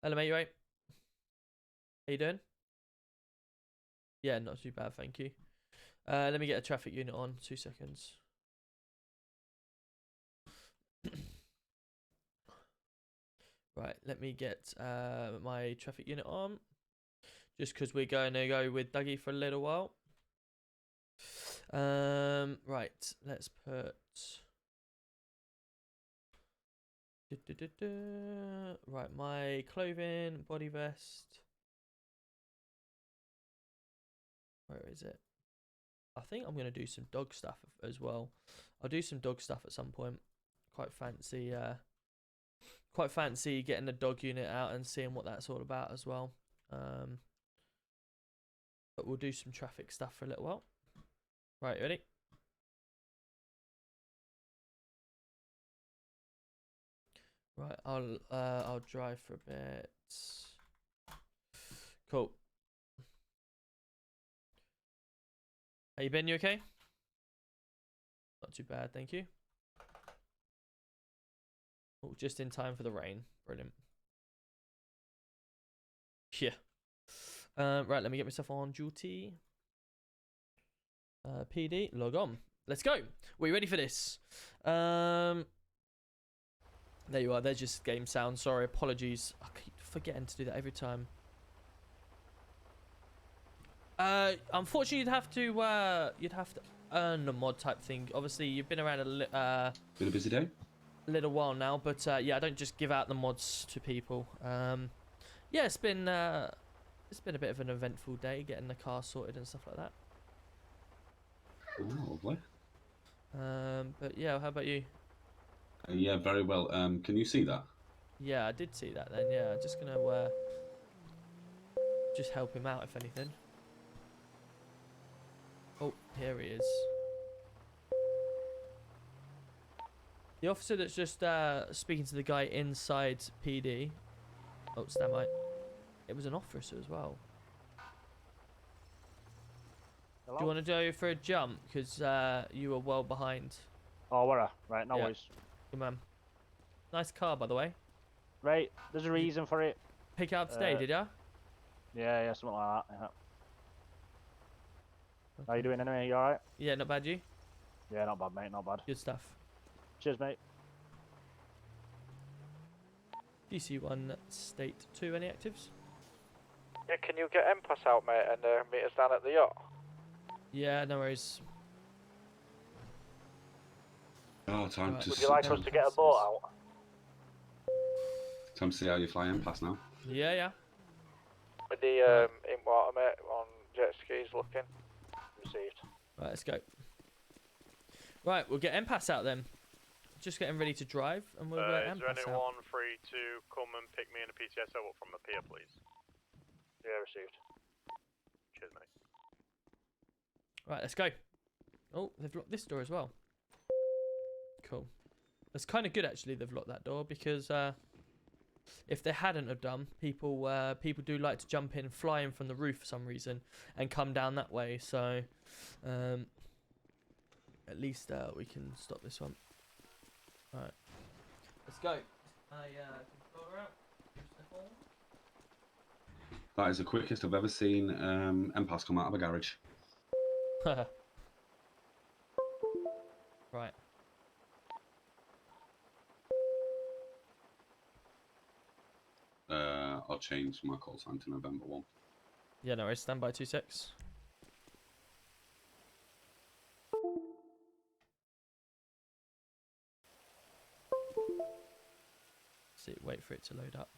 Hello, mate, you right? How you doing? Yeah, not too bad, thank you. Let me get a traffic unit on, 2 seconds. Right, let me get my traffic unit on. Just because we're going to go with Dougie for a little while. Right, let's put... Right, my clothing, body vest. Where is it? I think I'm going to do some dog stuff as well. I'll do some dog stuff at some point. Quite fancy getting the dog unit out and seeing what that's all about as well. But we'll do some traffic stuff for a little while. Right, ready? Right, I'll drive for a bit. Cool. How you been? You okay? Not too bad, thank you. Oh, just in time for the rain. Brilliant. Yeah. Right, let me get myself on duty. PD, log on. Let's go. Are you ready for this? There you are. There's just game sound. Sorry, apologies. I keep forgetting to do that every time. Unfortunately, you'd have to earn the mod type thing. Obviously, you've been around been a busy day. Little while now, but yeah, I don't just give out the mods to people. Yeah, it's been a bit of an eventful day, getting the car sorted and stuff like that. Oh, lovely. But yeah, how about you? Yeah, very well. Can you see that? Yeah, I did see that then. Yeah, just gonna just help him out if anything. Oh, here he is. The officer that's just speaking to the guy inside PD. Oh, stand by. It was an officer as well. Hello? Do you want to go for a jump? Because you were well behind. Oh, were I? Right, no worries. Good man. Nice car, by the way. Right, there's a reason for it. Pick it up today, did ya? Yeah, something like that. Yeah. How you doing anyway? You alright? Yeah, not bad, you? Yeah, not bad, mate, not bad. Good stuff. Cheers, mate. DC1, State 2, any actives? Yeah, can you get M-Pass out, mate, and meet us down at the yacht? Yeah, no worries. Oh, time Right. to. Would you like us to get a boat out? Time to see how you fly in past now. Yeah, yeah. With the in water, mate, on jet skis looking. Received. Right, let's go. Right, we'll get M-Pass out then. Just getting ready to drive, and we'll get Is there M-Pass out. anyone free to come and pick me in a PTSO up from the pier, please? Yeah, received. Cheers, mate. Right, let's go. Oh, they've locked this door as well. Cool. That's kind of good, actually, they've locked that door, because if they hadn't have done, people do like to jump in, fly in from the roof for some reason, and come down that way, so at least we can stop this one. Alright. Let's go. Controller out. That is the quickest I've ever seen M-Pass come out of a garage. Right. I'll change my call sign to November 1. Yeah, no worries. Stand by 26. See, wait for it to load up.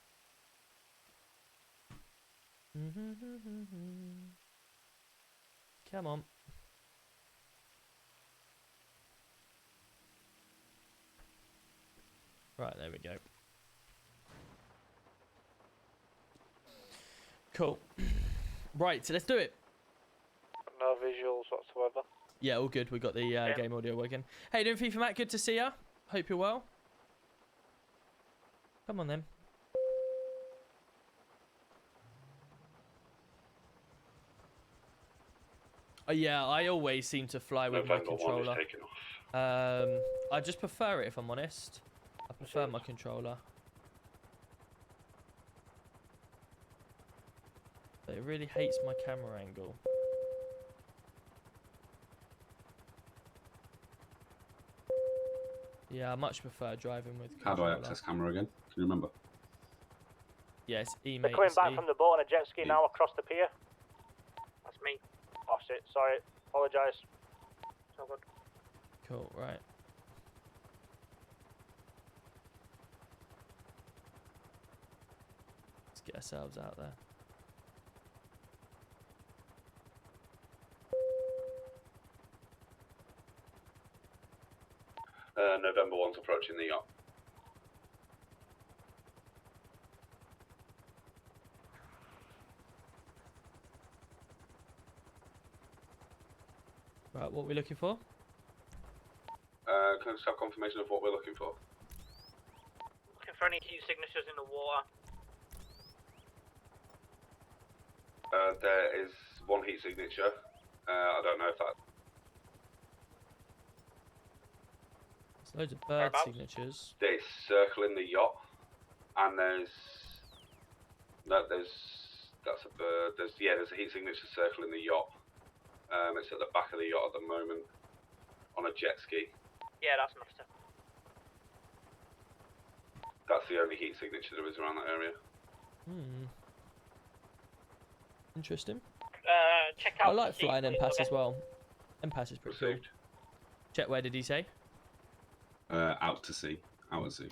Come on. Right, there we go. Cool. Right, so let's do it. No visuals whatsoever. Yeah, all good. We got the game audio working. Hey, doing FIFA, Matt? Good to see ya. Hope you're well. Come on then. Oh yeah, I always seem to fly with my controller. I just prefer it, if I'm honest. I prefer my controller. But it really hates my camera angle. Yeah, I much prefer driving with How controller. do I access camera again? Can you remember? Yeah, it's E, They're mate. coming It's back E. from the boat on a jet ski now across the pier. That's me. Oh shit, sorry. Apologise. It's all good. Cool, right. Let's get ourselves out there. November 1's approaching the yacht. Right, what are we looking for? Can I just have confirmation of what we're looking for? Looking for any heat signatures in the water. There is one heat signature. I don't know if that... Loads of bird Whereabouts? signatures. There's circling the yacht, and there's that's a bird. There's a heat signature circling the yacht. It's at the back of the yacht at the moment on a jet ski. Yeah, that's enough to. That's the only heat signature there is around that area. Hmm. Interesting. Check out. I like the sea, flying please, Empass okay? as well. Empass is pretty cool. Received. Check, where did he say? Out to sea. Out at sea.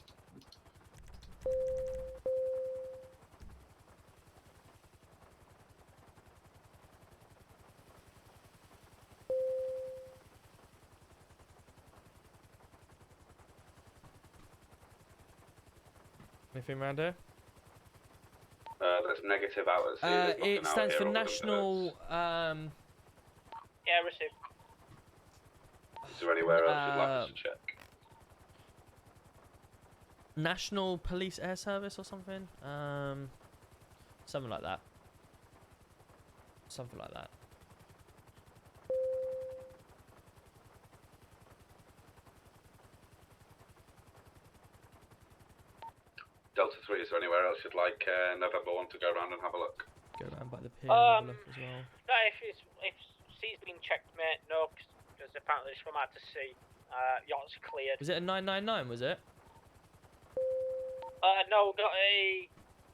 Anything around here? There's negative out at sea. There's nothing It out stands here for other than National. birds. Yeah, received. Is there anywhere else you'd like us to check? National Police Air Service or something. Something like that. Something like that. Delta 3, is there anywhere else you'd like November 1 to go around and have a look? Go around by the pier and have a look as well. No, if sea's been checked, mate, no, because apparently it's from out to sea. Yacht's cleared. Was it a 999? Was it? No, we got a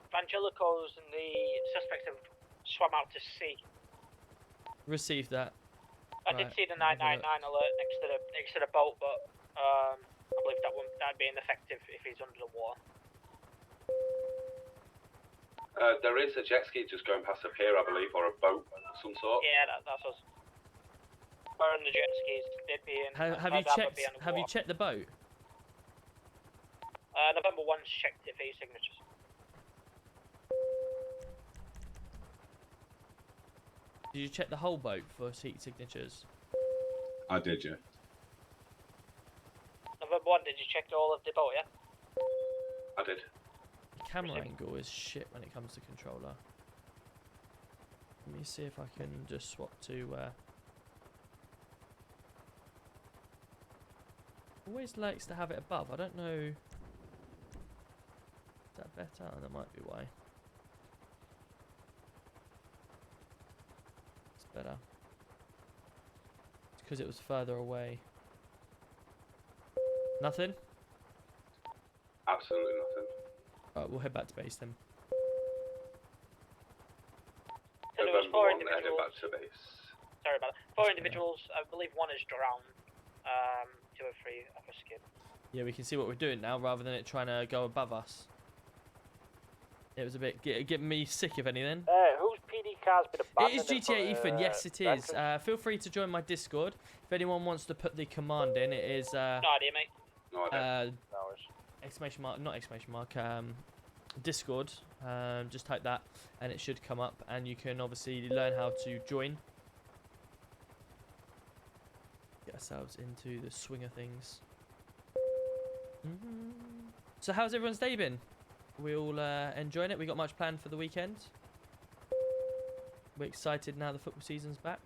Vangelico's and the suspects have swam out to sea. Received that. I did Right, see the have a 999 alert next to the boat, but I believe that'd be ineffective if he's under the water. There is a jet ski just going past the pier, I believe, or a boat of some sort. Yeah, that's us. We're on the jet skis. They'd be in. Have you checked? Have you checked the boat? November 1's checked it for your signatures. Did you check the whole boat for heat signatures? I did, yeah. November 1, did you check all of the boat? Yeah. I did. The camera angle is shit when it comes to controller. Let me see if I can just swap to. Always likes to have it above. I don't know. Is that better? That might be why. It's better. It's because it was further away. Nothing? Absolutely nothing. Alright, we'll head back to base then. So there was November 4 1 heading individuals. back to base. Sorry about that. 4 individuals. I believe 1 is drowned. 2 or 3 off a skid. Yeah, we can see what we're doing now rather than it trying to go above us. It was a bit getting me sick, if anything. Whose PD car's been abandoned? It is GTA Ethan, yes it is. Feel free to join my Discord. If anyone wants to put the command in, it is No idea, mate. No idea. No worries. exclamation mark, not exclamation mark, Discord. Just type that and it should come up and you can obviously learn how to join. Get ourselves into the swing of things. So how's everyone's day been? We all enjoying it? We got much planned for the weekend? We're excited now the football season's back.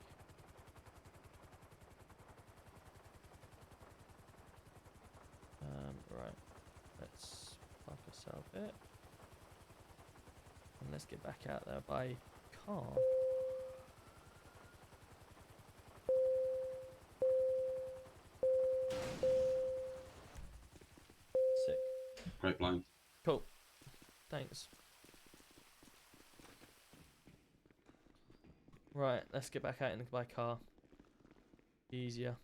Right, let's park ourselves here. And let's get back out there by car. Sick. Great blind. Cool. Thanks. Right, let's get back out in by car. Easier.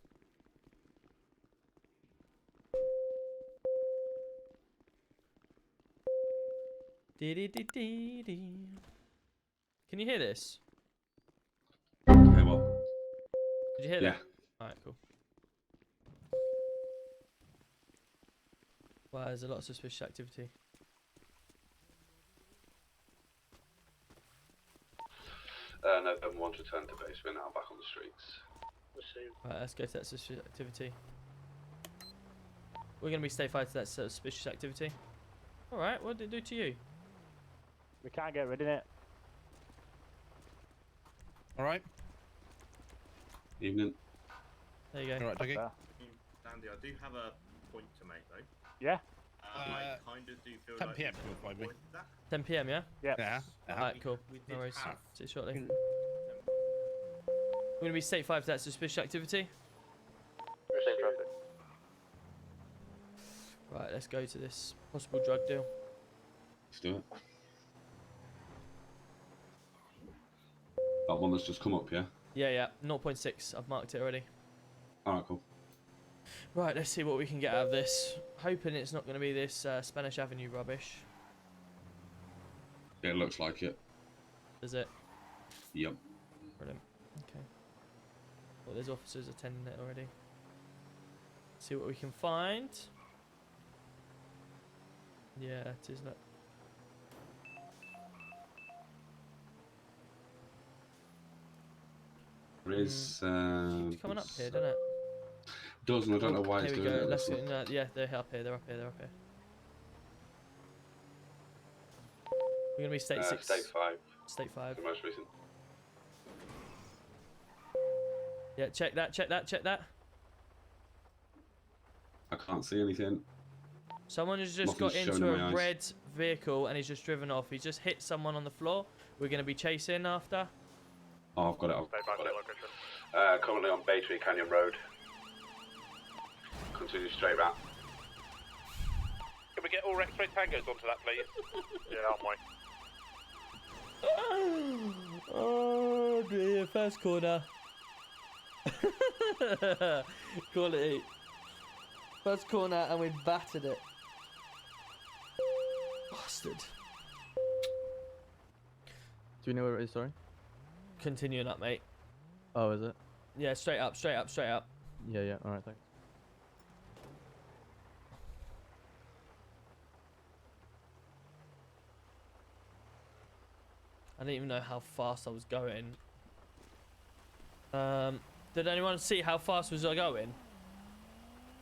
Dee-dee-dee-dee-dee. Can you hear this? Okay, well. Did you hear Yeah. that? Alright, cool. Wow, there's a lot of suspicious activity. November 1 to return to base. We're now back on the streets. Right, let's go to that suspicious activity. We're going to be statefide to that suspicious activity. Alright, what did it do to you? We can't get rid of it. Alright. Evening. There you go. Alright, Dougie. There. Dandy, I do have a point to make though. Yeah. I kind of do feel 10 like PM we you'll should find me. avoid that. 10 PM, yeah? Yeah. Alright, cool. We No did worries. have. See you shortly. We're gonna be state 5 to that suspicious activity. Same traffic. Right, let's go to this possible drug deal. Let's do it. That one that's just come up, yeah? Yeah, 0.6. I've marked it already. Alright, cool. Right, let's see what we can get out of this. Hoping it's not going to be this Spanish Avenue rubbish. It looks like it. Is it? Yep. Brilliant. Okay. Well, there's officers attending it already. See what we can find. Yeah, it is. Look. There is. Keeps coming up here, doesn't it? Doesn't, I don't know why Here it's we doing go. it. Let's go. No, yeah, they're up here. They're up here. They're up here. We're gonna be state 6. State 5, State 5. the most recent. Yeah, check that. Check that. Check that. I can't see anything. Someone has just Nothing's got shown into in my a eyes. red vehicle and he's just driven off. He's just hit someone on the floor. We're gonna be chasing after. Oh, I've got it. Stay by I've got the it. location. Currently on Bay Tree Canyon Road. Continue straight route. Can we get all X-ray tangos onto that, please? Yeah, on my. Oh dear, first corner. Quality. First corner and we battered it. Bastard. Do you know where it is, sorry? Continuing up, mate. Oh, is it? Yeah, straight up, straight up, straight up. Yeah, alright, thanks. I didn't even know how fast I was going. Did anyone see how fast was I going?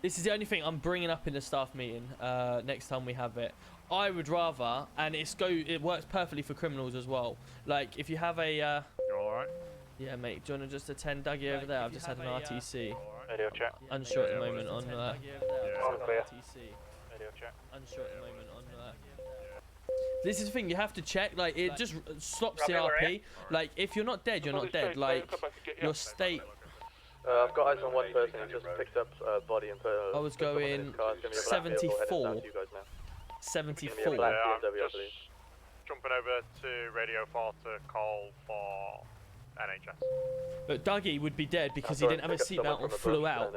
This is the only thing I'm bringing up in the staff meeting next time we have it. I would rather, and it works perfectly for criminals as well. Like if you have a You alright? yeah, mate. Do you want to just attend Dougie over there? I've just had an RTC. Radio check. Unsure at the moment on All clear. Radio check. Unsure at the moment on This is the thing, you have to check. Like it just stops the Robbie, where are RP. Like if you're not dead, you're not dead. Like your state. I've got eyes on one person who just picked up body and put. I was going 74. 74. Yeah, I'm just jumping over to Radio 4 to call for NHS. But Dougie would be dead because he didn't have a seatbelt or flew out.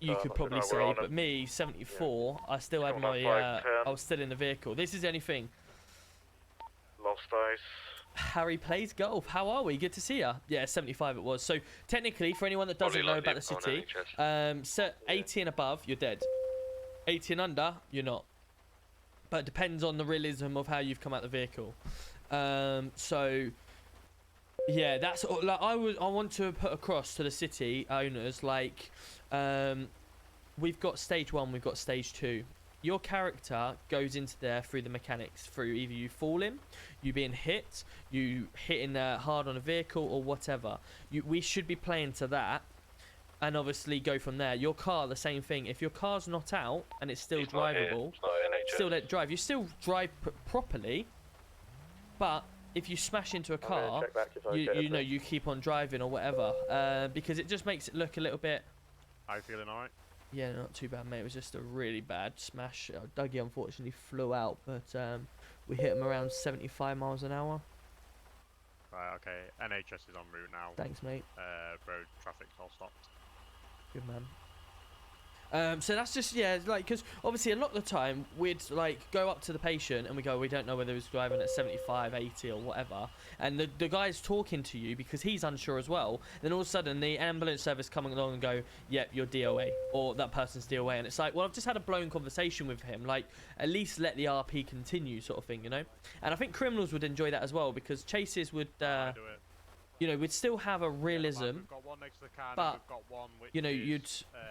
You could probably No, we're say, on but it. me, 74, I still had Come my, on, like, I was still in the vehicle. This is the only thing. Lost eyes. Harry plays golf. How are we? Good to see ya. Yeah, 75 it was. So technically, for anyone that doesn't know about the city, set 80 and above, you're dead. 80 and under, you're not. But it depends on the realism of how you've come out the vehicle. So yeah, that's like I want to put across to the city owners, like we've got stage 1, we've got stage 2. Your character goes into there through the mechanics, through either you falling, you being hit, you hitting hard on a vehicle or whatever. We should be playing to that and obviously go from there. Your car, the same thing. If your car's not out and it's still drivable, still let it drive. You still drive properly, but if you smash into a car, you know, you keep on driving or whatever, because it just makes it look a little bit. Are you feeling alright? Yeah, not too bad, mate. It was just a really bad smash. Dougie unfortunately flew out, but we hit him around 75 miles an hour. Right, okay. NHS is en route now. Thanks, mate. Road traffic's all stopped. Good man. So that's just, yeah, like, because obviously a lot of the time we'd like go up to the patient and we go, we don't know whether he was driving at 75, 80 or whatever, and the guy's talking to you because he's unsure as well. Then all of a sudden the ambulance service coming along and go, yep, you're DOA, or that person's DOA, and it's like, well, I've just had a blown conversation with him, like at least let the RP continue, sort of thing, you know. And I think criminals would enjoy that as well, because chases would you know, we'd still have a realism, We've got one next to the car, but we've got one which you know, is, you'd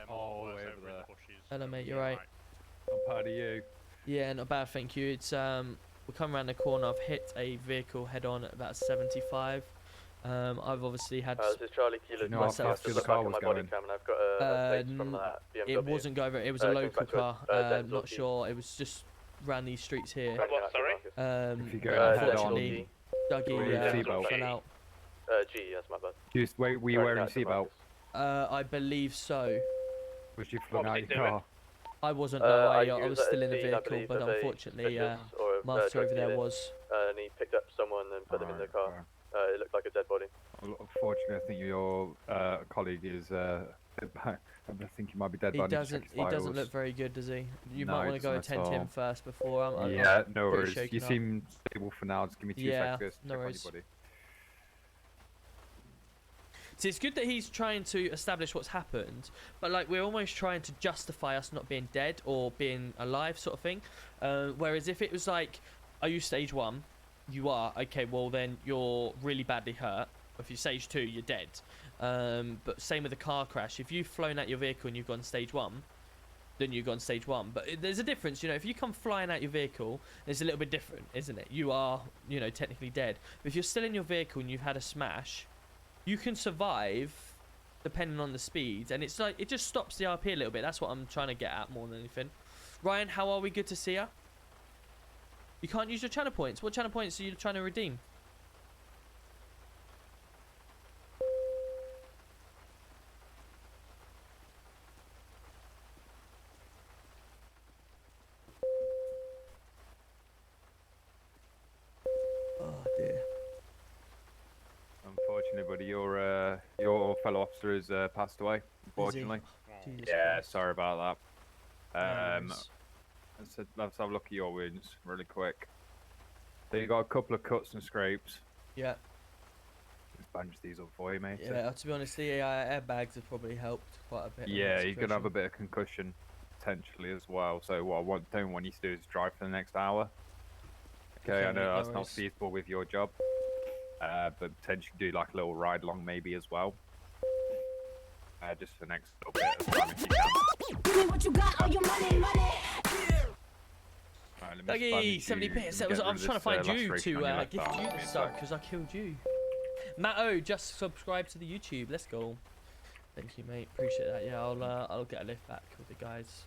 over over in there. the bushes. hello mate, you're right. I'm proud of you. Yeah, not bad, thank you. It's we come around the corner. I've hit a vehicle head on at about 75. I've obviously had. This is Charlie Kilo. know how fast the car was going? Cam, and I've got a plate from that BMW. It wasn't going very. It was a Comes local back to us. car. Not sure. It was just around these streets here. What, sorry? If you go head Unfortunately, Dougie Wearing a seatbelt. fell out. G, that's my bad. were you wearing a seatbelt? I believe so. Was you flung What out was your he doing? car? I wasn't. No, I was still in the vehicle, but unfortunately, Master over there was. And he picked up someone and put them in the car. Alright. It looked like a dead body. Well, unfortunately, I think your colleague is. I think he might be dead. He but I need to doesn't. check his He doesn't vitals. look very good, does he? You No, might he want to go doesn't at attend to him all. first before. I'm Yeah, no pretty worries. shaken You up. seem stable for now. Just give me 2 Yeah, seconds. no check on worries. your body. See, it's good that he's trying to establish what's happened, but like we're almost trying to justify us not being dead or being alive, sort of thing. Whereas if it was like, are you stage 1? You are. Okay, well then you're really badly hurt. If you're stage 2, you're dead. But same with a car crash. If you've flown out your vehicle and you've gone stage 1, then you've gone stage 1. But there's a difference, you know. If you come flying out your vehicle, it's a little bit different, isn't it? You are, you know, technically dead. But if you're still in your vehicle and you've had a smash, you can survive depending on the speeds, and it's like it just stops the RP a little bit. That's what I'm trying to get at more than anything. Ryan, how are we? Good to see ya. You can't use your channel points. What channel points are you trying to redeem? Oh dear. Unfortunately, buddy, your fellow officer has passed away. Unfortunately. Jesus Yeah, Christ. sorry about that. No worries. Let's have a look at your wounds really quick. So you got a couple of cuts and scrapes. Yeah. Just bandage these up for you, mate. Yeah, to be honest, the airbags have probably helped quite a bit. in Yeah, that you're gonna have a situation. bit of concussion potentially as well. So what I don't want you to do is drive for the next hour. Okay, Okay, I know mate, no that's not worries. feasible with your job, but potentially do like a little ride along maybe as well. Just for the next little bit of time if you can. Give me what you got, all your money, money. Right, let me Dougie, just 70 bandage bits. you and get I rid was of trying to this, find you laceration to on your left gift arm. you Give me the a stuff sec. because I killed you. Matto, just subscribe to the YouTube. Let's go. Thank you, mate. Appreciate that. Yeah, I'll get a lift back with the guys.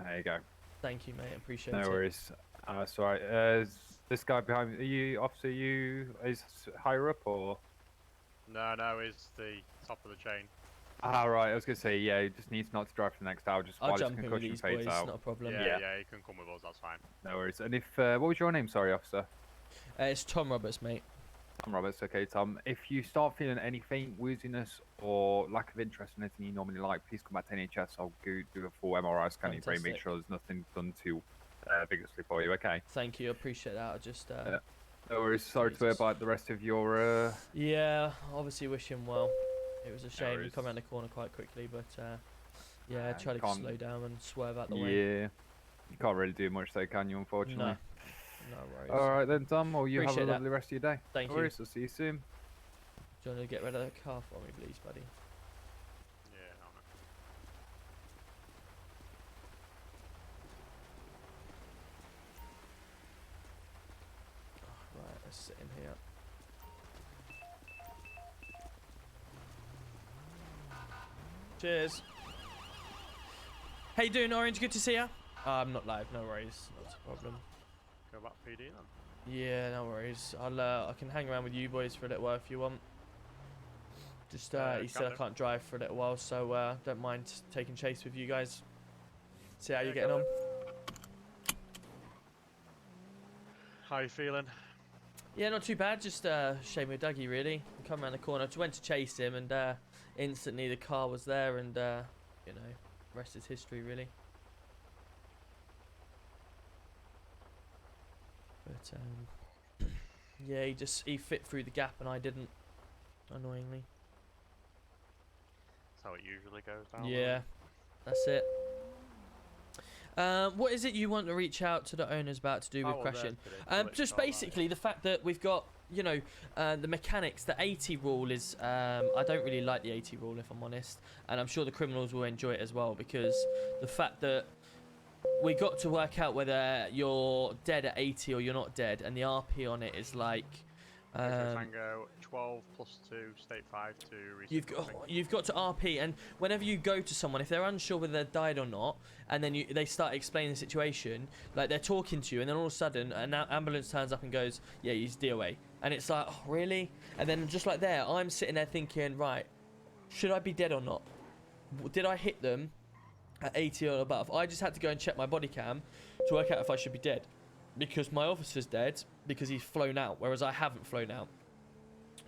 There you go. Thank you, mate. Appreciate No it. worries. That's all right. Is this guy behind me, are you, officer, is higher up or? No, he's the top of the chain. Ah, right. I was going to say, yeah, he just needs not to drive for the next hour just I'll while his jump in with concussion these fades boys. out. Not a problem. Yeah, you can come with us, that's fine. No worries. And if, what was your name? Sorry, officer. It's Tom Roberts, mate. Tom Roberts. Okay, Tom. If you start feeling any faint, wooziness, or lack of interest in anything you normally like, please come back to NHS. I'll do a full MRI scan of your brain, make Fantastic. sure there's nothing done too vigorously for you. Okay. Thank you. Appreciate that. I just No worries. Sorry to hear Jesus. about the rest of your. yeah, obviously wish him well. It was a shame he worries. come around the corner quite quickly, but yeah, Nah, try you to can't- slow down and swerve out the way. Yeah. You can't really do much, though, can you? Unfortunately. No, no worries. All right then, Tom. Well, you have Appreciate a that. lovely rest of your day. Thank no you. worries. I'll see you soon. Do you want to get rid of that car for me, please, buddy? Yeah, no. Right, let's sit in here. Cheers. How you doing, Orange? Good to see ya. I'm not live, no worries. Not a problem. Go back PD then. Yeah, no worries. I can hang around with you boys for a little while if you want. Just he said I do. can't drive for a little while, so don't mind taking chase with you guys. See how Yeah, you're getting go on. How you feeling? Yeah, not too bad. Just shame with Dougie really. We come around the corner. I went to chase him, and instantly the car was there, and you know, rest is history really. But yeah, he fit through the gap, and I didn't. Annoyingly. That's how it usually goes down. Yeah, that's it. What is it you want to reach out to the owners about to do with crashing? Just basically the fact that we've got, you know, the mechanics. The 80 rule is, I don't really like the 80 rule if I'm honest, and I'm sure the criminals will enjoy it as well because the fact that we got to work out whether you're dead at 80 or you're not dead, and the RP on it is like. Tango 12 plus 2, state 5 to You've got to RP, and whenever you go to someone, if they're unsure whether they've died or not, and then they start explaining the situation, like they're talking to you, and then all of a sudden an ambulance turns up and goes, yeah, he's DOA, and it's like, oh, really? And then just like there, I'm sitting there thinking, right, should I be dead or not? Did I hit them at 80 or above? I just had to go and check my body cam to work out if I should be dead, because my officer's dead because he's flown out, whereas I haven't flown out.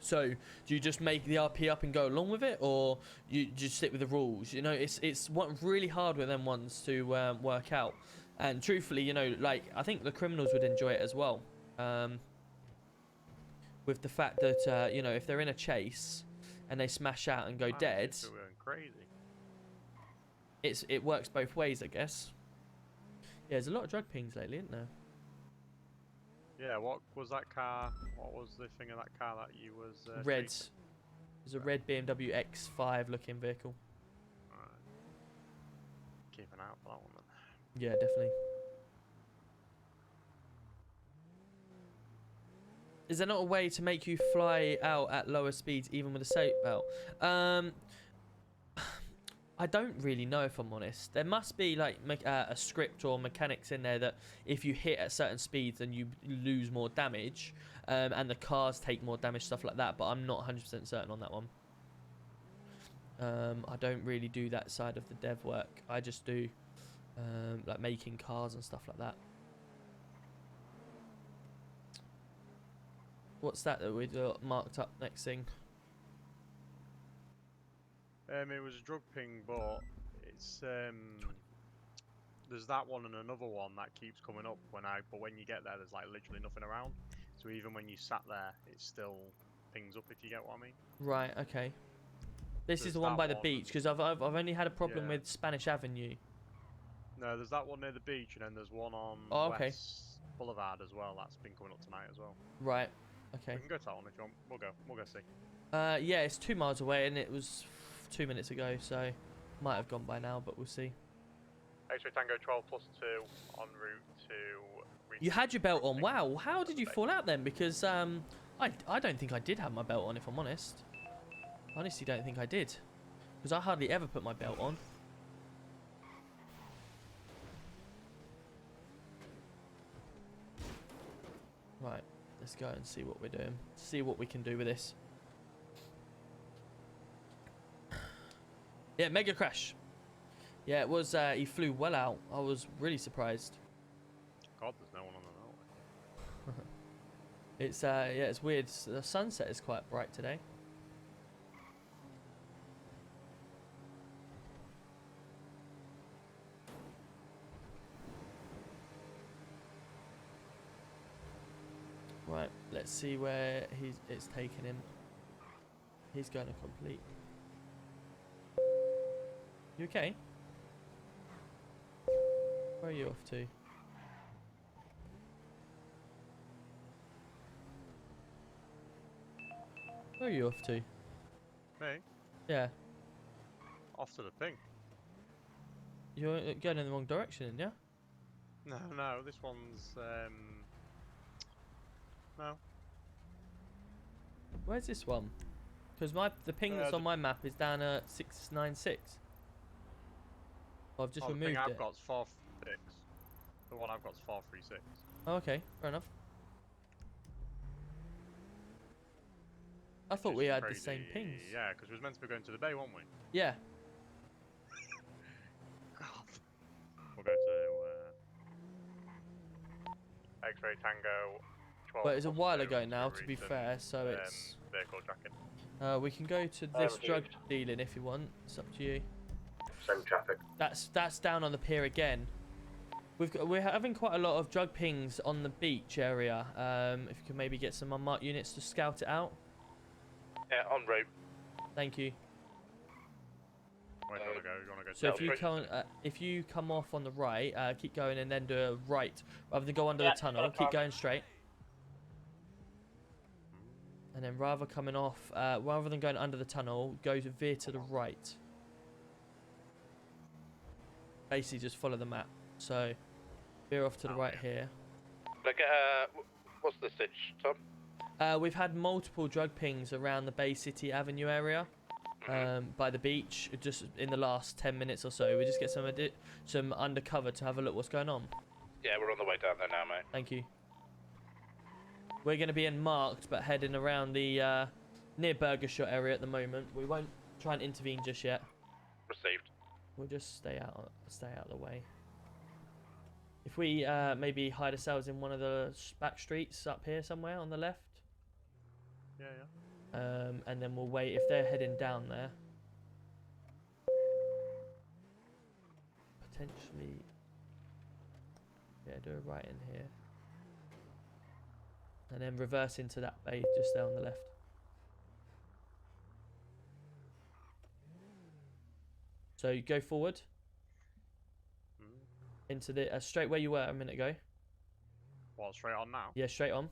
So do you just make the RP up and go along with it, or you just stick with the rules? You know, it's what really hard with them ones to work out. And truthfully, you know, like I think the criminals would enjoy it as well, with the fact that you know, if they're in a chase and they smash out and go dead, crazy. it works both ways, I guess. Yeah, there's a lot of drug pings lately, isn't there? Yeah, what was that car? What was the thing of that car that you was... Red. chasing? There's a red BMW X5 looking vehicle. Alright. Keep an eye out for that one then. Yeah, definitely. Is there not a way to make you fly out at lower speeds even with a seatbelt? I don't really know, if I'm honest. There must be like a script or mechanics in there that if you hit at certain speeds then you lose more damage, and the cars take more damage, stuff like that, but I'm not 100% certain on that one. I don't really do that side of the dev work. I just do like making cars and stuff like that. What's that we got marked up next thing? It was a drug ping, but it's there's that one and another one that keeps coming up but when you get there, there's like literally nothing around. So even when you sat there, it still pings up, if you get what I mean. Right. Okay. This There's is the one that by the one. beach, because I've only had a problem Yeah. with Spanish Avenue. No, there's that one near the beach, and then there's one on okay. West Boulevard as well. That's been coming up tonight as well. Right. Okay. We can go to that one if you want. We'll go see. Yeah, it's 2 miles away, and it was 2 minutes ago, so might have gone by now, but we'll see. X-ray Tango 12 plus 2 en route to... You had your belt on. Wow. How did you fall out then? Because I don't think I did have my belt on, if I'm honest. Honestly, don't think I did, because I hardly ever put my belt on. Right. Let's go and see what we're doing. See what we can do with this. Yeah, mega crash. Yeah, it was. He flew well out. I was really surprised. God, there's no one on the motorway. It's yeah, it's weird. The sunset is quite bright today. Right, let's see where it's taking him. He's going to complete. You okay? Where are you off to? Where are you off to? Me? Yeah. Off to the thing. You're going in the wrong direction, yeah? No, this one's no. Where's this one? Because the ping that's on my map is down at 696. I've just the removed thing I've it. got's 436. The one I've got's 436. Oh, okay, fair enough. I thought we had the same pings. Yeah, because we was meant to be going to the bay, weren't we? Yeah. God. We'll go to X-ray Tango 12. But it's a while ago to now, to be recent, fair, so it's... vehicle tracking. we can go to this drug dealing if you want. It's up to you. Same traffic. That's down on the pier again. We're having quite a lot of drug pings on the beach area. If you could maybe get some unmarked units to scout it out. Yeah, en route. Thank you. Where do you want to go? You want to go So south? if you come off on the right, keep going and then do a right rather than go under the tunnel. Keep going straight. And then rather than going under the tunnel, veer to the right. Basically just follow the map. So we're off to the right here. Look at what's the stitch, Tom? We've had multiple drug pings around the Bay City Avenue area, by the beach, just in the last 10 minutes or so. We just get some undercover to have a look what's going on. Yeah, we're on the way down there now, mate. Thank you. We're going to be in Marked, but heading around the near Burger Shot area at the moment. We won't try and intervene just yet. Received. We'll just stay out of the way. If we maybe hide ourselves in one of the back streets up here somewhere on the left. Yeah. And then we'll wait if they're heading down there. Potentially, yeah, do a right in here. And then reverse into that bay just there on the left. So you go forward into the straight where you were a minute ago. What, straight on now? Yeah, straight on.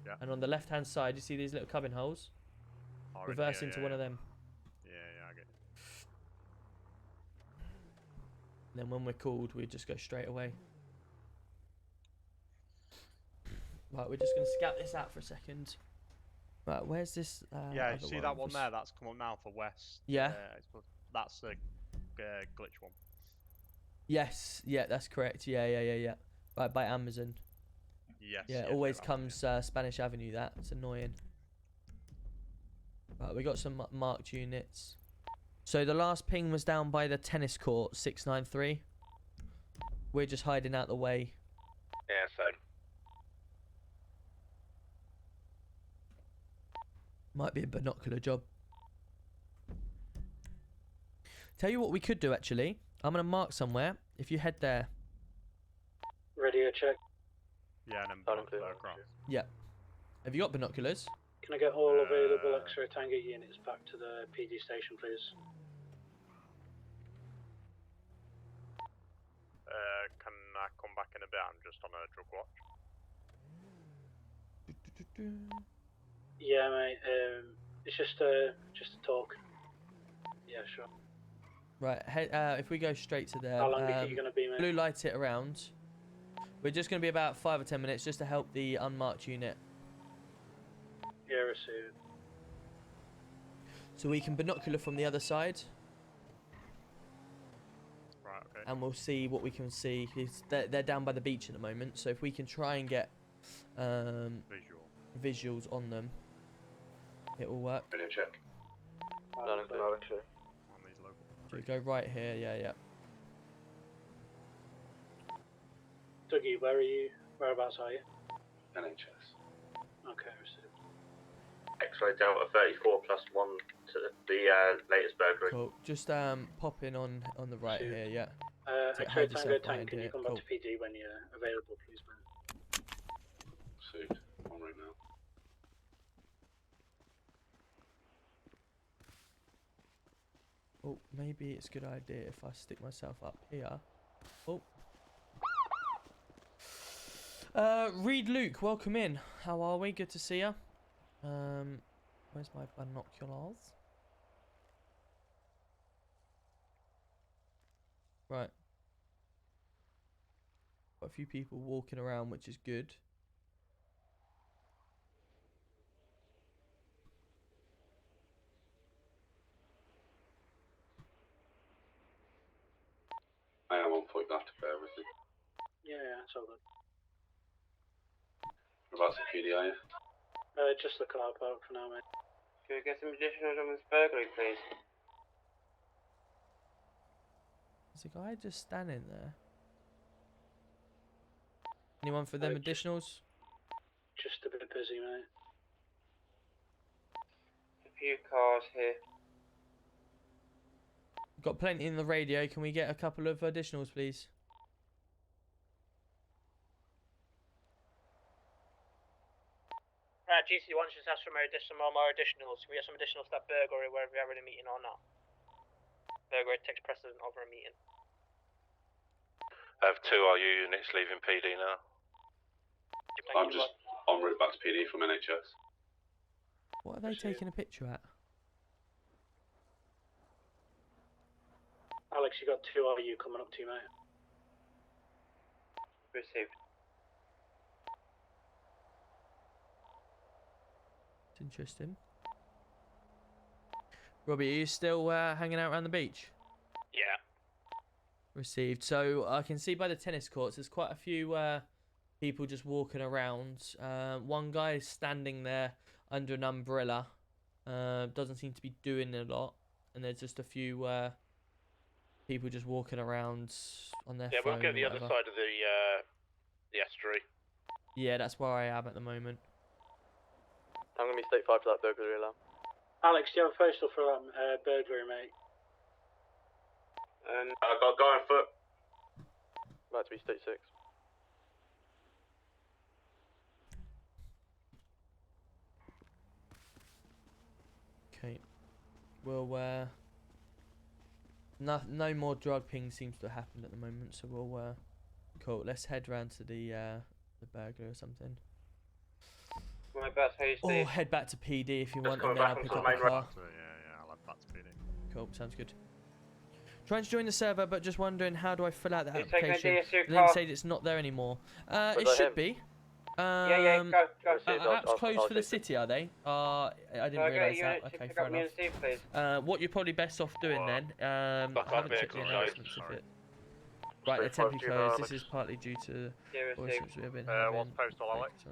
Yeah. And on the left hand side, you see these little cabin holes? Reverse into one of them. Yeah, I get it. And then when we're called, we just go straight away. Right, we're just going to scout this out for a second. Right, where's this? Yeah, other you see that one there? That's come up now for west. Yeah. That's the glitch one. Yes, yeah, that's correct. Yeah. Right, by Amazon. Yes. Yeah, it always comes Spanish Avenue, that. It's annoying. Right, we got some marked units. So the last ping was down by the tennis court, 693. We're just hiding out the way. Yeah, same. Might be a binocular job. Tell you what we could do, actually. I'm going to mark somewhere. If you head there. Radio check. Yeah, and then binocular across. Yeah. Have you got binoculars? Can I get all available X-ray Tango units back to the PD station, please? Can I come back in a bit? I'm just on a drug watch. Yeah, mate. It's just a talk. Yeah, sure. Right, if we go straight to there. How long do you think you're gonna be, mate? Blue light it around. We're just going to be about 5 or 10 minutes just to help the unmarked unit. Yeah, received. So we can binocular from the other side. Right, okay. And we'll see what we can see. They're down by the beach at the moment, so if we can try and get visuals on them, it will work. Radio check. None of them. On these local. So we go right here, yeah. Dougie, where are you? Whereabouts are you? NHS. Okay, received. X-ray Delta 34 +1 to the latest burglary. Cool. Just pop in on the right Shoot. here, yeah. X-ray hide Tango yourself behind Tank, can you here. come Cool. back to PD when you're available, please, man? Suit. On right now. Oh, maybe it's a good idea if I stick myself up here. Oh. Reed Luke, welcome in. How are we? Good to see you. Where's my binoculars? Right. Got a few people walking around, which is good. I am on point, you have to bear with me. Yeah, it's all good. Whereabouts at PD are you? Just the car park for now, mate. Can we get some additionals on this burglary, please? There's a guy just standing there. Anyone for them additionals? Just a bit busy, mate. A few cars here. Got plenty in the radio. Can we get a couple of additionals, please? Right, GC wants us to have some more additionals. Can we get some additionals to that burglary whether we're having a meeting or not? Burglary takes precedent over a meeting. I have 2 RU units leaving PD now. I'm just en route back to PD from NHS. What are they taking a picture at? Alex, you got 2 RU coming up to you, mate. Received. It's interesting. Robbie, are you still hanging out around the beach? Yeah. Received. So I can see by the tennis courts, there's quite a few people just walking around. One guy is standing there under an umbrella. Doesn't seem to be doing a lot. And there's just a few people just walking around on their phone. Yeah, we'll get the or other whatever. side of the estuary. Yeah, that's where I am at the moment. I'm gonna be state 5 for that burglary alarm. Alex, do you have a postal for that burglary, mate? I got a guy on foot. About to be state 6. Okay. Well, no more drug ping seems to have happened at the moment, so we'll cool. Let's head round to the burglar or something. My best, how you Or stay? head back to PD if you want, coming and then back I'll pick onto up the the main car. So, yeah, I'll head back to PD. Cool, sounds good. Trying to join the server, but just wondering how do I fill out the He's taking a application? DSU And then car. say it's not there anymore. It that should him? be. Yeah, go. Apps closed for the city, are they? I didn't Can I get a realise unit that. to Okay, pick fair up me enough. and Steve, please? What you're probably best off doing then, I Fuck off, haven't checked the vehicle, announcements if sorry. it... Right, they're Straight temporarily 5 closed. Alex. This is partly due to Yeah, voice received. which we have been What's having. postal, Alex?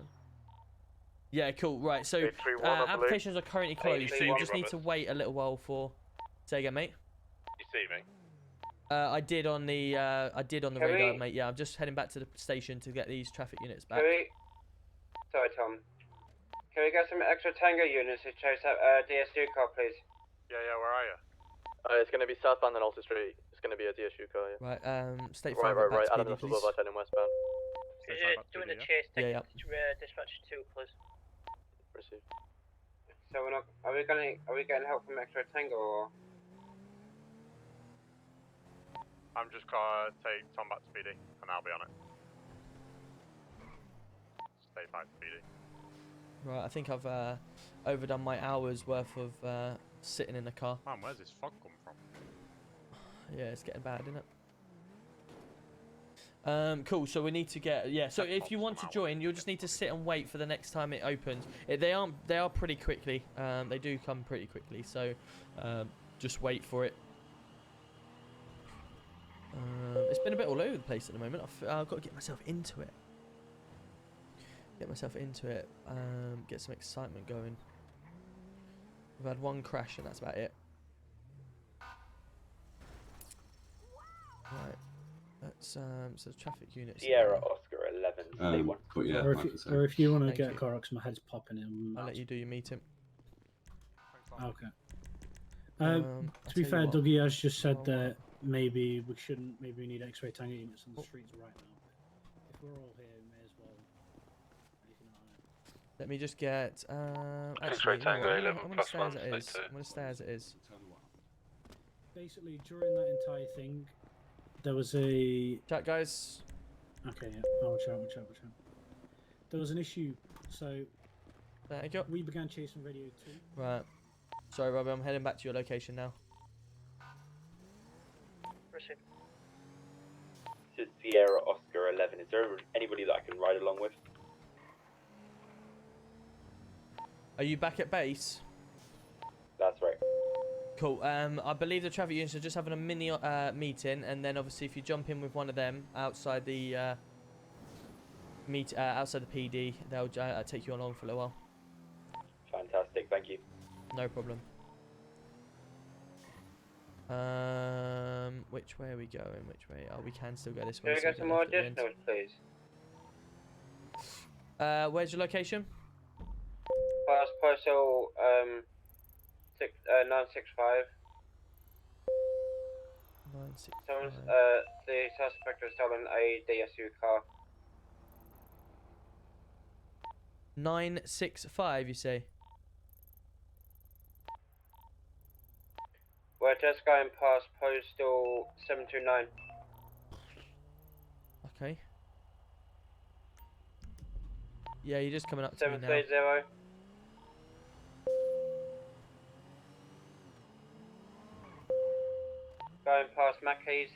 Yeah, cool. Right, so 831, I believe. applications are currently closed, so you 831, just need to wait a little while for... Say again, mate? You see me? I did on the Can radar, we- mate. Yeah, I'm just heading back to the station to get these traffic units back. Can we... Sorry, Tom. Can we get some extra Tango units to chase that DSU car, please? Yeah, where are you? It's gonna be southbound and Alta Street. It's gonna be a DSU car, yeah. Right, state Right, 5 back to Adam PD, Russell please. Boulevard heading westbound. Stay five back to Doing PD, a yeah? chase, Yeah, take dispatch 2, please. Received. So we're not... Are we getting help from extra Tango or... I'm just gonna take Tom back to PD, and I'll be on it. Stay 5 to PD. Right, I think I've overdone my hours worth of sitting in the car. Man, where's this fog come from? Yeah, it's getting bad, isn't it? Cool. So we need to get So if you want to join, you'll just need to sit and wait for the next time it opens. They are pretty quickly. They do come pretty quickly. So just wait for it. It's been a bit all over the place at the moment. I've got to get myself into it. Get some excitement going. We've had one crash and that's about it. Right. Let's so traffic units. Sierra Oscar 11, stay 1. But yeah, Or if you want to Thank get you. a car, because my head's popping in. I'll let you do your meeting. Okay. I'll To be tell fair, you what. Dougie has just said I'll, that maybe we need X-ray Tango units on the streets right now. If we're all here, we may as well. Anything on it. Let me just get. X-ray Actually, Tango I'm 11 gonna plus stay as 1, it is. stay 2. I'm gonna stay as it is. Basically, during that entire thing, there was a... Chat, guys. Okay, yeah. Oh, watch out. There was an issue, so There you go. we began chasing Radio 2. Right. Sorry, Robbie. I'm heading back to your location now. Received. This is Sierra Oscar 11. Is there anybody that I can ride along with? Are you back at base? That's right. Cool. I believe the traffic units are just having a mini meeting, and then obviously if you jump in with one of them outside the outside the PD, they'll take you along for a little while. Fantastic, thank you. No problem. Which way are we going? Which way? Oh, we can still go this way. Can we so get some don't more have to end. additionals, please? Where's your location? Fast postal 965. 965. Someone's the suspect has stolen a DSU car. 965, you say? We're just going past postal 729. Okay. Yeah, you're just coming up to me now. 730. Going past Mackey's.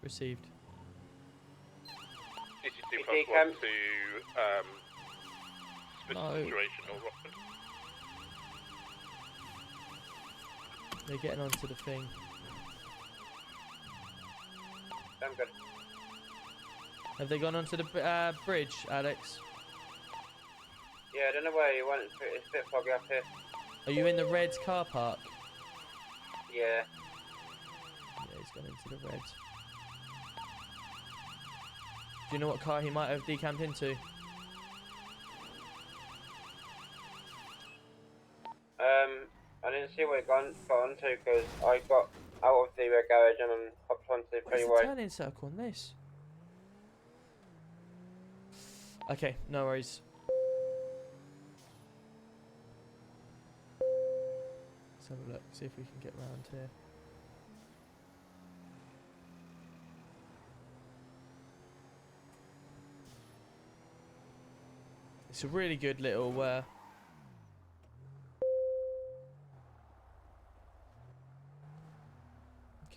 Received. CC2 PC plus cam. 1 to suspicious No. situation or Rockford. They're getting onto the thing. I'm good. Have they gone onto the bridge, Alex? Yeah, I don't know where you went. It's a bit foggy up here. Are you in the Reds car park? Yeah. Yeah, he's gone into the Reds. Do you know what car he might have decamped into? I didn't see what it got onto because I got out of the garage and hopped onto the Where's the freeway. turning circle on this? Okay, no worries. Let's have a look, see if we can get round here. It's a really good little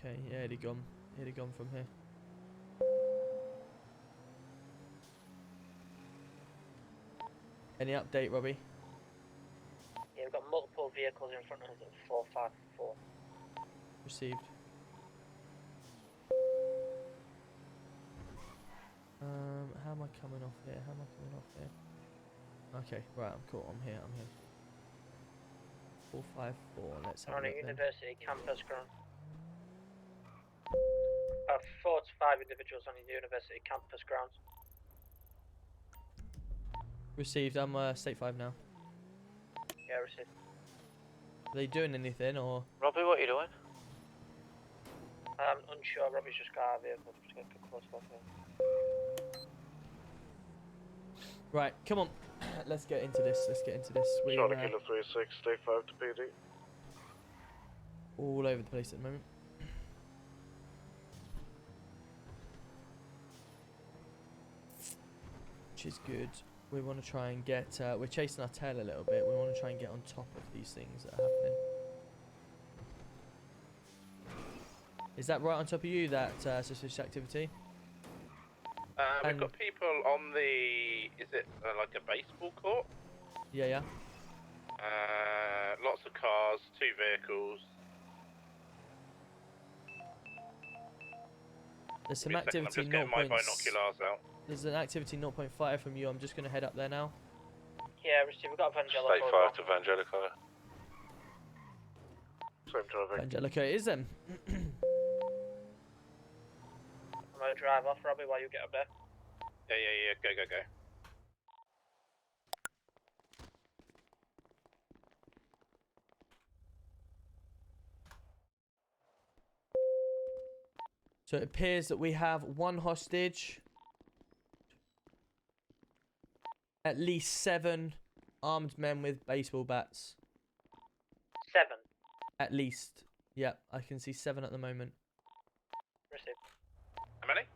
okay, yeah, he'd have gone from here. Any update, Robbie? Yeah, we've got multiple vehicles in front of us at 454. Received. How am I coming off here? How am I coming off here? Okay, right, I'm cool. I'm here. 454. Let's have On a a look then. university campus ground. 4 to 5 individuals on a university campus grounds. Received. I'm state 5 now. Yeah, received. Are they doing anything or? Robbie, what are you doing? I'm unsure. Robbie's just got out of vehicle. Just get close up here. Right, come on. Let's get into this. We're Charlie Kilo 36, stay 5 to PD. all over the place at the moment. Which is good. We want to try and get, we're chasing our tail a little bit. We want to try and get on top of these things that are happening. Is that right on top of you, that suspicious activity? We've got people on the, is it like a baseball court? Yeah. Lots of cars, 2 vehicles. There's some Give me a second, I'm activity just getting my 0. binoculars out. There's an activity 0.5 from you. I'm just going to head up there now. Yeah, received. We've got Vangelico. State 5 to Vangelico. Same traffic. Vangelico it is then. I'm going to drive off, Robbie, while you get up there. Yeah, go. So it appears that we have 1 hostage. At least 7 armed men with baseball bats. 7. At least. Yep, I can see 7 at the moment. Received. How many?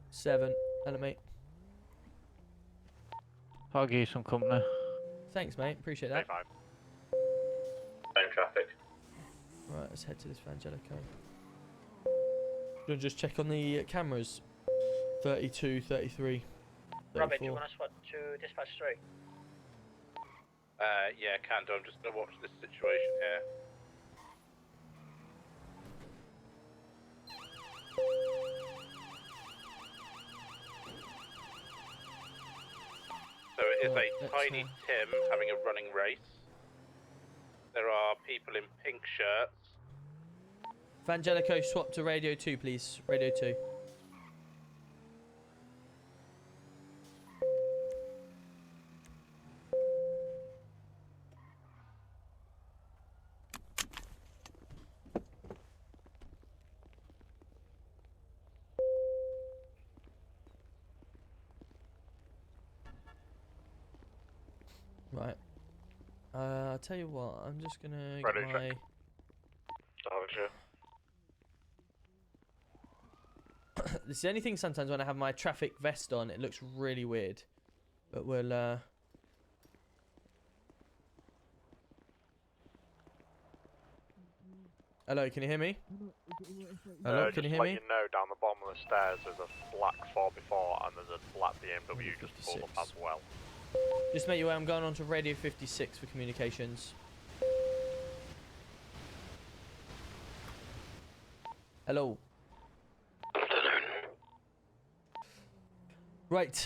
7. Hello, mate. I'll give you some company. Thanks, mate. Appreciate that. State 5. Same traffic. Right, let's head to this Vangelico. Do you want to just check on the cameras? 32, 33, 34. Robbie, do you want to swap to dispatch 3? Yeah, can do. I'm just gonna watch this situation here. So it is Right, a let's, Tiny Tim having a running race. There are people in pink shirts. Vangelico, swap to radio 2, please. Radio 2. Right. I'll tell you what, I'm just gonna get Radio my... check. This is the only thing sometimes when I have my traffic vest on, it looks really weird. But we'll, Hello, can you hear me? Hello, can you hear me? Just let you know, down the bottom of the stairs there's a black 4x4 and there's a black BMW just pulled up as well. Just make your way, I'm going on to Radio 56 for communications. Hello. Right,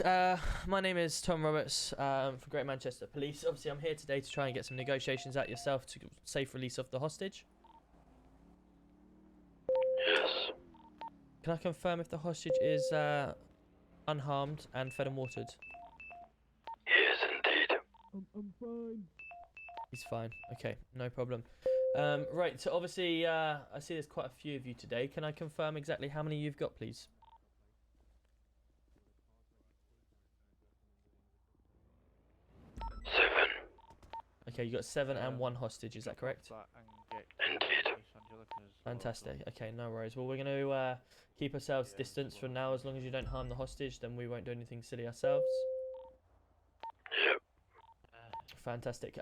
my name is Tom Roberts for Great Manchester Police. Obviously, I'm here today to try and get some negotiations out yourself to safe release of the hostage. Yes. Can I confirm if the hostage is unharmed and fed and watered? Yes, indeed. I'm fine. He's fine. Okay, no problem. Right, so obviously, I see there's quite a few of you today. Can I confirm exactly how many you've got, please? 7. Okay, you got 7 and 1 hostage, is that correct? Indeed. Fantastic. Okay, no worries. Well, we're going to keep ourselves distance for now. As long as you don't harm the hostage, then we won't do anything silly ourselves. Yep. Fantastic.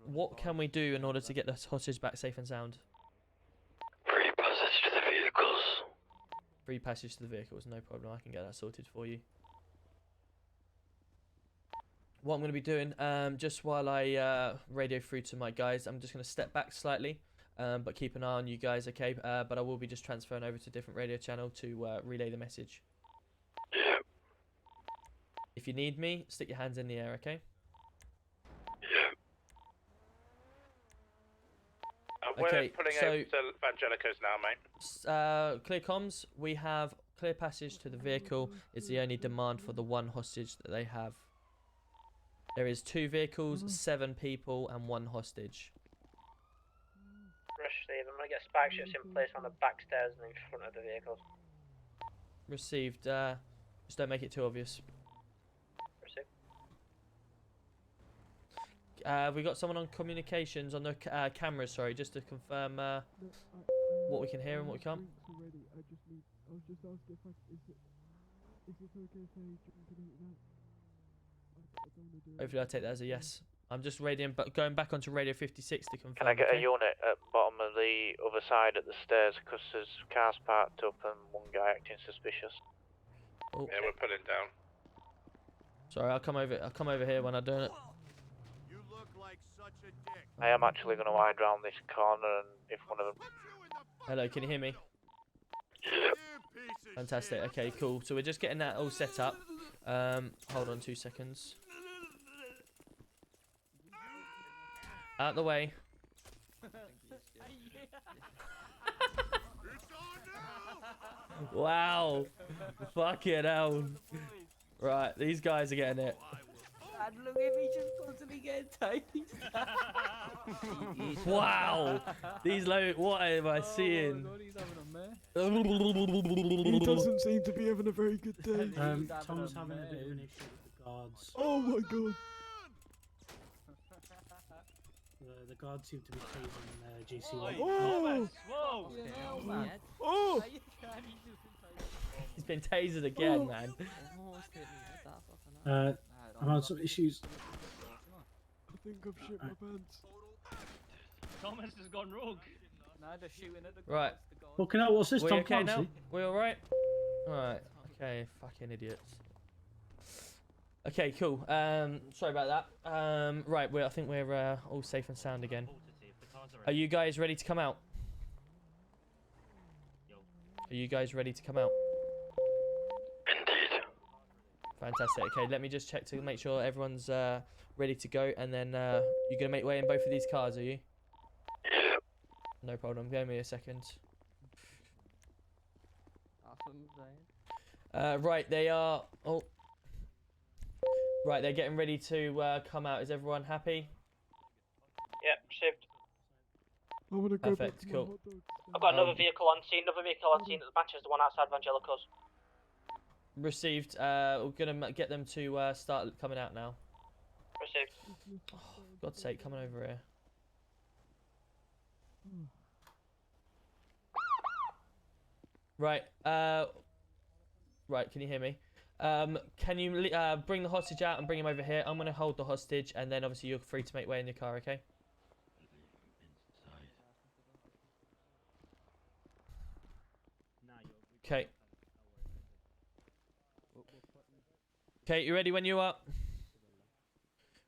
What can we do in order to get the hostage back safe and sound? Free passage to the vehicles. Free passage to the vehicles, no problem. I can get that sorted for you. What I'm going to be doing, just while I radio through to my guys, I'm just going to step back slightly, but keep an eye on you guys, okay? But I will be just transferring over to a different radio channel to relay the message. Yeah. If you need me, stick your hands in the air, okay? Yeah. We're Okay, pulling so- over to Vangelico's now, mate. Clear comms, we have clear passage to the vehicle. It's the only demand for the 1 hostage that they have. There is 2 vehicles, 7 people, and 1 hostage. Receive. I'm going to get spike ships in place on the back stairs and in front of the vehicles. Received. Just don't make it too obvious. Receive. We got someone on communications on the cameras. Sorry, just to confirm what we can hear and what we can't. I was just asking if it's okay if I drink and eat that? I don't want to do it. Hopefully, I'll take that as a yes. I'm just radioing, but going back onto Radio 56 to confirm. Can I get okay? a unit at bottom of the other side at the stairs because there's cars parked up and one guy acting suspicious. Oh. Yeah, we're pulling down. Sorry, I'll come over here when I'm doing it. You look like such a dick. I am actually going to wind round this corner and if one of them... Hello, can you hear me? Fantastic. Okay, cool. So we're just getting that all set up. Hold on 2 seconds. Out the way. Wow. Fucking hell. Right, these guys are getting it. And look at me just constantly getting tased. Wow. These what am I seeing? He doesn't seem to be having a very good day. Tom's having a bit of an issue with the guards. Oh my god. The guards seem to be tasing GC1. Oh! Whoa! Oh! He's been tasered again, man. I've had some issues. I think I've shit my pants. Thomas has gone rogue. Now they're shooting at the Right. Fucking hell, what's this, We Tom okay now? Clancy? We alright? Alright. Okay, fucking idiots. Okay, cool. Sorry about that. Right, I think we're all safe and sound again. Are you guys ready to come out? Are you guys ready to come out? Indeed. Fantastic. Okay, let me just check to make sure everyone's ready to go, and then you're gonna make way in both of these cars, are you? Yeah. No problem. Give me a second. Right, they are. Oh. Right, they're getting ready to come out. Is everyone happy? Yep, received. I want to go back Perfect. to my Cool. hot dogs. I've got another vehicle on scene. Another vehicle on scene at the matches. The one outside Vangelico's. Received. We're gonna get them to start coming out now. Received. Oh, for God's sake, coming over here. Right. Right. Can you hear me? Can you bring the hostage out and bring him over here? I'm gonna hold the hostage, and then obviously you're free to make way in your car. Okay. Okay. Okay, you ready when you are?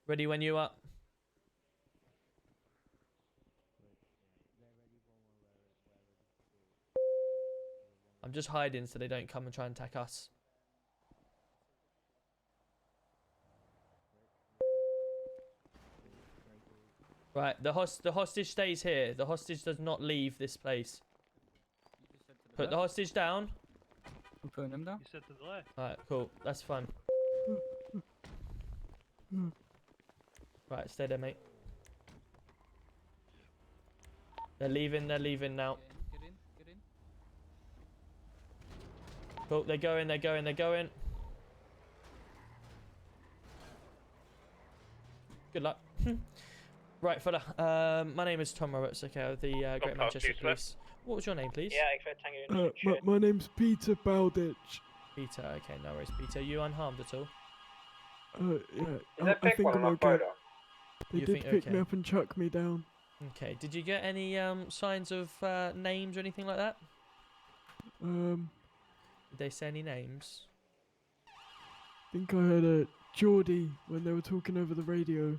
Ready when you are? I'm just hiding so they don't come and try and attack us. Right, the hostage stays here. The hostage does not leave this place. Put the hostage down. I'm putting him down. You said to the left. Alright, cool. That's fine. Right, stay there, mate. They're leaving now. Get in. Cool, they're going. Good luck. Right, fella. My name is Tom Roberts, okay, of the Great Manchester Police. What was your name, please? Yeah, X-ray Tango Unit. My name's Peter Bowditch. Peter, okay, no worries, Peter. You unharmed at all? Yeah. I think I'm okay. They You did think pick okay? me up and chuck me down. Okay, did you get any signs of names or anything like that? Did they say any names? I think I heard a Geordie when they were talking over the radio.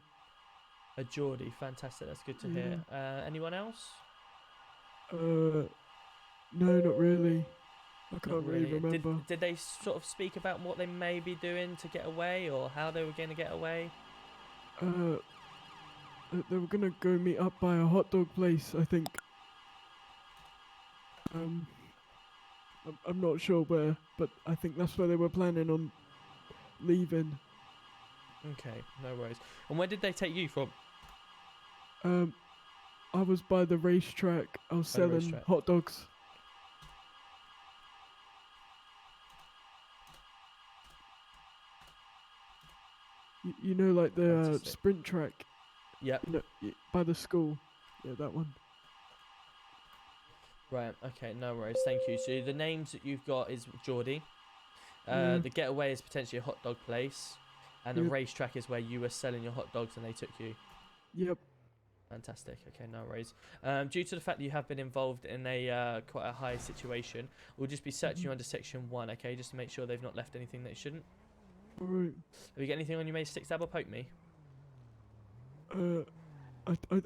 A Geordie, fantastic, that's good to hear. Anyone else? No, not really. I can't Not really remember. Did they sort of speak about what they may be doing to get away, or how they were going to get away? They were gonna go meet up by a hot dog place, I think. I'm not sure where, but I think that's where they were planning on leaving. Okay, no worries. And where did they take you from? I was by the racetrack. I was By the selling racetrack. hot dogs. You know, like the Fantastic. sprint track. Yep. You know, by the school. Yeah, that one. Right, okay, no worries, thank you. So the names that you've got is Geordie. Yeah. The getaway is potentially a hot dog place. And the Yep. racetrack is where you were selling your hot dogs and they took you. Yep. Fantastic. Okay, no worries. Due to the fact that you have been involved in a quite a high situation, we'll just be searching you under Section 1, okay, just to make sure they've not left anything that shouldn't. Alright. Have you got anything on your may stick, stab, or poke me? I'm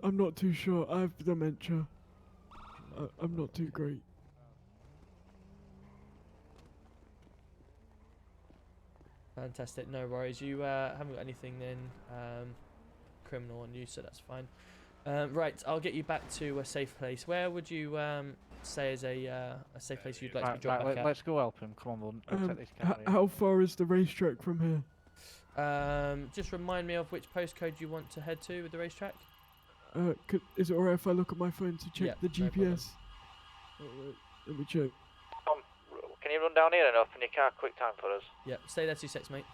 not too sure. I have dementia. I'm not too great. Fantastic, no worries. You haven't got anything then criminal on you, so that's fine. Right, I'll get you back to a safe place. Where would you say is a safe place you'd like to be dropped back at? Let's go help him. Come on, we'll take this car. How far is the racetrack from here? Just remind me of which postcode you want to head to with the racetrack. Is it alright if I look at my phone to check Yeah, the no problem. GPS? Alright, let me check. Tom, can you run down here enough in your car quick time for us? Yeah, stay there 2 seconds, mate.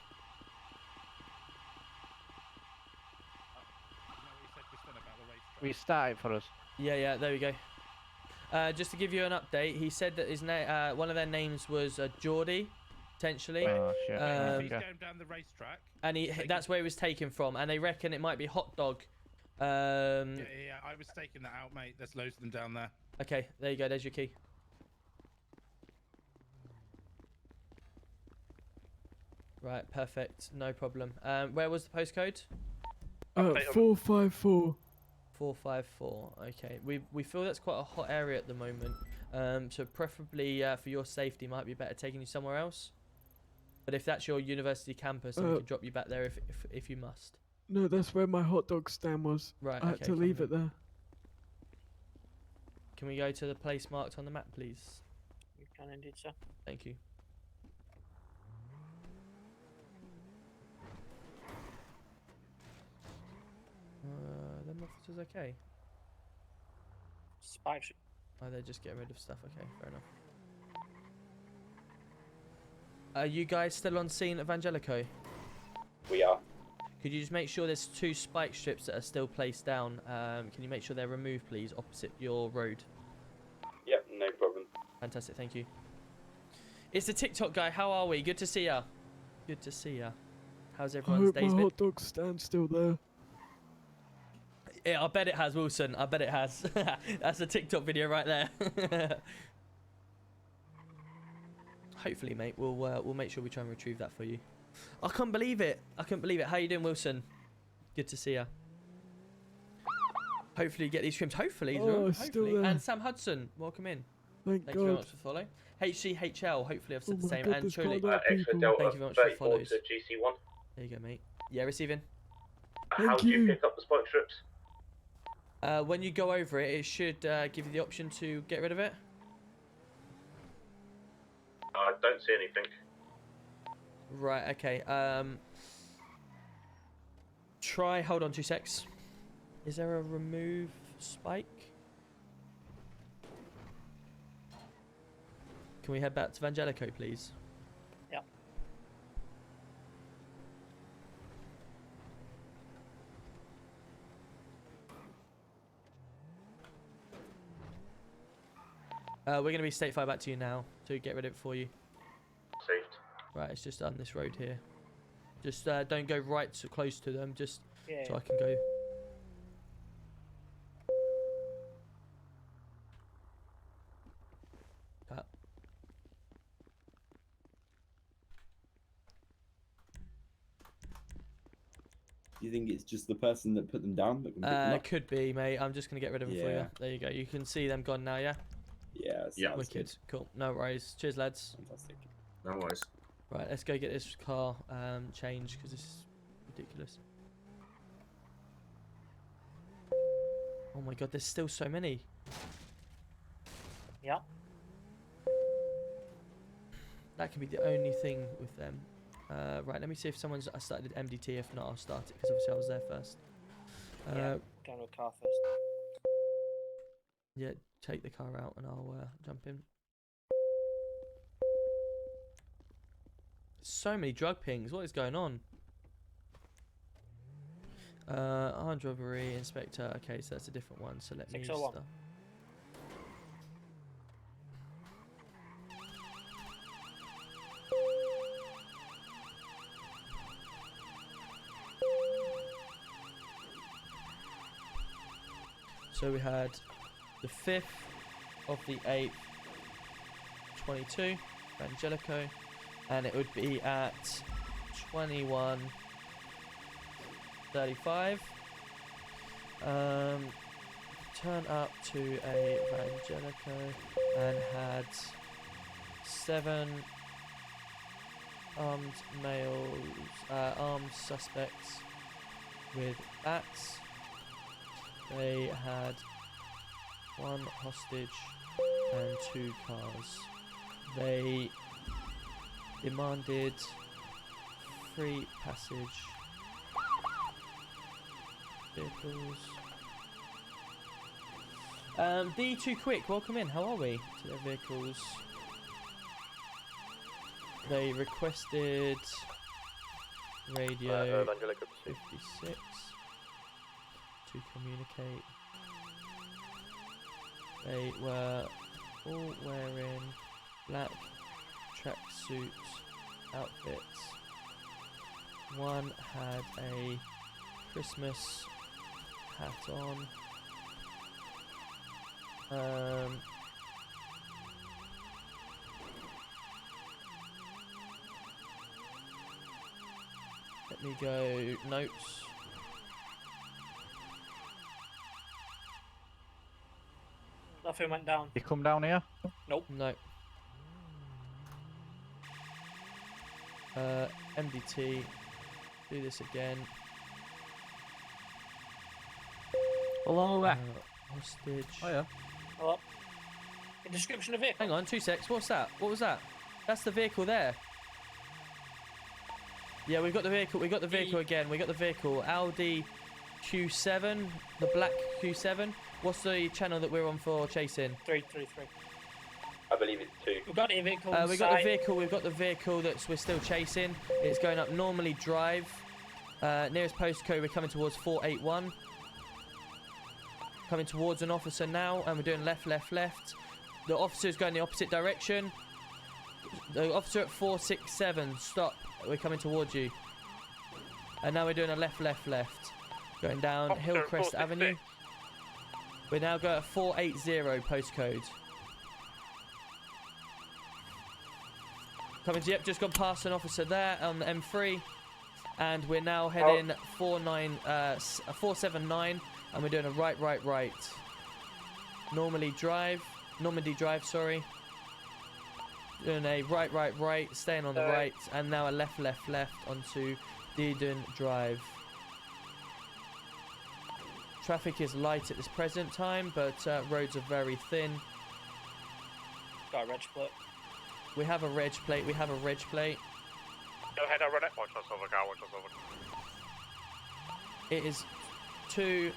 Restart it for us. Yeah, there we go. Just to give you an update, he said that his one of their names was Geordie, potentially. Oh shit. He's going down the racetrack. And that's where he was taken from, and they reckon it might be hot dog. Yeah, I was taking that out, mate. There's loads of them down there. Okay, there you go. There's your key. Right, perfect. No problem. Where was the postcode? 454. 454. Okay, we feel that's quite a hot area at the moment. So preferably for your safety, might be better taking you somewhere else. But if that's your university campus, then we can drop you back there if you must. No, that's where my hot dog stand was. Right, I had okay, to leave fine it there. Can we go to the place marked on the map, please? You can indeed, sir. Thank you. Them officers okay? Spikes. Oh, they're just getting rid of stuff. Okay, fair enough. Are you guys still on scene at Vangelico? We are. Could you just make sure there's 2 spike strips that are still placed down? Can you make sure they're removed, please, opposite your road? Yep, no problem. Fantastic, thank you. It's the TikTok guy. How are we? Good to see ya. Good to see ya. How's I everyone's hope days my been? hot dog stand's still there. Yeah, I bet it has, Wilson. I bet it has. That's a TikTok video right there. hopefully, mate, we'll make sure we try and retrieve that for you. I can't believe it. How you doing, Wilson? Good to see ya. Hopefully you get these trims. Hopefully. Oh, hopefully. still there. And Sam Hudson, welcome in. Thank you very God. much for following. HCHL, hopefully I've said the my same. God, And there's Truly, quite a lot of Extra people. Delta thank you very much for the 34 follows. to GC1. There you go, mate. Yeah, receiving. How do you pick up the spike strips? When you go over it, it should give you the option to get rid of it. I don't see anything. Right, okay. Try, hold on 2 secs. Is there a remove spike? Can we head back to Vangelico, please? Yeah. We're going to be state 5 back to you now to get rid of it for you. Saved. Right, it's just on this road here. Just don't go right too close to them, just Yeah. so I can go. Do you think it's just the person that put them down that can pick them up? Could be, mate. I'm just going to get rid of them for you. Yeah. There you go. You can see them gone now, yeah? Yeah, Yeah. Wicked. good. Cool. No worries. Cheers, lads. Fantastic. No worries. Right, let's go get this car changed because this is ridiculous. Oh my god, there's still so many. Yeah. That can be the only thing with them. Right, let me see if someone's started MDT. If not, I'll start it because obviously I was there first. Yeah. Going to a car first. Yeah, take the car out and I'll jump in. So many drug pings. What is going on? Armed robbery, inspector. Okay, so that's a different one. So let me 601. start. So we had the 5th of the 8th, 22, Vangelico, and it would be at 21:35. Turn up to a Vangelico and had 7 armed males, armed suspects with bats. They had 1 hostage and 2 cars. They demanded free passage. Vehicles. D2 Quick, welcome in. How are we? To their vehicles. They requested radio 56 to communicate. They were all wearing black tracksuit outfits. One had a Christmas hat on. Let me go notes. Nothing went down. You come down here? Nope. No. MDT. Do this again. Hello there. Hostage. Oh yeah. Hello. The description of it. Hang on, 2 secs. What's that? What was that? That's the vehicle there. Yeah, we've got the vehicle. We got the vehicle again. We got the vehicle. Audi Q7, the black Q7. What's the channel that we're on for chasing? 333. I believe it's 2. We've got the vehicle. We got the vehicle. We've got the vehicle that we're still chasing. It's going up Normally Drive. Nearest postcode. We're coming towards 481. Coming towards an officer now, and we're doing left, left, left. The officer is going the opposite direction. The officer at 467. Stop. We're coming towards you. And now we're doing a left, left, left. Going down Officer Hillcrest 466. Avenue. We now go at 480 postcode. Coming to, yep, just gone past an officer there on the M3. And we're now heading 479, and we're doing a right. Normandy Drive, sorry. Doing a right, staying on the right, and now a left onto Dearden Drive. Traffic is light at this present time, but roads are very thin. Got a reg plate. We have a reg plate. Go ahead, I'll run it. Watch us over, car, watch us over. It is 2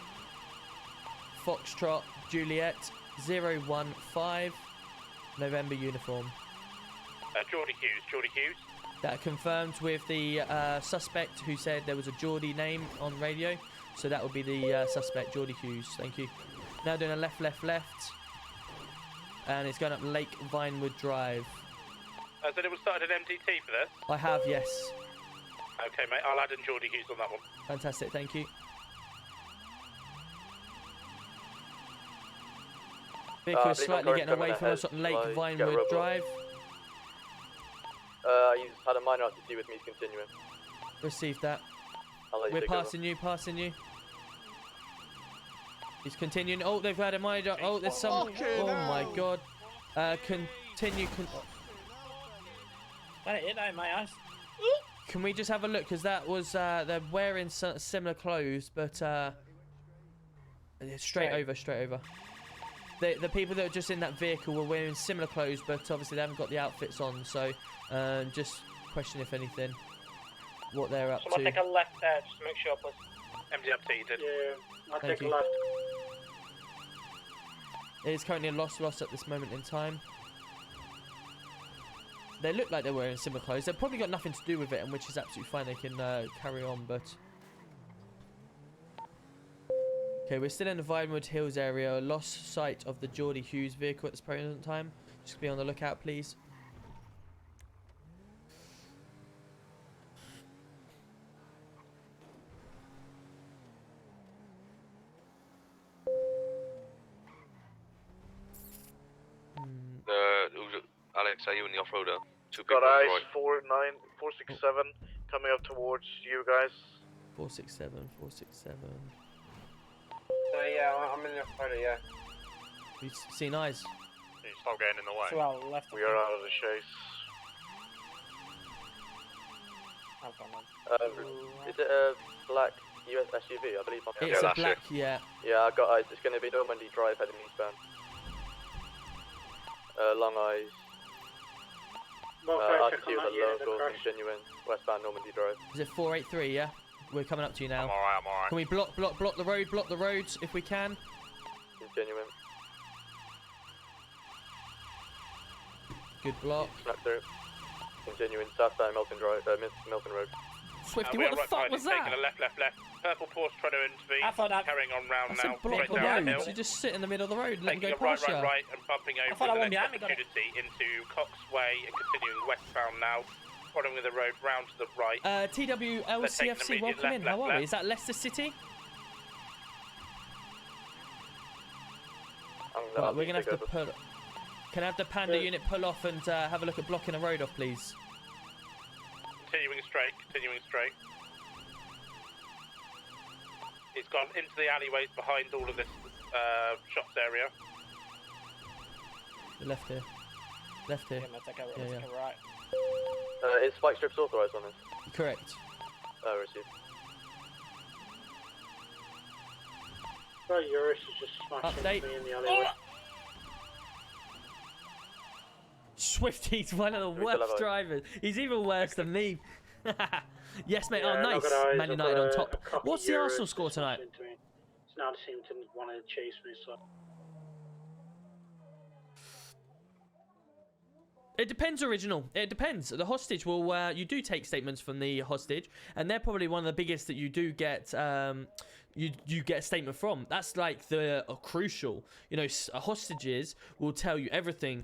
Foxtrot Juliet 015 November uniform. Geordie Hughes. That confirmed with the suspect who said there was a Geordie name on radio. So that would be the suspect, Geordie Hughes. Thank you. Now doing a left. And it's going up Lake Vinewood Drive. Has anyone started an MDT for this? I have, yes. Okay, mate, I'll add in Geordie Hughes on that one. Fantastic, thank you. Vehicle is slightly getting away from us on Lake Vinewood Drive. He's had a minor RTC with me, he's continuing. Received that. We're passing you. He's continuing. Oh, they've had a minor. Oh, there's some. Oh my god. Continue. My ass. Can we just have a look? Because that was they're wearing similar clothes, but straight over. The people that are just in that vehicle were wearing similar clothes, but obviously they haven't got the outfits on. So just question if anything what they're up Someone to. take a left there, just to make sure, please. MD updated. Yeah, I'll Thank take you. a left. It is currently a loss at this moment in time. They look like they're wearing similar clothes. They've probably got nothing to do with it, and which is absolutely fine. They can carry on, but... Okay, we're still in the Vinewood Hills area. Lost sight of the Geordie Hughes vehicle at this present time. Just be on the lookout, please. Alex, are you in the off-roader? Got eyes, 467, coming up towards you guys. 467. So yeah, I'm in the off-roader, yeah. Have you seen eyes? You stop getting in the way. To our left. We are out of the chase. Is it a black US SUV? I believe. It's a black, yeah. Yeah, I got eyes. It's going to be Normandy Drive heading eastbound. Long eyes. RTC with a local continuing westbound Normandy Drive. Is it 483, yeah? We're coming up to you now. I'm alright. Can we block the roads if we can? Continuing. Good block. Snap through. Continuing southbound Milton Drive, Milton Road. Swifty, what the fuck was that? Taking a left. Purple Porsche trying to intervene. Carrying on round That's now. a block the road. You just sit in the middle of the road and let them go past you. Right, and bumping over the next opportunity into Cox Way and continuing westbound now. Following the road round to the right. TWLCFC, welcome in. How are we? Is that Leicester City? Right, we're going to have to pull... Can I have the Panda unit pull off and have a look at blocking a road off, please? Continuing straight. It's gone into the alleyways behind all of this shops area. Left here. Yeah. Right. Is spike strips authorised on this? Correct. Received. Well, Eurus is just smashing me in the alleyway. Swifty's one of the worst drivers. He's even worse than me. Yes, mate. Yeah, oh, nice. Man United on top. What's the Arsenal score tonight? It's now seemed to want to chase me, so... It depends, original. It depends. The hostage will. You do take statements from the hostage, and they're probably one of the biggest that you do get. You get a statement from. That's like the crucial. You know, hostages will tell you everything.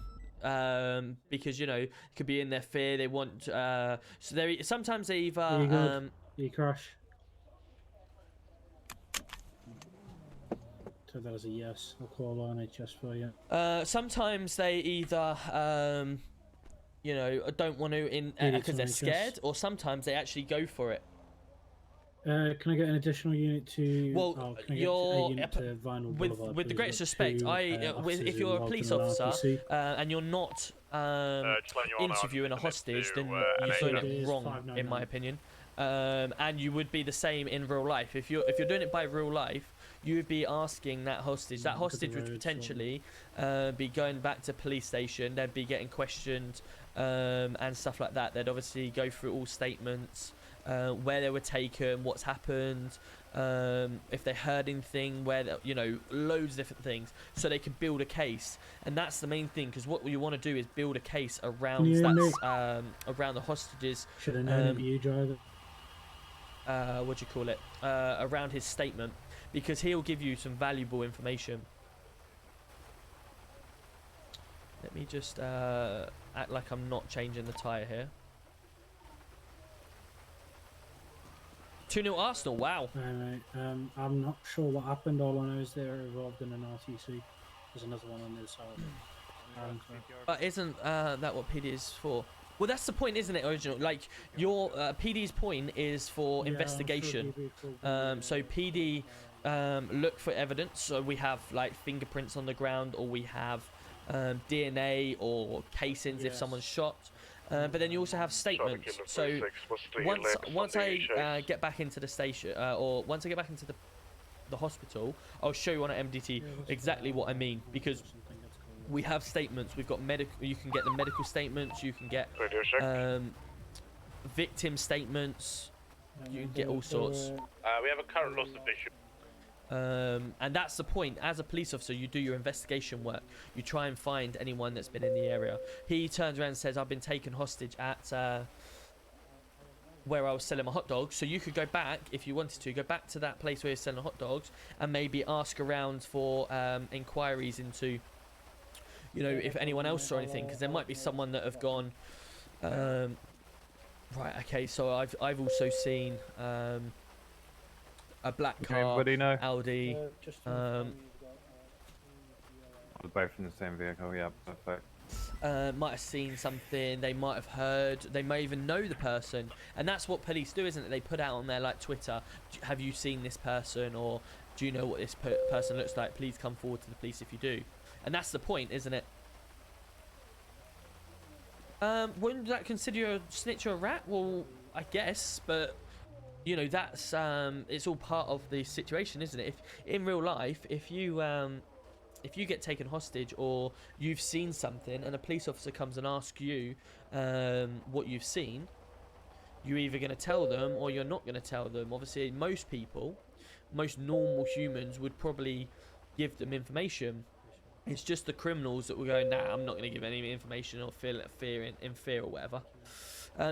Because you know, it could be in their fear. They want. So they sometimes they either. You crash. So that was a yes. I'll call on HS for you. Sometimes they either you know, don't want to because they're scared, or sometimes they actually go for it. Can I get an additional unit to? Well, can I get you're a unit to Vinyl Boulevard, with the please? greatest Got respect, two, if you're a officers police involved in an officer RPC. and you're not interviewing a hostage, then you're doing it wrong, in my opinion. And you would be the same in real life. If you're doing it by real life, you would be asking that hostage. That hostage would potentially be going back to police station. They'd be getting questioned and stuff like that. They'd obviously go through all statements, where they were taken, what's happened, if they heard anything, you know, loads of different things, so they could build a case. And that's the main thing, because what you want to do is build a case around around the hostages. Should have known you, driver. What do you call it? Around his statement, because he'll give you some valuable information. Let me just act like I'm not changing the tyre here. 2-0 Arsenal, wow. Right. I'm not sure what happened. All I know is they're involved in an RTC. There's another one on the other side. But isn't that what PD is for? Well, that's the point, isn't it, Original? Like, your PD's point is for investigation. So PD look for evidence. So we have, like, fingerprints on the ground, or we have DNA or casings if someone's shot. But then you also have statements. So once I get back into the station, or once I get back into the hospital, I'll show you on an MDT exactly what I mean, because we have statements. We've got medical. You can get the medical statements. You can get victim statements. You can get all sorts. We have a current loss of vision. And that's the point. As a police officer, you do your investigation work. You try and find anyone that's been in the area. He turns around and says, I've been taken hostage at where I was selling my hot dogs. So you could go back, if you wanted to, go back to that place where you're selling hot dogs and maybe ask around for inquiries into, you know, if anyone else saw anything, because there might be someone that have gone, right, okay, so I've also seen a black car, Audi. We're both in the same vehicle, yeah, perfect. Might have seen something, they might have heard, they may even know the person. And that's what police do, isn't it? They put out on their, like, Twitter, have you seen this person, or do you know what this person looks like? Please come forward to the police if you do. And that's the point, isn't it? Wouldn't that consider you a snitch or a rat? Well, I guess, but you know, that's it's all part of the situation, isn't it? If in real life, if you get taken hostage, or you've seen something and a police officer comes and asks you what you've seen, you're either going to tell them or you're not going to tell them. Obviously, most people, most normal humans would probably give them information. It's just the criminals that will go, nah, I'm not going to give any information, or feel in fear or whatever.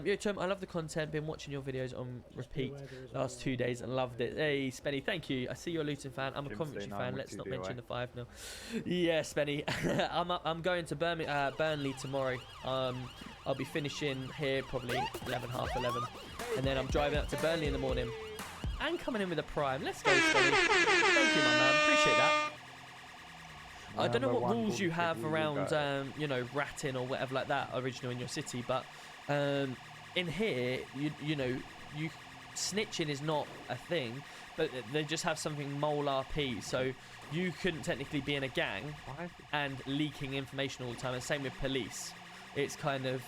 Yo, Tom, I love the content. Been watching your videos on repeat last 2 days and loved it. Hey, Spenny, thank you. I see you're a Luton fan. I'm a Coventry fan. Let's not mention the 5 now. Yeah, Spenny. I'm going to Burnley tomorrow. I'll be finishing here probably 11, half 11, and then I'm driving up to Burnley in the morning and coming in with a prime. Let's go, Spenny. Thank you, my man. Appreciate that. I don't know what rules you have around, you know, ratting or whatever like that, original in your city, but in here, you know, snitching is not a thing, but they just have something mole RP, so you couldn't technically be in a gang and leaking information all the time, and same with police. It's kind of,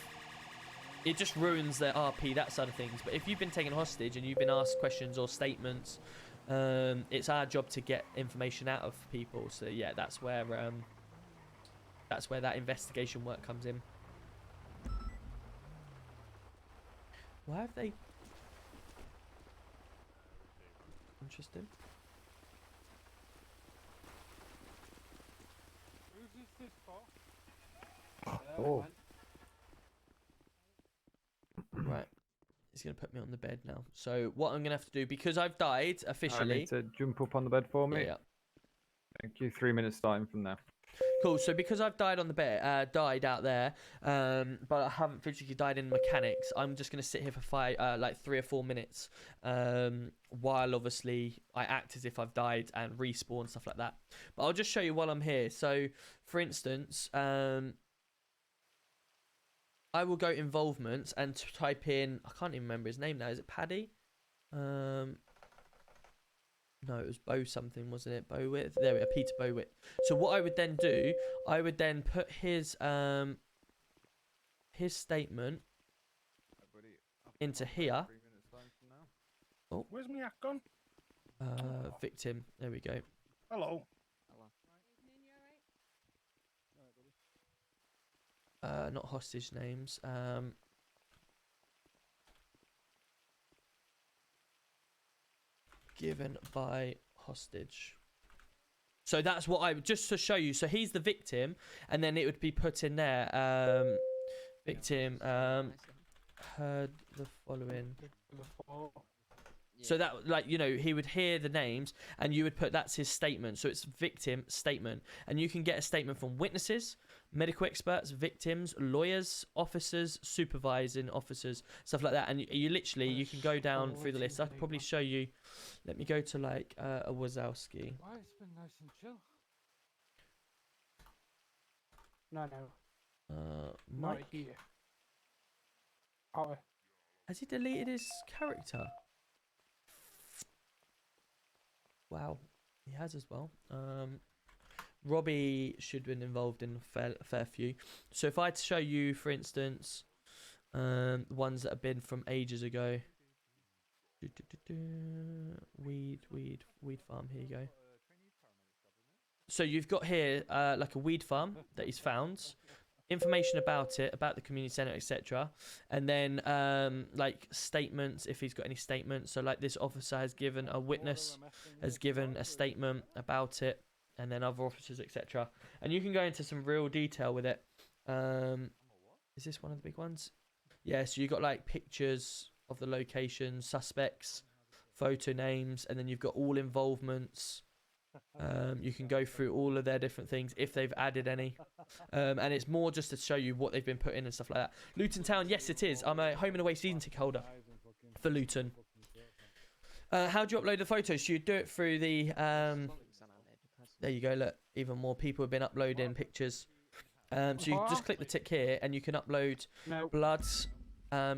it just ruins their RP, that side of things. But if you've been taken hostage and you've been asked questions or statements, it's our job to get information out of people. So yeah, that's where that investigation work comes in. Why have they? Interesting. Oh. Right. He's going to put me on the bed now. So what I'm going to have to do, because I've died officially... I need to jump up on the bed for me. Yeah. Thank you. 3 minutes starting from now. Cool. So because I've died on the bed, died out there, but I haven't physically died in mechanics, I'm just going to sit here for like 3 or 4 minutes, while obviously I act as if I've died and respawn, stuff like that. But I'll just show you while I'm here. So, for instance... I will go involvements and type in. I can't even remember his name now. Is it Paddy? No, it was Bo something, wasn't it? Bowit. There we go, Peter Bowit. So what I would then do, I would then put his statement into here. Oh, where's my act gone? Victim. There we go. Hello. Not hostage names. Given by hostage. So that's what I just to show you. So he's the victim, and then it would be put in there. Victim heard the following. So that, like, you know, he would hear the names, and you would put that's his statement. So it's victim statement, and you can get a statement from witnesses, medical experts, victims, lawyers, officers, supervising officers, stuff like that. And you literally you can go down through the list. I could probably show you. Let me go to like a Wazowski. Why it's been nice and chill? No. Mike. Not here. Oh. Has he deleted his character? Wow, he has as well. Robbie should have been involved in a fair few. So if I had to show you, for instance, ones that have been from ages ago. Weed farm, here you go. So you've got here like a weed farm that he's found. Information about it, about the community centre, etc. And then like statements, if he's got any statements. So like this officer has given, a witness has given a statement about it, and then other officers, etc. And you can go into some real detail with it. Is this one of the big ones? Yeah, so you've got like pictures of the location, suspects, photo names, and then you've got all involvements. You can go through all of their different things if they've added any, and it's more just to show you what they've been put in and stuff like that. Luton Town, yes it is. I'm a home and away season ticket holder for Luton. How do you upload the photos? So you do it through the there you go, look, even more people have been uploading pictures. So you just click the tick here and you can upload bloods,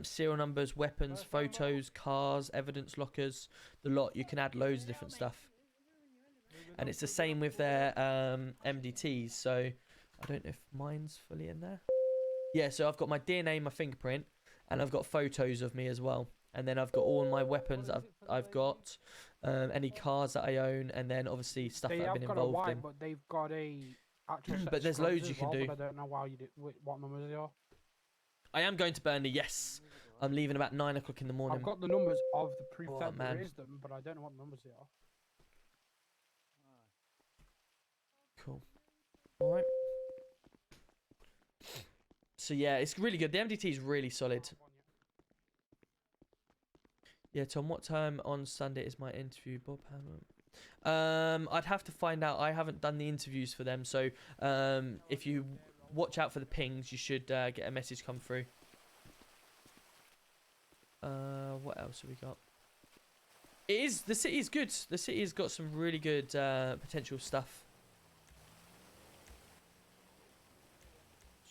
serial numbers, weapons, photos, cars, evidence lockers, the lot. You can add loads of different stuff. And it's the same with their MDTs. So I don't know if mine's fully in there. Yeah, so I've got my DNA, my fingerprint, and I've got photos of me as well. And then I've got all my weapons I've got, any cars that I own, and then obviously stuff that I've been involved in. But they've got a actual set but there's of loads you as can well, do. But I don't know why you do, what numbers they are. I am going to Burnley, yes. I'm leaving about 9 o'clock in the morning. I've got the numbers of the prefect man. there is them, but I don't know what numbers they are. Cool. Alright. So yeah, it's really good. The MDT is really solid. Yeah, Tom, what time on Sunday is my interview, Bob Hammond? I'd have to find out. I haven't done the interviews for them, so if you watch out for the pings, you should get a message come through. What else have we got? The city is good. The city has got some really good potential stuff.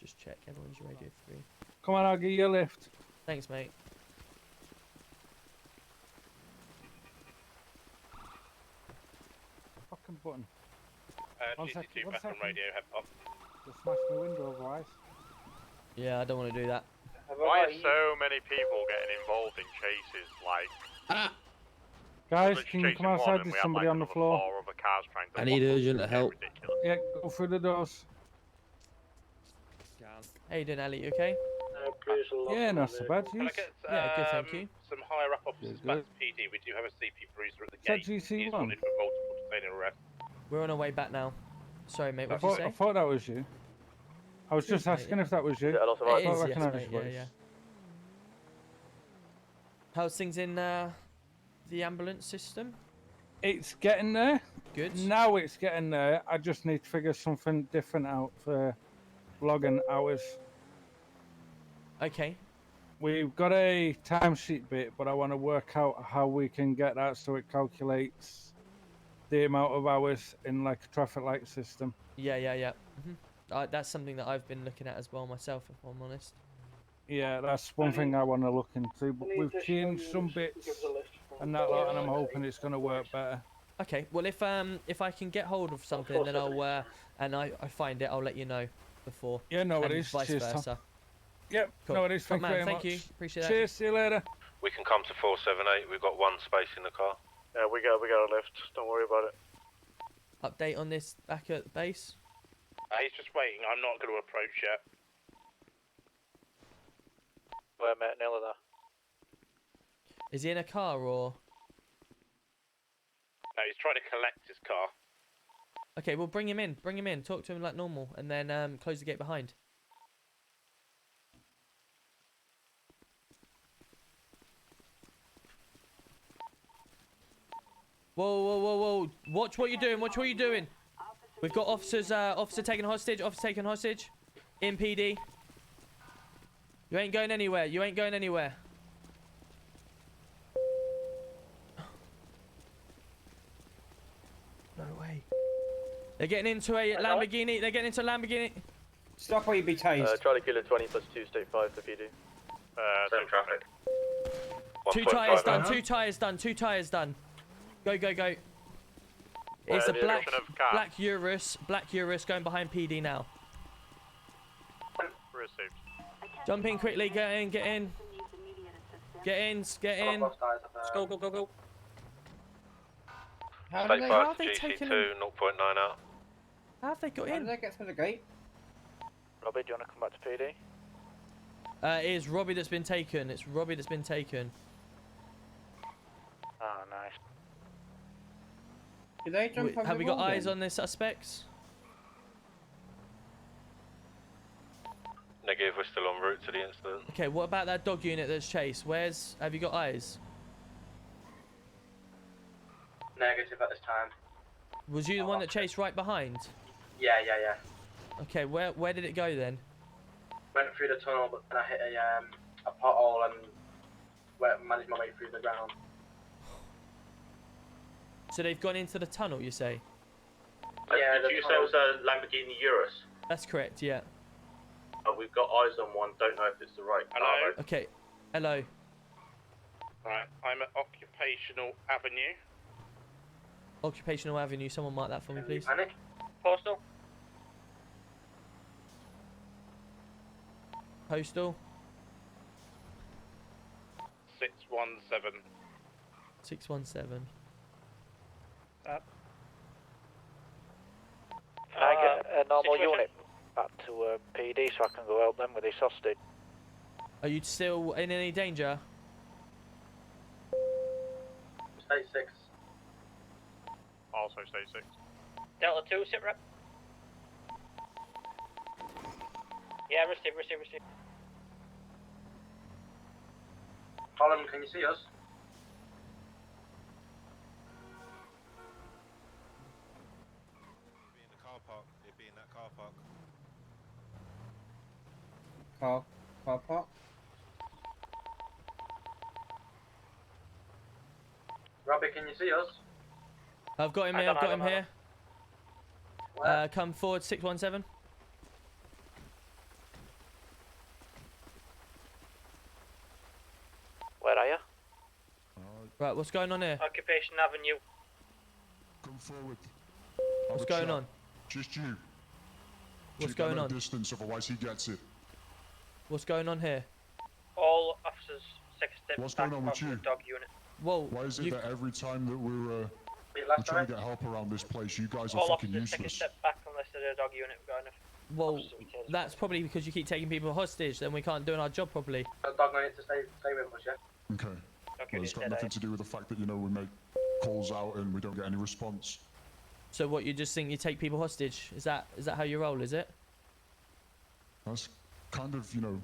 Just check everyone's radio 3. Come on, I'll give you a lift. Thanks, mate. Fucking button. GC2 back on radio, head up. Just smash my window otherwise. Yeah, I don't want to do that. Why are so many people getting involved in chases? Like, Guys, can you come outside? There's somebody on the floor. I need urgent help. Yeah, go through the doors. How you doing, Ali? You okay? Yeah, not so bad. Can I get, Yeah, good, thank you. some higher up officers back to PD? We do have a CP Bruiser at the Is that gate. He's GC1? wanted for multiple detaining arrests. We're on our way back now. Sorry, mate. I What did you say? thought that was you. I was just Mate, asking if that was you. It I is, thought I yes, recognised mate, your yeah, voice. yeah. How's things in the ambulance system? It's getting there. Good. Now it's getting there. I just need to figure something different out for vlogging hours. Okay. We've got a timesheet bit, but I want to work out how we can get that so it calculates the amount of hours in like a traffic light system. Yeah. That's something that I've been looking at as well myself, if I'm honest. Yeah, that's one thing I want to look into. But we've changed some bits and that lot, and I'm hoping it's going to work better. Okay, well if I can get hold of something, then I'll and I find it, I'll let you know before. Yeah, no and worries. vice Cheers, Tom. versa. Yep, Cool. no worries. Top Thank you man, very thank much. you. Appreciate that. Cheers. See you later. We can come to 478. We've got one space in the car. Yeah, we got a lift. Don't worry about it. Update on this back at the base. He's just waiting. I'm not going to approach yet. Where, mate? Nearly there. Is he in a car or? No, he's trying to collect his car. Okay, well bring him in. Bring him in. Talk to him like normal, and then close the gate behind. Whoa, whoa, whoa, whoa! Watch what you're doing. Watch what you're doing. We've got officers. Officer taken hostage. Officer taken hostage. In PD. You ain't going anywhere. You ain't going anywhere. No way. They're getting into a Lamborghini. They're getting into a Lamborghini. Stop or you be tased. Charlie Kilo 20 plus 2, state 5 for PD. Same traffic. 2 tyres done. 2 tyres done. 2 tyres done. Go, go, go. It's a black Urus. Black Urus going behind PD now. Received. Jump in quickly. Get in. Get in. Get in. Get in. Go, go, go, go. How State have 5 they to taken GC2, in? 0.9 out. How have they got How in? did they get through the gate? Robbie, do you want to come back to PD? It is Robbie that's been taken. It's Robbie that's been taken. Oh, nice. Did they jump over Have the we got wall eyes then? on the suspects? Negative, we're still en route to the incident. Okay, what about that dog unit that's chased? Have you got eyes? Negative at this time. Was you the one that chased right behind? Yeah, yeah, yeah. Okay, where did it go then? Went through the tunnel, but then I hit a pothole and managed my way through the ground. So they've gone into the tunnel, you say? Yeah, Did you say it was a Lamborghini Urus? That's correct, yeah. We've got eyes on one, don't know if it's the right car. Hello? Okay, hello. Right, I'm at Occupational Avenue. Occupational Avenue, someone mark that for me, please. Panic? Postal? Postal? 617. 617. Can I get a normal unit back to PD so I can go help them with this hostage? Are you still in any danger? State 6. Also state 6. Delta 2, sit rep. Yeah, receive. Colin, can you see us? Be in the car park. It'd be in that car park. Car park. Robbie, can you see us? I've got him here, I've got him here. Come forward, 617. Where are you? Right, what's going on here? Occupation Avenue. Come forward. What's going on? Just you. What's Keep at going no on? distance, otherwise he gets it. What's going on here? All officers, second step What's back going on with from you? dog unit. Whoa. Why is it that every time that we're last trying time? to get help around this place, you guys are All fucking officers, second useless? step back unless they're a dog unit. We've got enough. Well, that's probably because you keep taking people hostage, then we can't do our job properly. The dog unit to stay with us, yeah? Okay. Well, it's got nothing to do with the fact that, you know, we make calls out and we don't get any response. So what, you just think you take people hostage? Is that how you roll, is it? That's kind of, you know,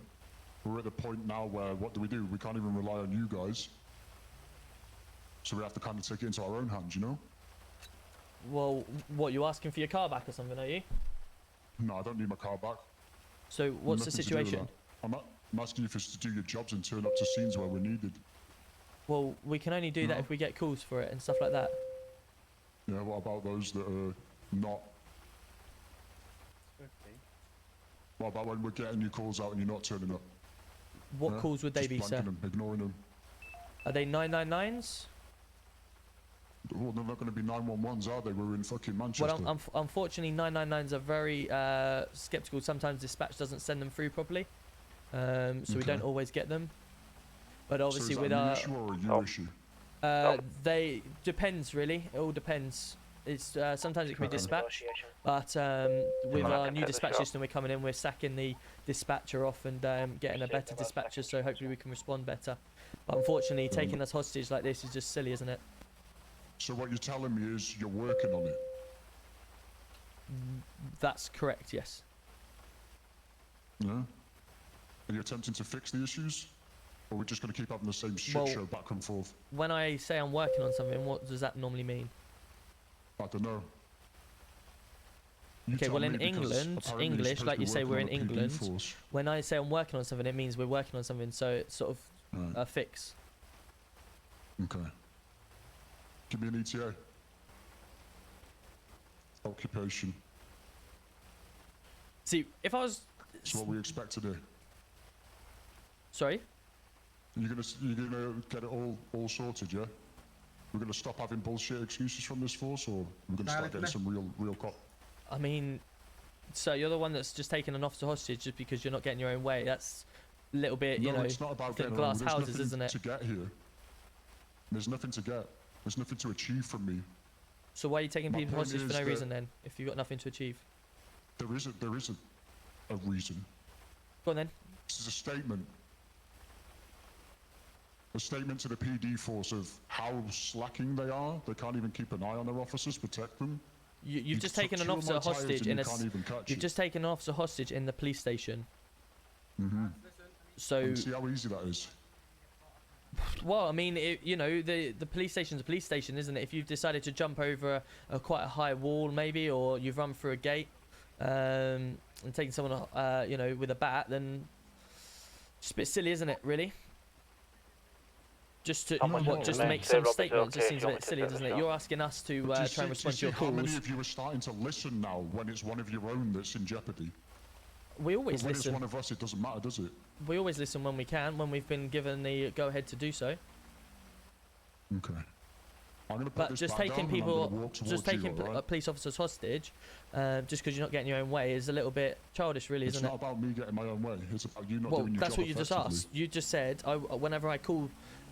we're at the point now where what do? We can't even rely on you guys. So we have to kind of take it into our own hands, you know? Well, what, you asking for your car back or something, are you? No, I don't need my car back. So what's the Nothing to do with situation? that. I'm asking you for us to do your jobs and turn up to scenes where we're needed. Well, we can only do that if we get calls for it and stuff like that. Yeah, what about those that are not? What about when we're getting your calls out and you're not turning up? What Yeah, calls would they just be, sir? blanking them, ignoring them. Are they 999s? Well, they're not going to be 911s, are they? We're in fucking Manchester. Well, unfortunately, 999s are very skeptical. Sometimes dispatch doesn't send them through properly, so we don't always get them. But obviously, so is with that a me our issue or a you issue? they depends really. It all depends. It's sometimes it can be dispatch, but with our new dispatch system we're coming in, we're sacking the dispatcher off and getting a better dispatcher, so hopefully we can respond better. But unfortunately, taking us hostage like this is just silly, isn't it? So what you're telling me is you're working on it? That's correct, yes. Yeah? Are you attempting to fix the issues? Or we're just going to keep having the same shit Well, show back and forth? When I say I'm working on something, what does that normally mean? I don't know. You Okay, tell well me, in because English, apparently you're like supposed you to be say, we're in working on a PD England. force. When I say I'm working on something, it means we're working on something, so it's sort of a fix. Okay. Give me an ETA. Occupation. See, if I was... So what we expect to do? Sorry? You're gonna get it all sorted, yeah? We're gonna stop having bullshit excuses from this force, or we're gonna start getting some real cop? I mean, so you're the one that's just taking an officer hostage just because you're not getting your own way. That's a little bit, you know, it's not about thin getting glass around. There's houses, nothing isn't it? to get here. There's nothing to get. There's nothing to achieve from me. So why are you taking My people point hostage for is no that reason then, if you've got nothing to achieve? There is a reason. Go on then. This is a statement. A statement to the PD force of how slacking they are. They can't even keep an eye on their officers, protect them. You've just took taken an 2 of officer my tires hostage and in you a... can't even catch You've it. just taken an officer hostage in the police station. Mm-hmm. So... And see how easy that is. Well, I mean, you know, the police station's a police station, isn't it? If you've decided to jump over quite a high wall, maybe, or you've run through a gate and taken someone, you know, with a bat, then it's a bit silly, isn't it? Really? Just to make some statements, it seems a bit silly, doesn't it? You're asking us to try and respond to your calls. How many of you are starting to listen now when it's one of your own that's in jeopardy? We always when listen. When it's one of us, it doesn't matter, does it? We always listen when we can, when we've been given the go-ahead to do so. Okay. I'm gonna put But this just back taking down and I'm people, gonna walk towards just taking you, all right? police officers hostage, just because you're not getting your own way, is a little bit childish, really, isn't it? It's not about me getting my own way. It's about you not Well, doing your that's job what you just effectively. asked. You just said, whenever I call,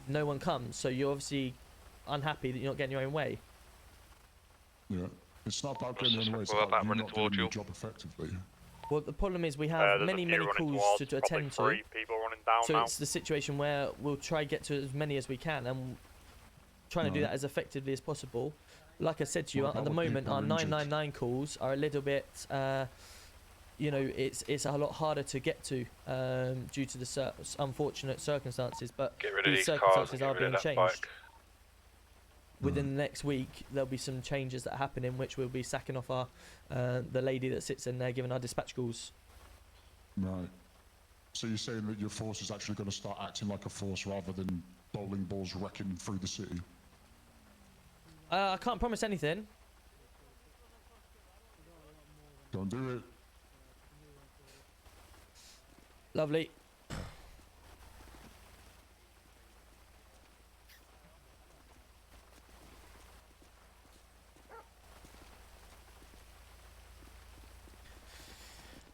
no one comes. So you're obviously unhappy that you're not getting your own way. Yeah. It's not about getting your own way. It's about you not doing your job effectively. Well, the problem is we have many calls to attend to. People running down so now. it's the situation where we'll try to get to as many as we can, and trying to do that as effectively as possible. Like I said to you, at the moment, our 999 calls are a little bit, you know, it's a lot harder to get to due to the unfortunate circumstances. But these circumstances are being changed. Within the next week, there'll be some changes that happen in which we'll be sacking off our the lady that sits in there giving our dispatch calls. Right. So you're saying that your force is actually going to start acting like a force rather than bowling balls wrecking through the city? I can't promise anything. Don't do it. Lovely.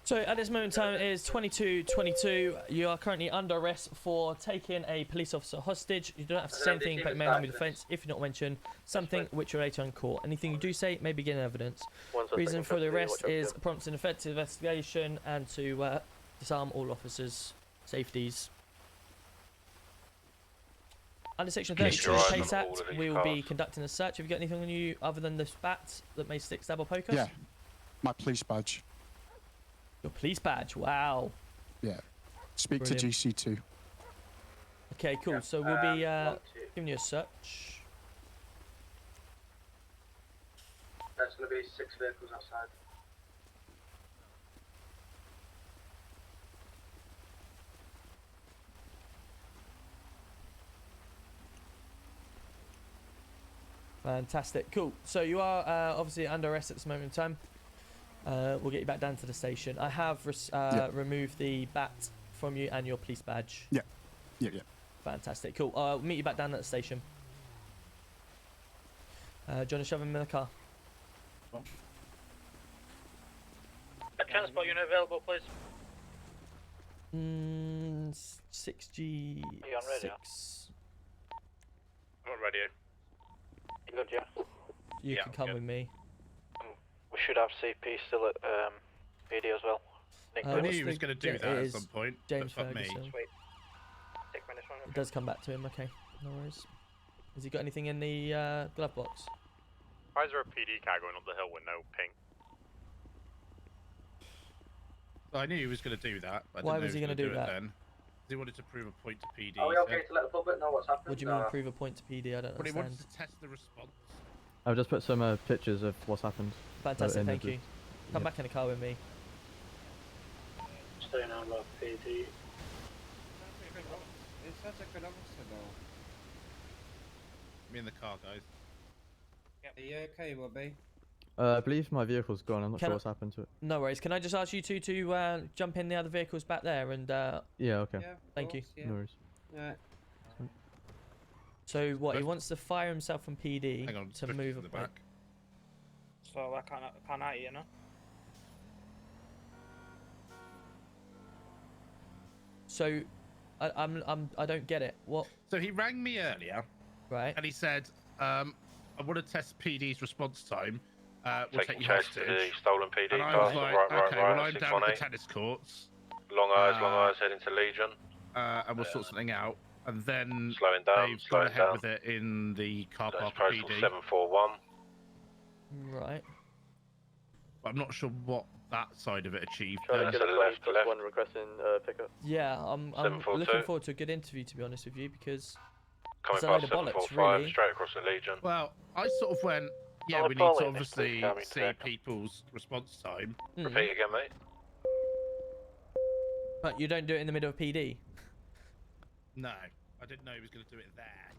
So at this moment in time it is 22:22. You are currently under arrest for taking a police officer hostage. You don't have to say anything, but it may not be defence if you not mention something which you later in court. Anything you do say may begin evidence. Reason for the arrest is prompt and effective investigation and to disarm all officers' safeties. Under Section 32 of the Pace Act, we will be conducting a search. Have you got anything on you other than this bat that may stick, stab or poke us? Yeah, my police badge. Your police badge, wow. Yeah. Speak Brilliant. to GC2. Okay, cool. So we'll be giving you a search. There's going to be 6 vehicles outside. Fantastic, cool. So you are obviously under arrest at this moment in time. We'll get you back down to the station. I have removed the bat from you and your police badge. Yeah. Fantastic. Cool. I'll meet you back down at the station. Do you want to shove him in the car? Transport unit available, please. 6G. Are you on radio? 6. I'm on radio. You good, yeah? You Yeah, can come good. with me. We should have CP still at PD as well. Nick, Uh, I knew what's he was the- going to do yeah, that it at is some point. James but fuck me. Ferguson. Sweet. 6 minutes on. It does come back to him. Okay. No worries. Has he got anything in the glove box? Why is there a PD car going up the hill with no ping? So I knew he was going to do that. But I Why didn't know was he gonna going to do it that? Then. He wanted to prove a point to PD. Are we he okay said. to let the public know what's happened? What do you mean prove a point to PD? I don't But he wanted understand. to test the response. I've just put some pictures of what's happened. Fantastic. Thank you. images. Come Yeah. back in the car with me. Staying out about PD. It's such a good officer, though. Me in the car, guys. Are you okay, Bobby? I believe my vehicle's gone. I'm not Can sure I- what's happened to it. No worries. Can I just ask you two to jump in the other vehicles back there and Yeah, okay. Yeah, of thank you. course, yeah. No worries. Right. So what? He wants to fire himself from PD Hang on, to Britain's move in a the point. back. So I can't you know. So I don't get it. What? So he rang me earlier, Right. and he said, "I want to test PD's response time. We'll Taking take you chase to the hostage." stolen PD And I car. was like, right, "Okay, well, I'm down at the 618. tennis courts, Long eyes heading to Legion. and we'll sort something out." And then Slowing down, they've slowing gone ahead down. with it in the car That's park postal PD. 741. Right. But I'm not sure what that side of it achieved. Trying then. to get a left, 20 left. +1 requesting pickup. Yeah, I'm 742. looking forward to a good interview, to be honest with you, because Coming it's a load past of bollocks, 745, really. straight across the Legion. Well, I sort of went, yeah, Well, we need to Pauline, obviously please come in see check. people's response time. Repeat again, mate. But you don't do it in the middle of PD. No, I didn't know he was going to do it there.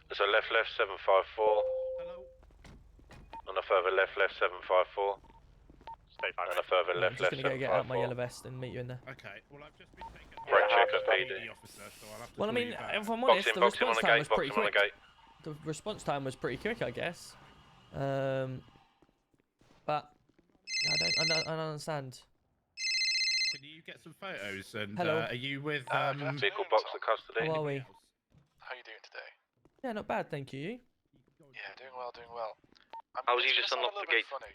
There's a left 754. Hello. And a further left 754. Stay fine. Uh, And a further I'm left just gonna go get out my 754. yellow vest and meet you in there. Okay, well, I've just been taken Right, check as at a PD. officer, so I'll have to Well, I call mean, you back. if I'm Box honest, him, the box him on response the time gate, was box pretty him on the quick. gate. The response time was pretty quick, I guess. But I don't understand. Can you get some photos? And Hello. are you with Vehicle box at custody. How are we? How you doing today? Yeah, not bad, thank you. Yeah, doing well, doing well. How was you It's just gonna unlocked sound the a little bit gate? Funny.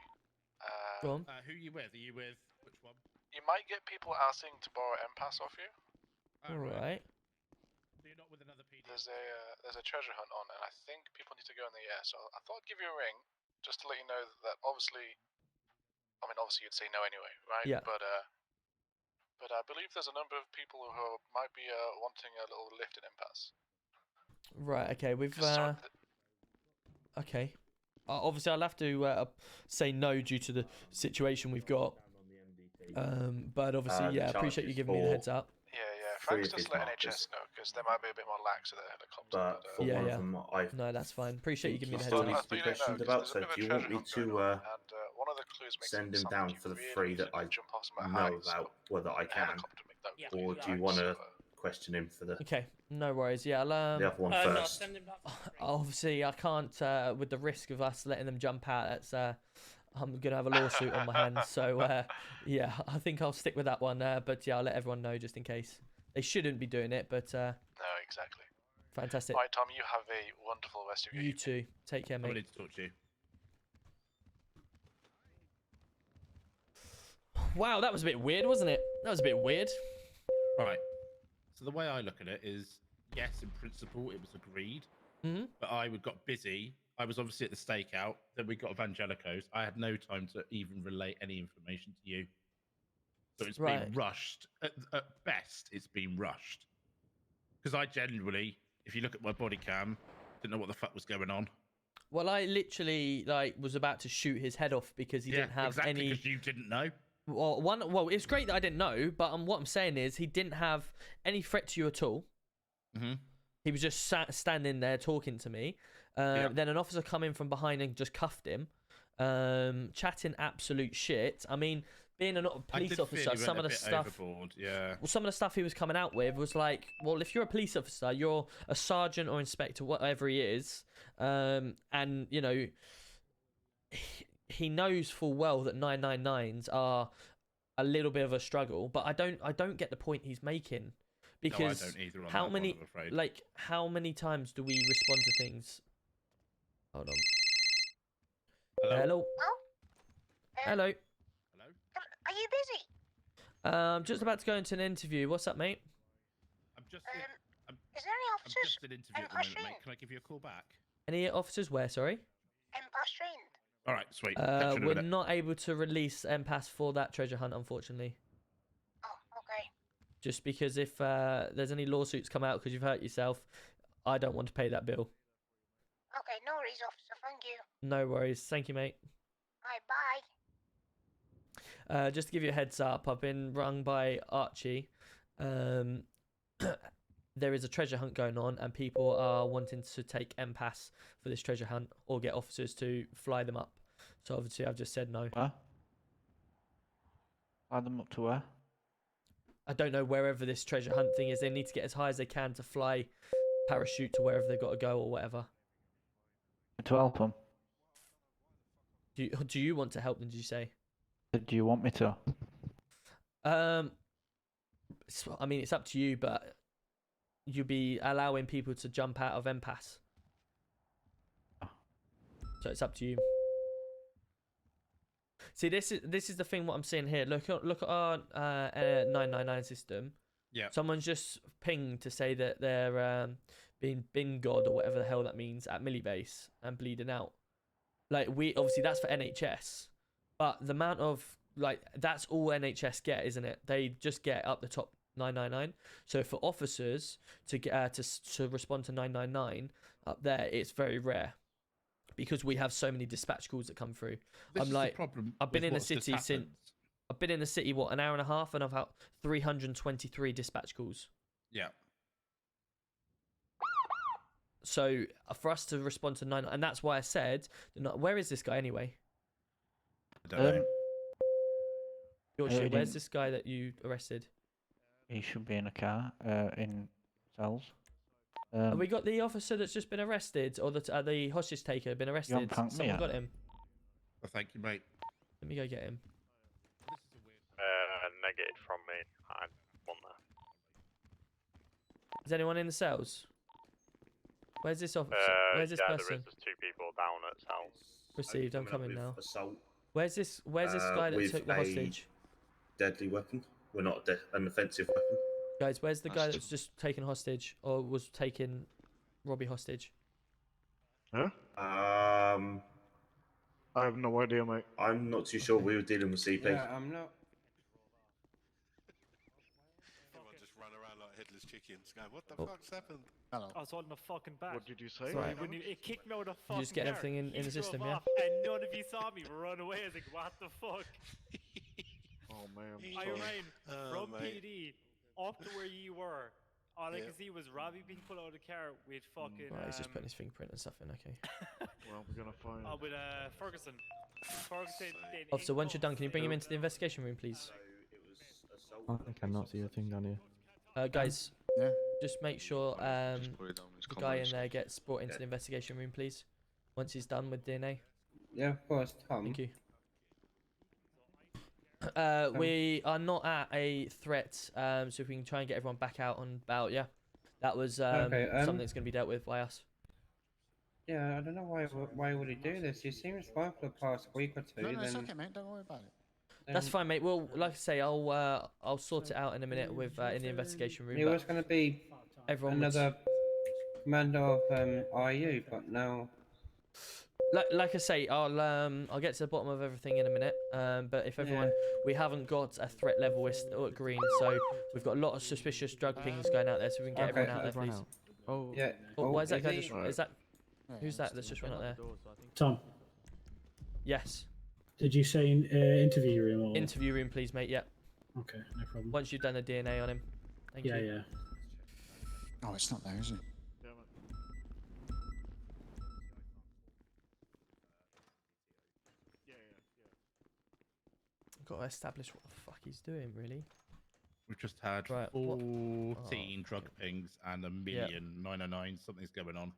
Go on. Who are you with? Are you with which one? You might get people asking to borrow M-Pass off you. All right. So you're not with another PD? There's a treasure hunt on, and I think people need to go in the air. So I thought I'd give you a ring just to let you know that obviously, I mean, obviously you'd say no anyway, right? Yeah. But I believe there's a number of people who might be wanting a little lift in M-Pass. Right. Okay. We've. Just so Okay. Obviously, I'll have to say no due to the situation we've got. But obviously, yeah, appreciate you giving me the heads up. Yeah. Frank's just let NHS know because they might be a bit more lax with the helicopter. But for Yeah, one yeah. of them, I No, that's fine. Appreciate you think giving me he the still heads needs up. to be questioned about. So, do you want me to one of the clues makes send it him sound down like for the you three really that I need to jump off somewhere know high, so about whether I the can, helicopter make that or do you want to question him for the Okay. No worries. Yeah. I'll, the other one No, first? send him down. Obviously, I can't with the risk of us letting them jump out. That's I'm gonna have a lawsuit on my hands. So yeah, I think I'll stick with that one. But yeah, I'll let everyone know just in case. They shouldn't be doing it, but No, exactly. fantastic. Alright, Tom, you have a wonderful rest of your You evening. too. Take care, I mate. need to talk to you. Wow, that was a bit weird, wasn't it? That was a bit weird. Right. So the way I look at it is, yes, in principle, it was agreed. Mm-hmm. But I got busy. I was obviously at the stakeout. Then we got Vangelico's. I had no time to even relay any information to you. So it's Right. been rushed. At best, it's been rushed. Because I genuinely, if you look at my body cam, didn't know what the fuck was going on. Well, I literally was about to shoot his head off because he didn't have exactly, any. because you didn't know. Well, it's great that I didn't know, but what I'm saying is he didn't have any threat to you at all. Mm-hmm. He was just standing there talking to me. Then an officer come in from behind and just cuffed him, chatting absolute shit. I mean, being a police officer, some of the stuff. Overboard, yeah. Well, some of the stuff he was coming out with was like, well, if you're a police officer, you're a sergeant or inspector, whatever he is, and you know, he knows full well that 999s are a little bit of a struggle. But I don't get the point he's making, because no, I don't either on how that many one, I'm afraid. like how many times do we respond to things? Hold on. Hello. Hello. Are you busy? I'm just about to go into an interview. What's up, mate? I'm just. Is there any officers? I'm just in interview at the moment, mate. Can I give you a call back? Any officers where? Sorry. Trained. All right, sweet. Catch you in a We're minute. not able to release MPAS for that treasure hunt, unfortunately. Oh, okay. Just because if there's any lawsuits come out because you've hurt yourself, I don't want to pay that bill. Okay, no worries, officer. Thank you. No worries. Thank you, mate. Alright, bye. Just to give you a heads up, I've been rung by Archie. There is a treasure hunt going on, and people are wanting to take MPAS for this treasure hunt or get officers to fly them up. So obviously, I've just said no. Where? Fly them up to where? I don't know, wherever this treasure hunt thing is. They need to get as high as they can to fly parachute to wherever they've got to go or whatever. To help them. Do you want to help them? Did you say? Do you want me to? I mean, it's up to you, but you'll be allowing people to jump out of MPAS. So it's up to you. See, this is the thing. What I'm seeing here. Look at our 999 system. Yeah. Someone's just pinged to say that they're being bin god or whatever the hell that means at Millibase and bleeding out. Like, we obviously that's for NHS, but the amount of that's all NHS get, isn't it? They just get up the top 999. So for officers to get to respond to 999 up there, it's very rare because we have so many dispatch calls that come through. This is the problem I've been with in the what's just city happened. I've been in the city an hour and a half, and I've had 323 dispatch calls. Yeah. So for us to respond to 9, and that's why I said, where is this guy anyway? I don't know. Yorkshire, where's this guy that you arrested? He should be in a car, in cells. Have we got the officer that's just been arrested, or the hostage taker been arrested? haven't punked me Someone yet. got him. Well, thank you, mate. Let me go get him. Negative from me. I want that. Is anyone in the cells? Where's this officer? Where's this yeah, person? there's 2 people down at cells. Received. I'm coming now. Assault. Where's this guy that with took the a hostage? Deadly weapon. Well, not an offensive weapon. Guys, where's the guy that's just taken hostage, or was taking Robbie hostage? Huh? I have no idea, mate. I'm not too sure. We were dealing with CP. Yeah, I'm not. Everyone just run around like headless chickens, going, "What the Oh. fuck's happened?" Hello. I was holding a fucking bat. What did you say? Right. It kicked me out of the You fucking just get car. everything in He the system, drove yeah? off, and none of you saw me run away. I was like, what the fuck? Oh man. I sorry. ran Oh, from mate. PD up to where you were. All I could see was Robbie being pulled out of the car with fucking. Right, he's just putting his fingerprint and stuff in. Okay. Well, we're gonna find. With Ferguson. Ferguson. Then Officer, in once you're done, cuffs. can you bring him into the investigation room, please? I cannot see a thing down here. Guys, Yeah. just make sure the guy in there gets brought into the investigation room, please. Once he's done with DNA. Yeah, of course, Tom. Thank you. We are not at a threat, so if we can try and get everyone back out and about, yeah. That was Okay, something that's going to be dealt with by us. Yeah, I don't know why would he do this. He seems fine for the past week or two. No, it's then, okay, mate. Don't worry about it. That's fine, mate. Well, like I say, I'll sort it out in a minute with in the investigation room. He but was going to be everyone would- another commander of RU, but now. Like I say, I'll get to the bottom of everything in a minute. But if everyone, we haven't got a threat level, we're still at green, so we've got a lot of suspicious drug pings going out there, so we can get everyone out there, please. Oh, yeah. Oh, why is that guy he? just? Is that? Who's that that's just run out there? Tom, Yes. did you say interview room or? Interview room, please, mate. Yeah. Okay, no problem. Once you've done the DNA on him. Thank Yeah, you. yeah. Oh, it's not there, is it? got to establish what the fuck he's doing, really. We've just had Right, 14 drug pings and 1,000,909. Something's going on.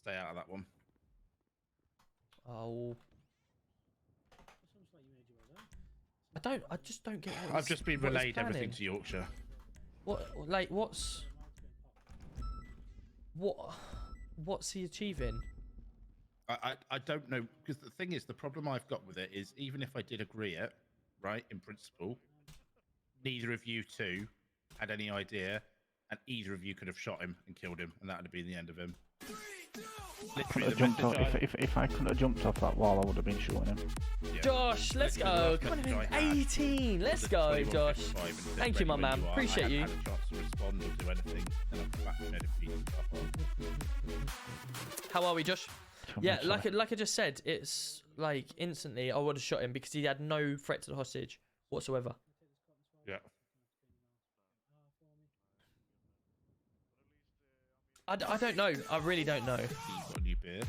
Stay out of that one. Oh. I just don't get what I've just been what he's relayed everything planning. to Yorkshire. What's he achieving? I don't know, because the thing is, the problem I've got with it is, even if I did agree it, right, in principle, neither of you two had any idea, and either of you could have shot him and killed him, and that would have been the end of him. Literally, If I could have jumped off that wall, I would have been shooting him. Yeah. Josh, let's go. Come on, 18. Let's go, Josh. Thank you, my man. Appreciate you. I haven't had a chance to respond or do anything, and I've come back and beat stuff. How are we, Josh? Yeah, like I just said, it's like instantly I would have shot him because he had no threat to the hostage whatsoever. Yeah. I don't know. I really don't know. You've got a new beard.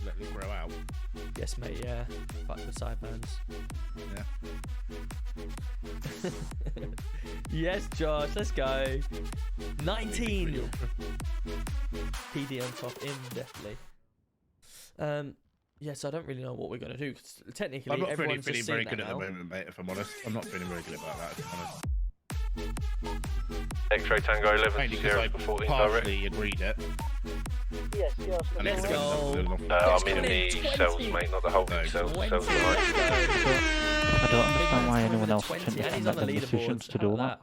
Let it grow out. Yes, mate. Yeah. Fuck the sideburns. Yeah. Yes, Josh. Let's go. 19. PD on top, indefinitely. Yes, I don't really know what we're gonna do. Cause technically, I'm not everyone's feeling just very seen good that at the now. moment, mate. If I'm honest, I'm not feeling very good about that. If I'm honest. X-ray Tango 11 Mainly because I 14 partially agreed it. Yes, And Let's go. I'm in the cells, mate, not the whole cells. I don't understand why anyone else shouldn't make the decisions to do that.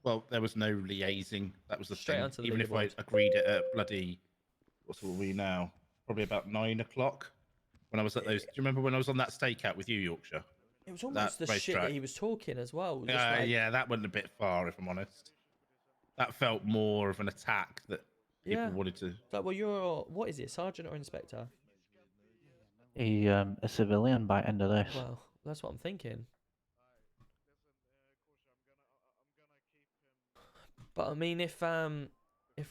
Well, there was no liaising. That was the Straight thing. onto the Even if I leaderboard. agreed it at bloody, what are we now? Probably about 9 o'clock. When I was at those. Do you remember when I was on that stakeout with you, Yorkshire? It was almost the shit that he was talking as well. Just like, Yeah, that went a bit far, if I'm honest. That felt more of an attack that people wanted to. Like, well, you're what is it, sergeant or inspector? A civilian by end of this. Well, that's what I'm thinking. But I mean, if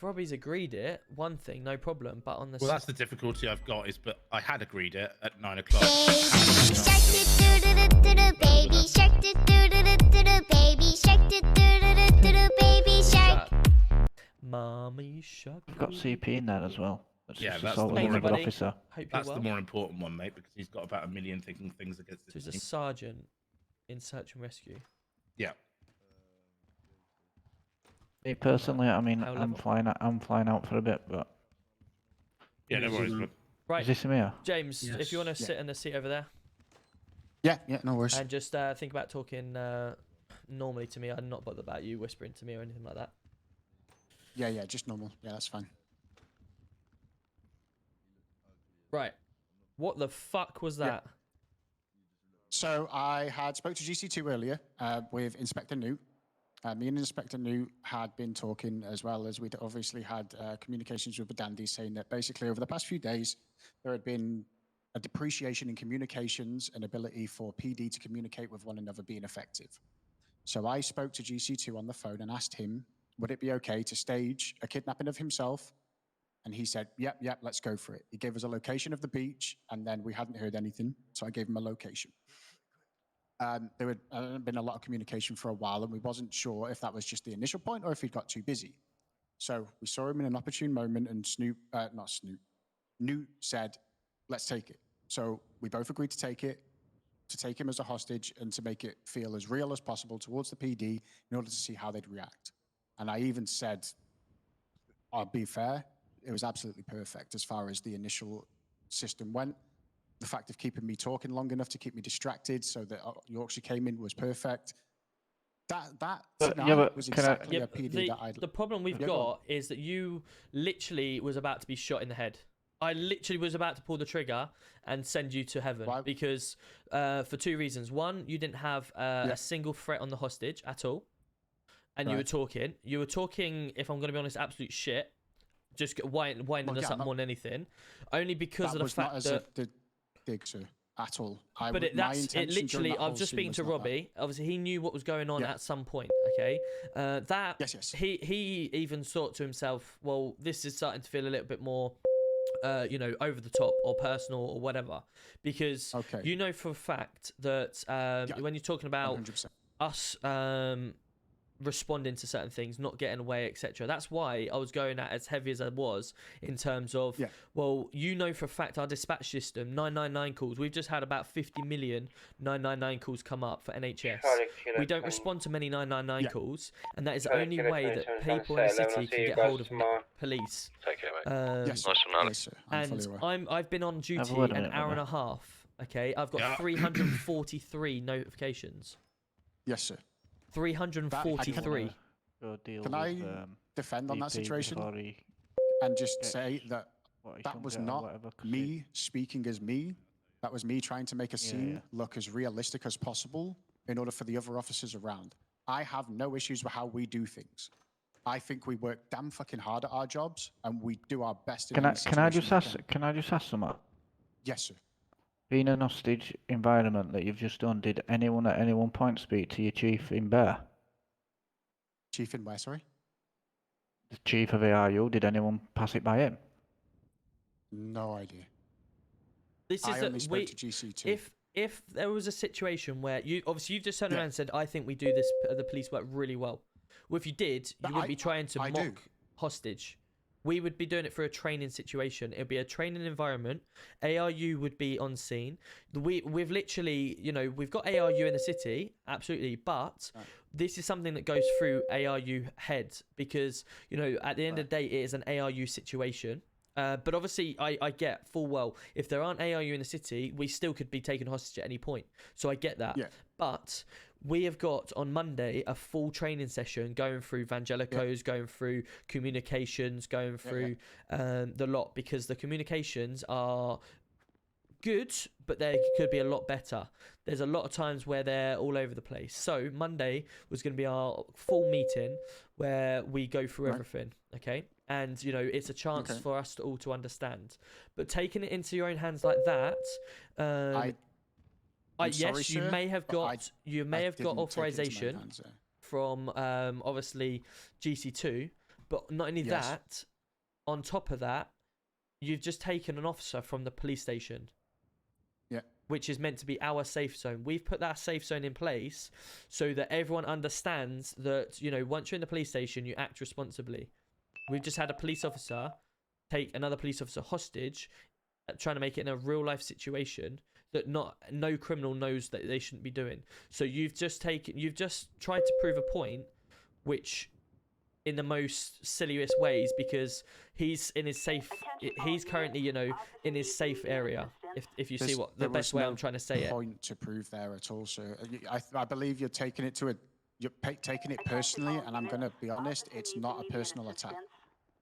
Robbie's agreed it, one thing, no problem. But on the Well, that's the difficulty I've got is, but I had agreed it at 9 o'clock. Baby shark, baby shark, baby shark. Mommy shark. We've got CP in there as well. Yeah, just that's assault the with more another officer. That's the more important one, mate, because he's got about 1 million things against So his he's a sergeant in search and rescue. Yeah. Me personally, I mean, How I'm level? flying out for a bit, but Yeah, no worries, bud. Right, is this Amir? James, Yes. if you want to sit in the seat over there Yeah, no worries. and just think about talking normally to me. I'm not bothered about you whispering to me or anything like that. Yeah, just normal. Yeah, that's fine. Right. What the fuck was that? So I had spoke to GC2 earlier with Inspector Newt. Me and Inspector Newt had been talking, as well as we'd obviously had communications with Dandy, saying that basically over the past few days there had been a depreciation in communications and ability for PD to communicate with one another being effective. So I spoke to GC2 on the phone and asked him, would it be okay to stage a kidnapping of himself? And he said, yep, let's go for it. He gave us a location of the beach, and then we hadn't heard anything, so I gave him a location. There had been a lot of communication for a while, and we wasn't sure if that was just the initial point or if he'd got too busy. So we saw him in an opportune moment, and Newt said, let's take it. So we both agreed to take him as a hostage and to make it feel as real as possible towards the PD in order to see how they'd react. And I even said, I'll be fair, it was absolutely perfect as far as the initial system went. The fact of keeping me talking long enough to keep me distracted so that Yorkshire came in was perfect. That tonight was exactly a PD that I'd... The problem we've got is that you literally was about to be shot in the head. I literally was about to pull the trigger and send you to heaven because for two reasons. One, you didn't have a single threat on the hostage at all. And you were talking, if I'm going to be honest, absolute shit. Just winding us up more than anything. Only because of the fact that... the dig, sir, at all. But that's it. Literally, I was just speaking to Robbie. Obviously, he knew what was going on at some point. Okay, yes. He even thought to himself, well, this is starting to feel a little bit more you know, over the top or personal or whatever, because you know for a fact that when you're talking about 100%. us responding to certain things, not getting away, etc. That's why I was going at as heavy as I was in terms of, well, you know for a fact our dispatch system, 999 calls, we've just had about 50 million 999 calls come up for NHS. We don't respond to many 999 calls, and that is the only way that people in the city can get hold of police. Take care, mate. Yes, Nice one, Alex. yes, sir. I'm fully aware. I've been on duty word a an minute, hour and brother. a half. Okay, I've got 343 notifications. Yes, sir. 343. Go deal Can with, I defend on that DP situation before he and just gets say that what he that shouldn't was get or not whatever, 'cause me speaking as me. That was me trying to make a scene look as realistic as possible in order for the other officers around. I have no issues with how we do things. I think we work damn fucking hard at our jobs and we do our best. In Can I any can I just situation we ask can I just ask something? Yes, sir. Being an hostage environment that you've just done, did anyone at any one point speak to your chief in Bear? Chief in where, sorry? The chief of ARU, did anyone pass it by him? No idea. This I is only spoke to GC2. If there was a situation where you've just turned around and said, I think we do this the police work really well. Well, if you did, you wouldn't be trying to mock hostage. We would be doing it for a training situation. It'd be a training environment. ARU would be on scene. We've literally, you know, we've got ARU in the city, absolutely, but this is something that goes through ARU head because, you know, at the end of the day, it is an ARU situation. But obviously, I get full well, if there aren't ARU in the city, we still could be taken hostage at any point. So I get that. But we have got on Monday a full training session going through Vangelicos, going through communications, going through the lot, because the communications are good, but they could be a lot better. There's a lot of times where they're all over the place. So Monday was going to be our full meeting where we go through everything, okay? And, you know, it's a chance for us all to understand. But taking it into your own hands like that, yes, you may have got authorization from obviously GC2, but not only that, on top of that, you've just taken an officer from the police station. Which is meant to be our safe zone. We've put that safe zone in place so that everyone understands that, you know, once you're in the police station, you act responsibly. We've just had a police officer take another police officer hostage, trying to make it in a real life situation that no criminal knows that they shouldn't be doing. So you've just tried to prove a point, which in the most silliest ways, because he's in his safe. He's currently, you know, in his safe area. If you see what the best way I'm trying to say it. Point to prove there at all, sir. I believe you're taking it taking it personally, and I'm going to be honest, it's not a personal attack.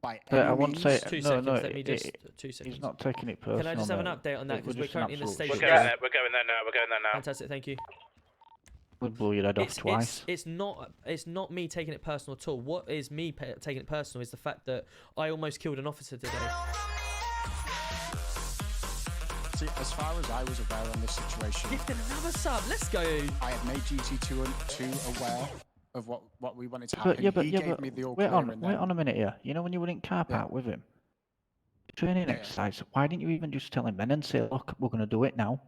By any I won't say means. no. Let me just 2 seconds. He's not taking it personal. Can I just have an update on that, because we're currently in the station. We're going there now. Fantastic, thank you. Would blow your head off twice. It's not me taking it personal at all. What is me taking it personal is the fact that I almost killed an officer today. See, as far as I was aware on this situation, gifted another sub. Let's go. I had made GT2 aware of what we wanted to happen. But he gave me the all wait clear. Wait on a minute here. You know when you were in car park with him, training exercise. Why didn't you even just tell him then and say, look, we're going to do it now?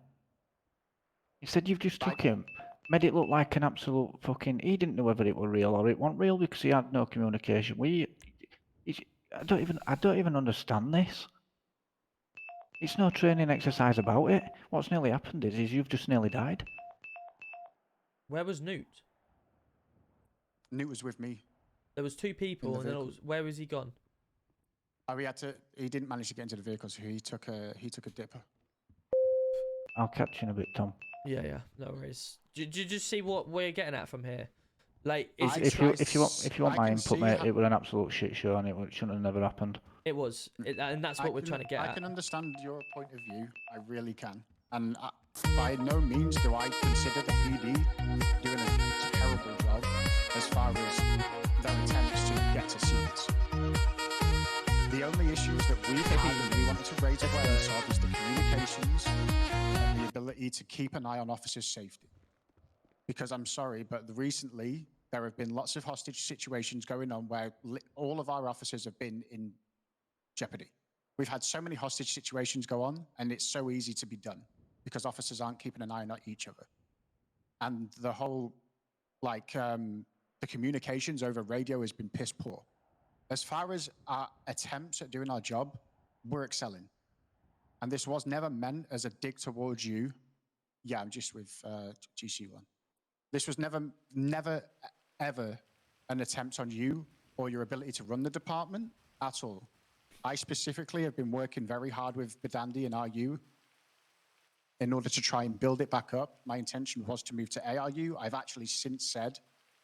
Instead, you've just took him, made it look like an absolute fucking. He didn't know whether it were real or it wasn't real because he had no communication. I don't even understand this. It's no training exercise about it. What's nearly happened is you've just nearly died. Where was Newt? Newt was with me. There was 2 people, and then where was he gone? He didn't manage to get into the vehicle, so he took a dipper. I'll catch you in a bit, Tom. Yeah, no worries. Did you just see what we're getting at from here? Like, if you want my input, mate, it was an absolute shit show, and it shouldn't have never happened. It was, and that's what we're trying to get at. I can understand your point of view. I really can. And by no means do I consider the PD doing a terrible job as far as their attempts to get to seats. The only issues that we've had and we wanted to raise awareness of is the communications and the ability to keep an eye on officers' safety. Because I'm sorry, but recently there have been lots of hostage situations going on where all of our officers have been in jeopardy. We've had so many hostage situations go on, and it's so easy to be done because officers aren't keeping an eye on each other. And the whole, the communications over radio has been piss poor. As far as our attempts at doing our job, we're excelling. And this was never meant as a dig towards you. Yeah, I'm just with GC1. This was never, ever an attempt on you or your ability to run the department at all. I specifically have been working very hard with Badandi and RU in order to try and build it back up. My intention was to move to ARU. I've actually since said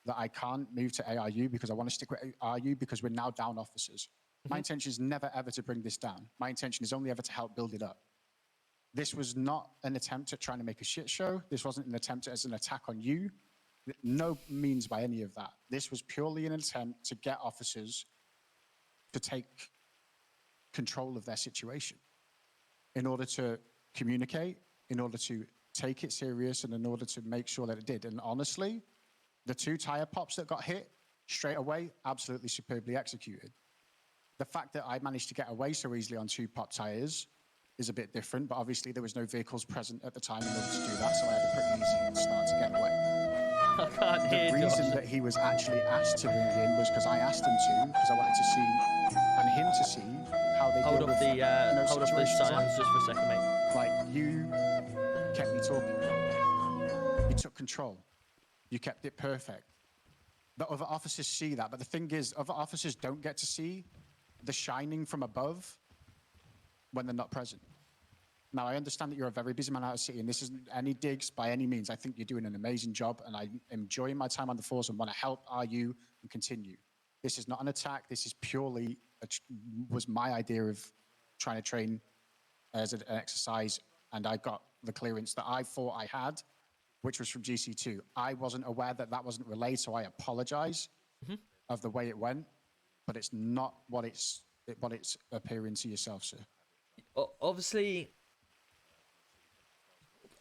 that I can't move to ARU because I want to stick with RU because we're now down officers. My intention is never, ever to bring this down. My intention is only ever to help build it up. This was not an attempt at trying to make a shit show. This wasn't an attempt as an attack on you. No means by any of that. This was purely an attempt to get officers to take control of their situation in order to communicate, in order to take it serious, and in order to make sure that it did. And honestly, the 2 tire pops that got hit straight away, absolutely superbly executed. The fact that I managed to get away so easily on 2 pop tires is a bit different, but obviously there was no vehicles present at the time in order to do that, so I had a pretty easy start to get away. I can't hear The reason that he was actually asked to bring in was because I asked him to, because I wanted to see, and him to see, how they hold deal off with the hold off the situations silence just for a second, mate. Like, you kept me talking. You took control. You kept it perfect. The other officers see that, but the thing is, other officers don't get to see the shining from above when they're not present. Now, I understand that you're a very busy man out of city, and this isn't any digs by any means. I think you're doing an amazing job, and I'm enjoying my time on the force and want to help RU and continue. This is not an attack. This is purely, was my idea of trying to train as an exercise, and I got the clearance that I thought I had, which was from GC2. I wasn't aware that that wasn't relayed, so I apologize of the way it went, but it's not what it's appearing to yourself, sir. Obviously,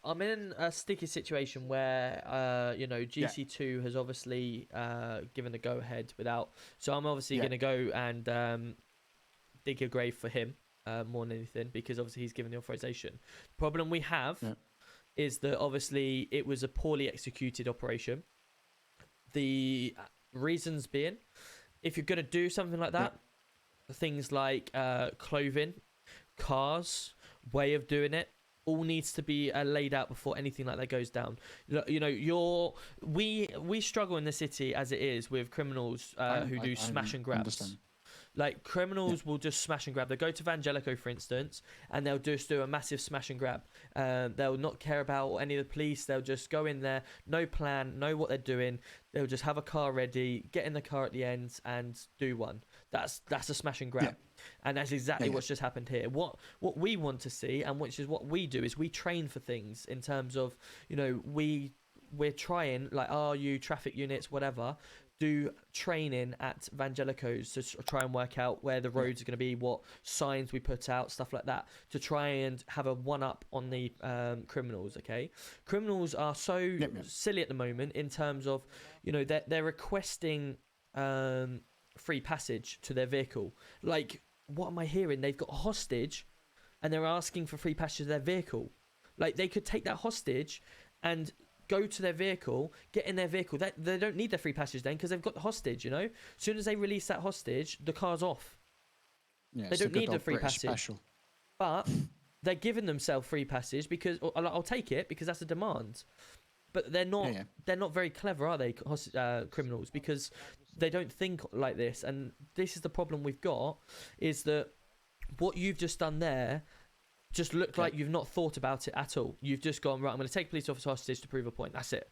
I'm in a sticky situation where, you know, GC2 has obviously given the go-ahead without... So I'm obviously going to go and dig a grave for him more than anything, because obviously he's given the authorization. Problem we have is that obviously it was a poorly executed operation. The reasons being, if you're going to do something like that, things like clothing, cars, way of doing it, all needs to be laid out before anything like that goes down. You know, we struggle in the city as it is with criminals who do smash and grabs. Understand. Like, criminals will just smash and grab. They'll go to Vangelico, for instance, and they'll just do a massive smash and grab. They'll not care about any of the police. They'll just go in there, no plan, know what they're doing. They'll just have a car ready, get in the car at the end, and do one. That's a smash and grab. And that's exactly what's just happened here. What we want to see, and which is what we do, is we train for things in terms of, you know, we're trying, like RU, traffic units, whatever, do training at Vangelico's to try and work out where the roads are going to be, what signs we put out, stuff like that, to try and have a one-up on the criminals, okay? Criminals are so silly at the moment in terms of, you know, they're requesting free passage to their vehicle. Like, what am I hearing? They've got a hostage and they're asking for free passage to their vehicle. Like, they could take that hostage and go to their vehicle, get in their vehicle. They don't need their free passage then, because they've got the hostage, you know? As soon as they release that hostage, the car's off. They don't need the free passage. Special. But they're giving themselves free passage because I'll take it because that's a demand. But they're not they're not very clever, are they, criminals? Because they don't think like this. And this is the problem we've got, is that what you've just done there just looked like you've not thought about it at all. You've just gone, right, I'm going to take police officer hostage to prove a point. That's it.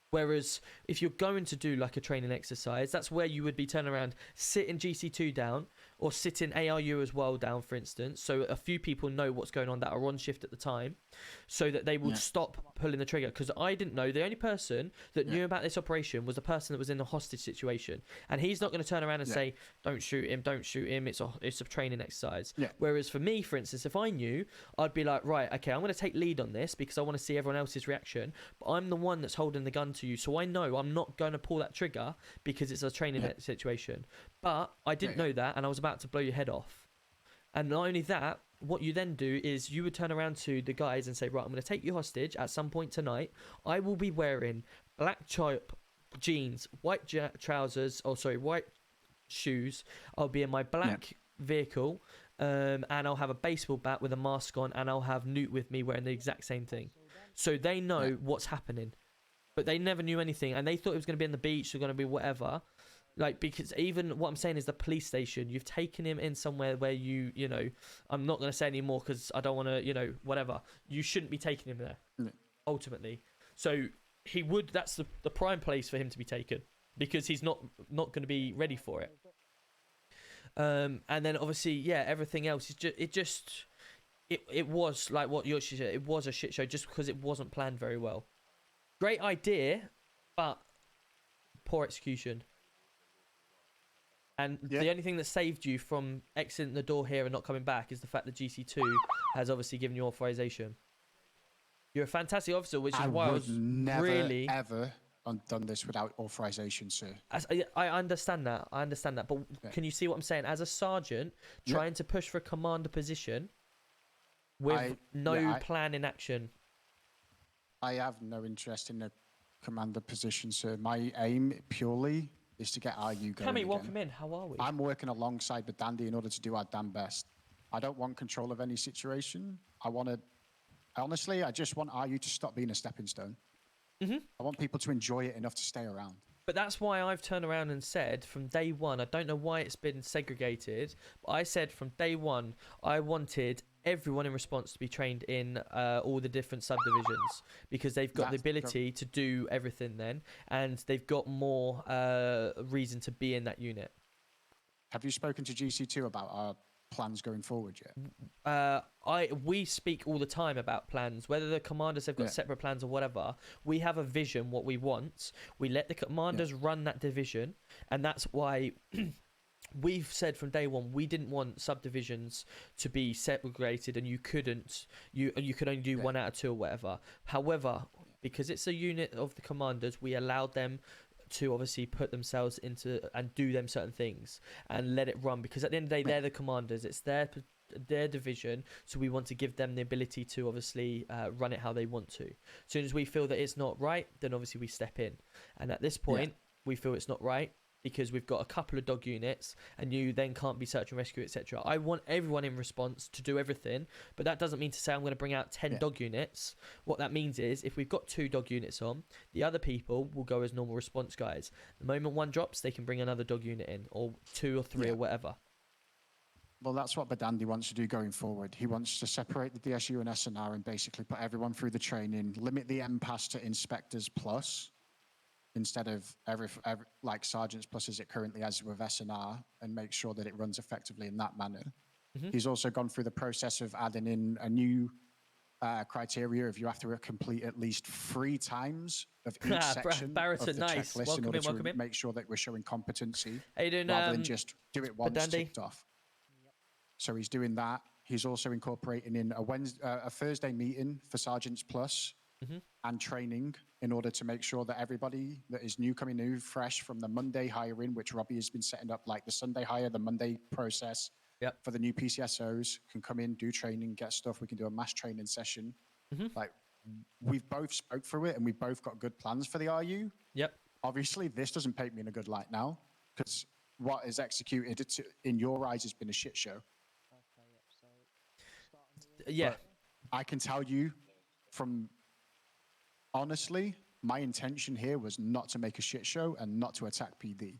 Whereas if you're going to do like a training exercise, that's where you would be turning around, sitting GC2 down, or sitting ARU as well down, for instance, so a few people know what's going on that are on shift at the time, so that they will stop pulling the trigger. Because I didn't know, the only person that knew about this operation was the person that was in the hostage situation, and he's not going to turn around and say, don't shoot him, it's a training exercise. Whereas for me, for instance, if I knew, I'd be like, right, okay, I'm going to take lead on this because I want to see everyone else's reaction, but I'm the one that's holding the gun to you, so I know I'm not going to pull that trigger because it's a training situation. But I didn't know that, and I was about to blow your head off. And not only that, what you then do is you would turn around to the guys and say, right, I'm going to take you hostage at some point tonight. I will be wearing black jeans, white trousers, white shoes. I'll be in my black vehicle, and I'll have a baseball bat with a mask on, and I'll have Newt with me wearing the exact same thing. So they know what's happening. But they never knew anything, and they thought it was going to be on the beach, or going to be whatever. Like, because even what I'm saying is the police station, you've taken him in somewhere where you know, I'm not going to say anymore because I don't want to, whatever. You shouldn't be taking him there, ultimately. So that's the prime place for him to be taken, because he's not going to be ready for it. And then obviously, everything else is it was like what Yoshi said, it was a shit show just because it wasn't planned very well. Great idea, but poor execution. And the only thing that saved you from exiting the door here and not coming back is the fact that GC2 has obviously given you authorization. You're a fantastic officer, which is why I was never, really... ever done this without authorization, sir. I understand that. But can you see what I'm saying? As a sergeant, trying to push for a commander position with no plan in action. I have no interest in a commander position, sir. My aim purely is to get RU going. Cammy, welcome in. How are we? I'm working alongside the Dandy in order to do our damn best. I don't want control of any situation. Honestly, I just want RU to stop being a stepping stone. I want people to enjoy it enough to stay around. But that's why I've turned around and said from day one, I don't know why it's been segregated, but I said from day one, I wanted everyone in response to be trained in all the different subdivisions, because they've got the ability to do everything then, and they've got more reason to be in that unit. Have you spoken to GC2 about our plans going forward yet? We speak all the time about plans, whether the commanders have got separate plans or whatever. We have a vision, what we want. We let the commanders run that division, and that's why we've said from day one we didn't want subdivisions to be segregated, and you could only do 1 out of 2 or whatever. However, because it's a unit of the commanders, we allowed them to obviously put themselves into and do them certain things and let it run, because at the end of the day they're the commanders, it's their division, so we want to give them the ability to obviously run it how they want to. As soon as we feel that it's not right, then obviously we step in, and at this point we feel it's not right because we've got a couple of dog units and you then can't be search and rescue, etc. I want everyone in response to do everything, but that doesn't mean to say I'm going to bring out 10 dog units. What that means is if we've got 2 dog units on, the other people will go as normal response guys. The moment one drops, they can bring another dog unit in, or 2 or 3 or whatever. Well, that's what Badandi wants to do going forward. He wants to separate the DSU and SNR and basically put everyone through the training, limit the MPAS to Inspectors Plus, instead of every like Sergeants Plus as it currently has with SNR, and make sure that it runs effectively in that manner. He's also gone through the process of adding in a new criteria of you have to complete at least 3 times of each section of the checklist in order to make sure that we're showing competency, rather than just do it once, ticked off. So he's doing that. He's also incorporating in a Thursday meeting for Sergeants Plus and training in order to make sure that everybody that is coming new, fresh from the Monday hiring, which Robbie has been setting up, like the Sunday hire, the Monday process for the new PCSOs, can come in, do training, get stuff. We can do a mass training session. Like, we've both spoke through it and we've both got good plans for the RU. Obviously, this doesn't paint me in a good light now, because what is executed in your eyes has been a shit show. But I can tell you honestly, my intention here was not to make a shit show and not to attack PD.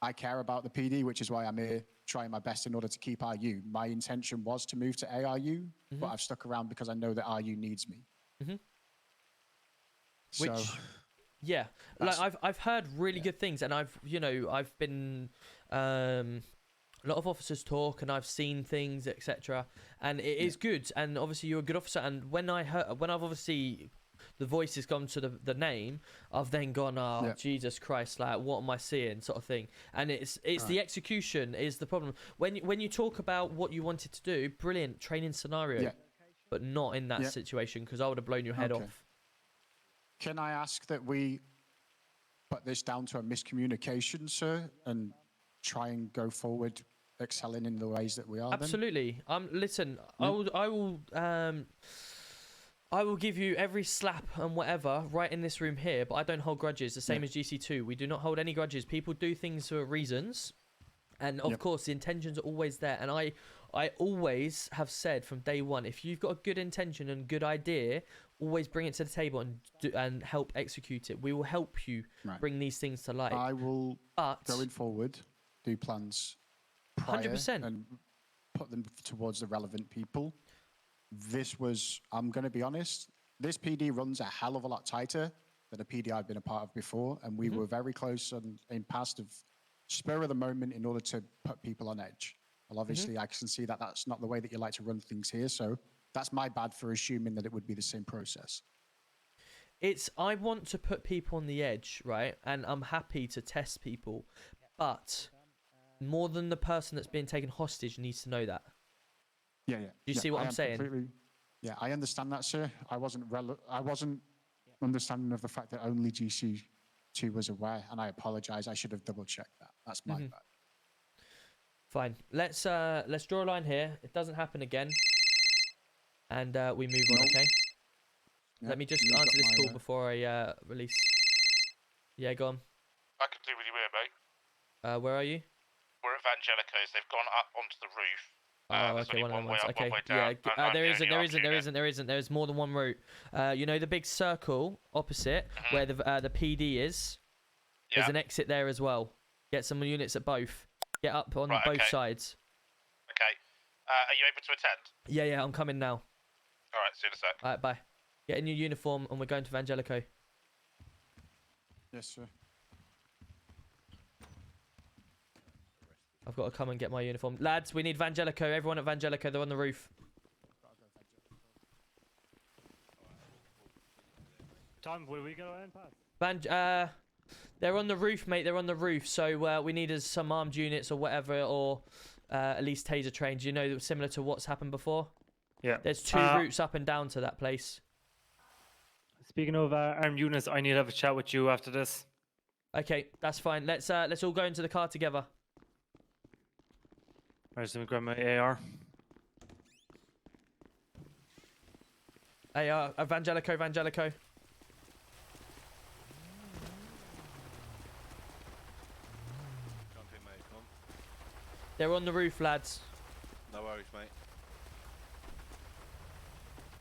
I care about the PD, which is why I'm here trying my best in order to keep RU. My intention was to move to ARU, but I've stuck around because I know that RU needs me. Which, like I've heard really good things, and I've been a lot of officers talk, and I've seen things, etc. And it is good, and obviously you're a good officer. And when I've obviously the voice has gone to the name, I've then gone, Jesus Christ, like what am I seeing, sort of thing. And it's the execution is the problem. When you talk about what you wanted to do, brilliant training scenario, but not in that situation, because I would have blown your head off. Can I ask that we put this down to a miscommunication, sir, and try and go forward excelling in the ways that we are. Absolutely. Listen, Yeah. I will give you every slap and whatever right in this room here, but I don't hold grudges. The same as GC2. We do not hold any grudges. People do things for reasons, and of course the intentions are always there. And I always have said from day one, if you've got a good intention and good idea, always bring it to the table and help execute it. We will help you bring these things to light. I will, going forward, do plans prior 100%. and put them towards the relevant people. This was, I'm going to be honest, this PD runs a hell of a lot tighter than a PD I've been a part of before, and we were very close in past of spur of the moment in order to put people on edge. Well, obviously, I can see that that's not the way that you like to run things here, so that's my bad for assuming that it would be the same process. I want to put people on the edge, right? And I'm happy to test people, but more than the person that's being taken hostage needs to know that. Yeah. Do you see what I'm saying? Yeah, I understand that, sir. I wasn't understanding of the fact that only GC2 was aware, and I apologise. I should have double-checked that. That's my bad. Fine. Let's draw a line here. It doesn't happen again, and we move on. Okay. Yeah, Let me just you've answer got this my, call before I release. Yeah, go on. I can do with you here, mate. Where are you? We're at Vangelico's. They've gone up onto the roof. Oh, There's okay, only one of them way ones. up, Okay, one way down. yeah. There isn't. There's more than one route. You know the big circle opposite where the PD is. There's an exit there as well. Get some units at both. Get up on both sides. Okay. Are you able to attend? Yeah, I'm coming now. All right, see you in a sec. All right, bye. Get in your uniform and we're going to Vangelico. Yes, sir. I've got to come and get my uniform. Lads, we need Vangelico. Everyone at Vangelico, they're on the roof. Tom, where we go in past? They're on the roof, mate. They're on the roof. So we need some armed units or whatever, or at least taser trains. You know, similar to what's happened before. Yeah. There's two routes up and down to that place. Speaking of armed units, I need to have a chat with you after this. Okay, that's fine. Let's all go into the car together. Alright, so let me grab my AR. Vangelico. Jump in, mate. Come on. They're on the roof, lads. No worries, mate.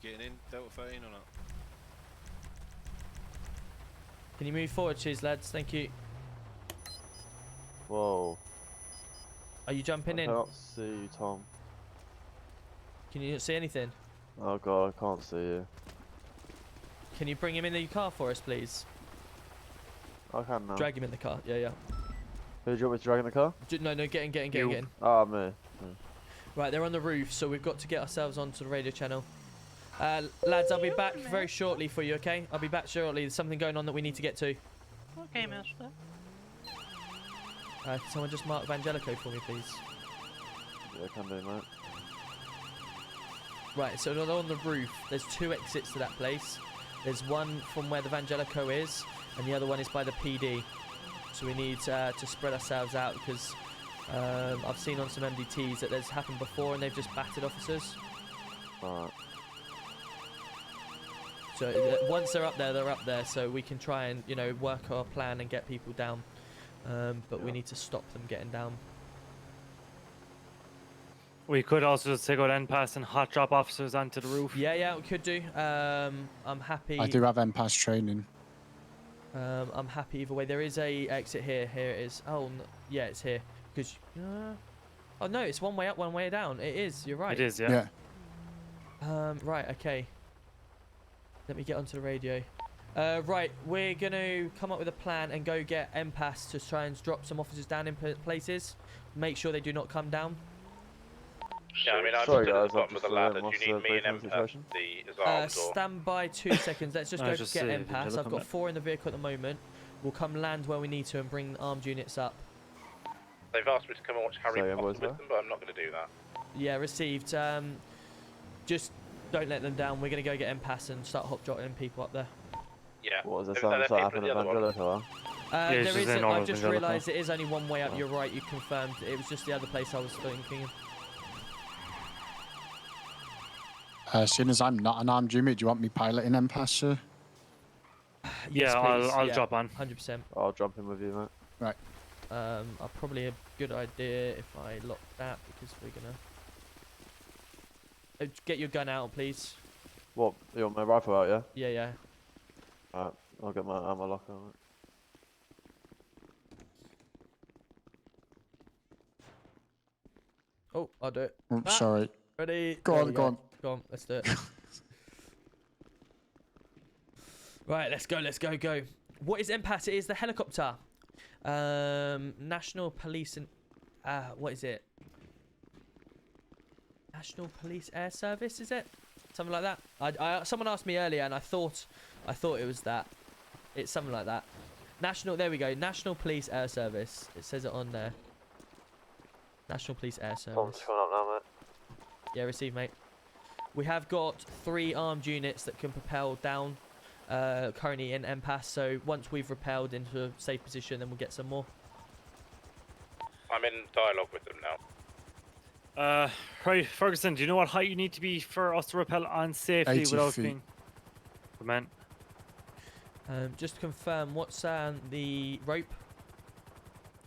Getting in, Delta 13 or not? Can you move forward, cheers, lads? Thank you. Whoa. Are you jumping in? I can't see you, Tom. Can you not see anything? Oh god, I can't see you. Can you bring him in the car for us, please? I can now. Drag him in the car. Yeah. Who do you want me to drag in the car? No, get in. Ah, me. Right, they're on the roof, so we've got to get ourselves onto the radio channel. Lads, I'll be back very shortly for you, okay? I'll be back shortly. There's something going on that we need to get to. Okay, master. Can someone just mark Vangelico for me, please? Yeah, I can do, mate. Right, so they're on the roof. There's two exits to that place. There's one from where the Vangelico is, and the other one is by the PD. So we need to spread ourselves out because I've seen on some MDTs that there's happened before and they've just battered officers. Alright. So once they're up there, so we can try and, work our plan and get people down. But we need to stop them getting down. We could also just take out NPAS and hot drop officers onto the roof. Yeah, we could do. I'm happy. I do have MPAS training. I'm happy either way. There is a exit here. Here it is. Oh, no, yeah, it's here. Because oh no, it's one way up, one way down. It is. You're right. It is. Yeah. Right. Okay. Let me get onto the radio. Right, we're going to come up with a plan and go get MPAS to try and drop some officers down in places. Make sure they do not come down. Yeah, I mean, I'm Sorry, at the guys, bottom of the ladder. Do you need me and situation? Stand by 2 seconds. Let's just go get MPAS. I've got 4 in the vehicle at the moment. We'll come land where we need to and bring armed units up. They've asked me to come and watch Harry Potter with them, but I'm not going to do that. Yeah, received. Just don't let them down. We're going to go get MPAS and start hot jotting people up there. Yeah. What was the sound that happened at Vangelico? There is. I've just realised it is only one way up. You're right. You confirmed. It was just the other place I was thinking. Seeing as I'm not an armed unit, do you want me piloting M-Pass, sir? Yes, Yeah, please. I'll drop on. 100%. I'll jump in with you, mate. Right. Probably a good idea if I lock that because we're gonna. Get your gun out, please. What? You want my rifle out, yeah? Yeah, yeah. Alright, I'll get my ammo locker on it. Oh, I'll do it. Oh, sorry. Ready? Go There on, we go on. Go on, let's do it. Right, let's go, let's go, go. What is MPAS? It is the helicopter. National Police and... what is it? National Police Air Service, is it? Something like that. Someone asked me earlier and I thought it was that. It's something like that. There we go. National Police Air Service. It says it on there. National Police Air Service. Bomb's coming up now, mate. Yeah, receive, mate. We have got 3 armed units that can propel down currently in MPAS, so once we've repelled into a safe position, then we'll get some more. I'm in dialogue with them now. Right, Ferguson, do you know what height you need to be for us to repel on safely 80 without feet. being... Good man. Just to confirm, what's the rope?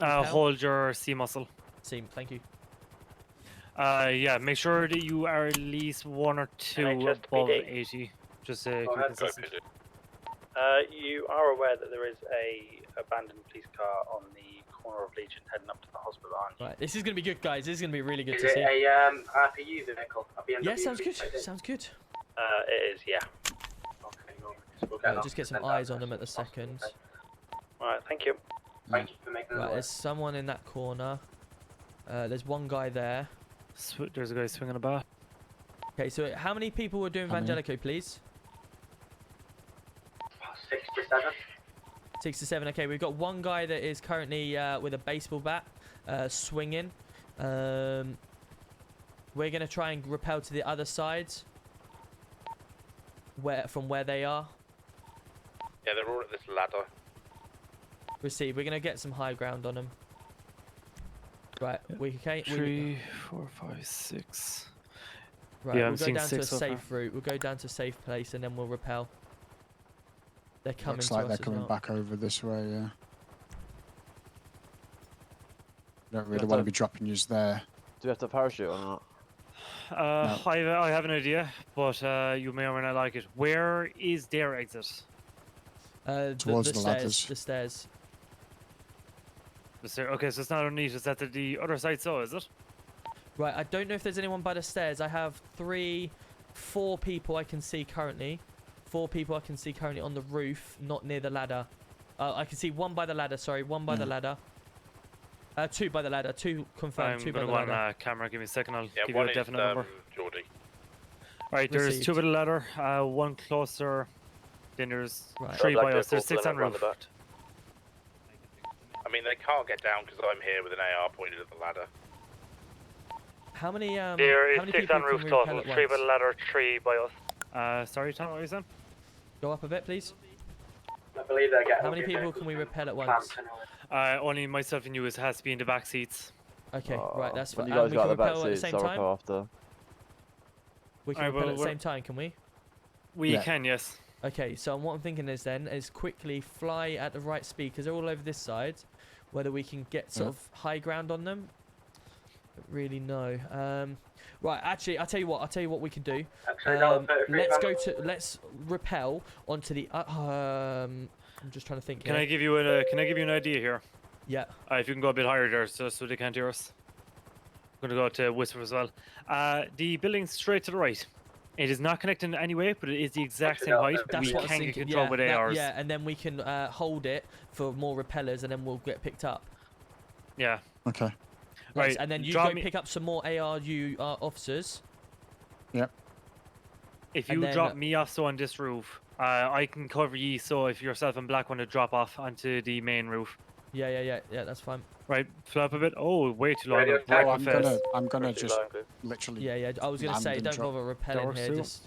Hold your C muscle. C, thank you. Yeah, make sure that you are at least 1 or 2 above 80. Just to keep consistent. You are aware that there is a abandoned police car on the corner of Legion heading up to the hospital, aren't you? Right, this is gonna be good, guys. This is gonna be really good Is to it see. a RPU vehicle? A BMW Yeah, sounds good. V6? Sounds good. It is, yeah. Okay, no worries. We'll Right, just get some eyes on them at the second. Alright, thank you. Thank you for making Right, that there's someone in that corner. There's one guy there. There's a guy swinging a bat. Okay, so how many people were doing How many? Vangelico, please? 6 to 7. 6 to 7. Okay, we've got one guy that is currently with a baseball bat, swinging. We're gonna try and rappel to the other side, from where they are. Yeah, they're all at this ladder. Receive. We're gonna get some high ground on them. Right, we okay. 3, 4, 5, 6. Right, Yeah, we'll I'm go seeing down to 6 a so far. safe route. We'll go down to a safe place and then we'll rappel. They're coming Looks to like us they're as coming well. back over this way, yeah. Don't really have want to to- be dropping yous there. Do we have to parachute or not? I have an idea, but you may or may not like it. Where is their exit? Towards the the stairs. ladders. The stairs. Okay, so it's not underneath, it's at the other side, so is it? Right, I don't know if there's anyone by the stairs. I have 4 people I can see currently. 4 people I can see currently on the roof, not near the ladder. I can see 1 by the ladder, sorry, 1 by the ladder. 2 by the ladder, 2 confirmed, 2 by the I'm gonna ladder. want camera, give me a second, I'll Yeah, give one you a is definite number. Geordie. Alright, there's Received. 2 by the ladder, 1 closer, then there's Right. 3 Black by us, there's vehicle 6 on pulling up roof. round the I mean, they can't get down because I'm here with an AR pointed at the ladder. How many There how is many 6 people on can roof we total, repel at 3 by the once? ladder, 3 by us. Sorry Tom, what were you saying? Go up a bit, please. I believe they're getting How many up people here. can we repel at once? Clamped and all. Only myself and you, it has to be in the back seats. Okay, right, that's When fine. you And guys we got can the back repel at the seats, same I'll time? repel after. We can Alright, repel well, at the we're- same time, can we? We Yeah. can, yes. Okay, so what I'm thinking is then is quickly fly at the right speed because they're all over this side. Whether we can get sort of high ground on them, don't really know. Right, actually, I'll tell you what we can do. Actually, no, 33 Let's repel onto the. I'm just trying to think. Can here. I give you an idea here? Yeah. If you can go a bit higher there, so they can't hear us. I'm gonna go to whisper as well. The building's straight to the right. It is not connected in any way, but it is the exact same height. That's We what I was can get thinking. control with ARs. Yeah, and then we can hold it for more repellers, and then we'll get picked up. Yeah. Okay. Yes, Right, and then you drop go me- pick up some more ARU officers. Yep. If and you then- drop me off so on this roof, I can cover ye. So if yourself and Black want to drop off onto the main roof, Yeah, that's fine. right? Flap a bit. Oh, way too long. Radio Black Oh, affairs. I'm gonna Pretty just low, please. literally. Yeah. I was gonna land say, and don't drop. bother repelling Door here. seal. Just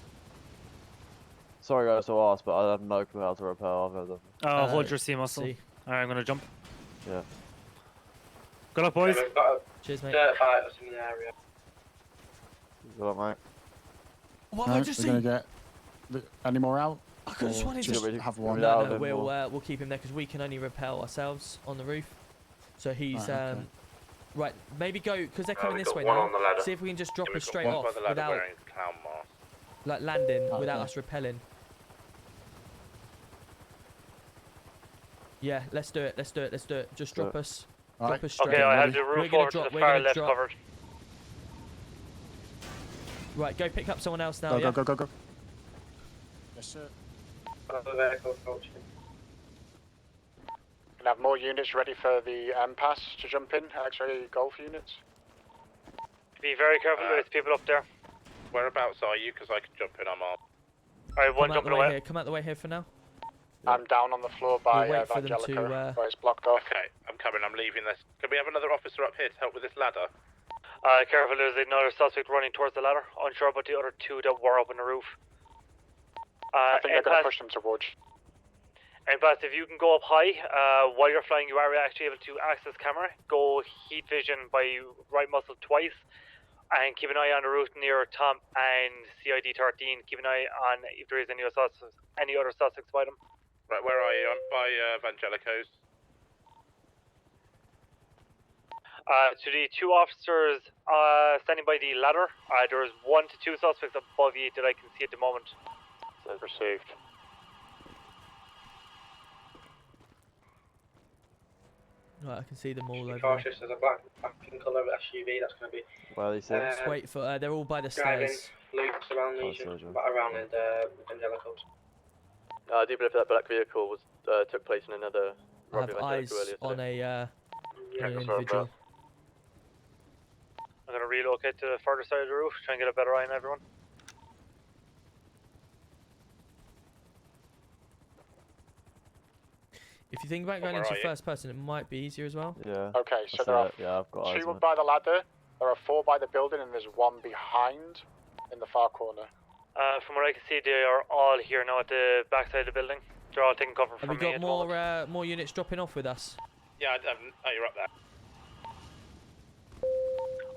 Sorry guys to ask, but I have no clue how to repel either of them. Hold your C muscle. see. Alright, I'm gonna jump. Yeah. Good luck, boys. We've got a Cheers, mate. dirt bike that's in the area. Good luck, mate. What No, have I just we're seen? gonna get any more out. I could just Or wanted just to have one. No, we'll keep him there because we can only repel ourselves on the roof. So he's Right, okay. right. Maybe go because they're coming we've this got way one now. on the ladder. See if we can just drop Yeah, us we've got straight one off by the ladder without wearing clown mask. like landing without Okay. us repelling. Yeah, let's do it. Let's do it. Let's do it. Just drop us. Right. Drop us straight. Okay, I have the We're roof gonna over to drop. the We're far gonna left drop. covered. Right, go pick up someone else now. Go, yeah. go, go, go, go. Yes, sir. Another vehicle approaching. Can have more units ready for the pass to jump in. X-ray golf units. Be very careful, there's people up there. Whereabouts are you? Because I can jump in, I'm armed. Alright, one Come out the jumping way away. here. Come out the way here for now. I'm down on the floor by We'll wait for them to, Vangelico, where it's blocked off. Okay, I'm coming, I'm leaving this. Can we have another officer up here to help with this ladder? Careful, there's another suspect running towards the ladder. Unsure about the other two that were up on the roof. I think they're going to Pass, push them towards. and Pass, if you can go up high, while you're flying, you are actually able to access camera. Go heat vision by right muscle twice. And keep an eye on the route near Tom and CID 13. Keep an eye on if there is any other suspects by them. Right, where are you? I'm by Vangelico's. To the two officers standing by the ladder, there's 1 to 2 suspects above you that I can see at the moment. Says received. Right, I can see them all Be over. cautious, there's a black and colour SUV that's going to be Where are these things? Just wait for. They're all by the driving stairs. loops around Legion, but around the Vangelicos. Debrief, that black vehicle was took place in another I have robbery eyes earlier on today. an individual. I'm going to relocate to the further side of the roof, try and get a better eye on everyone. If you think about going Where into are you? first person, it might be easier as well. Yeah. Okay, so That's there are it. Yeah, I've got eyes 2 on it. by the ladder, there are 4 by the building, and there's 1 behind in the far corner. From what I can see, they are all here now at the back side of the building. They're all taking cover Have from we me got at the moment. more units dropping off with us? Yeah, oh, you're up there.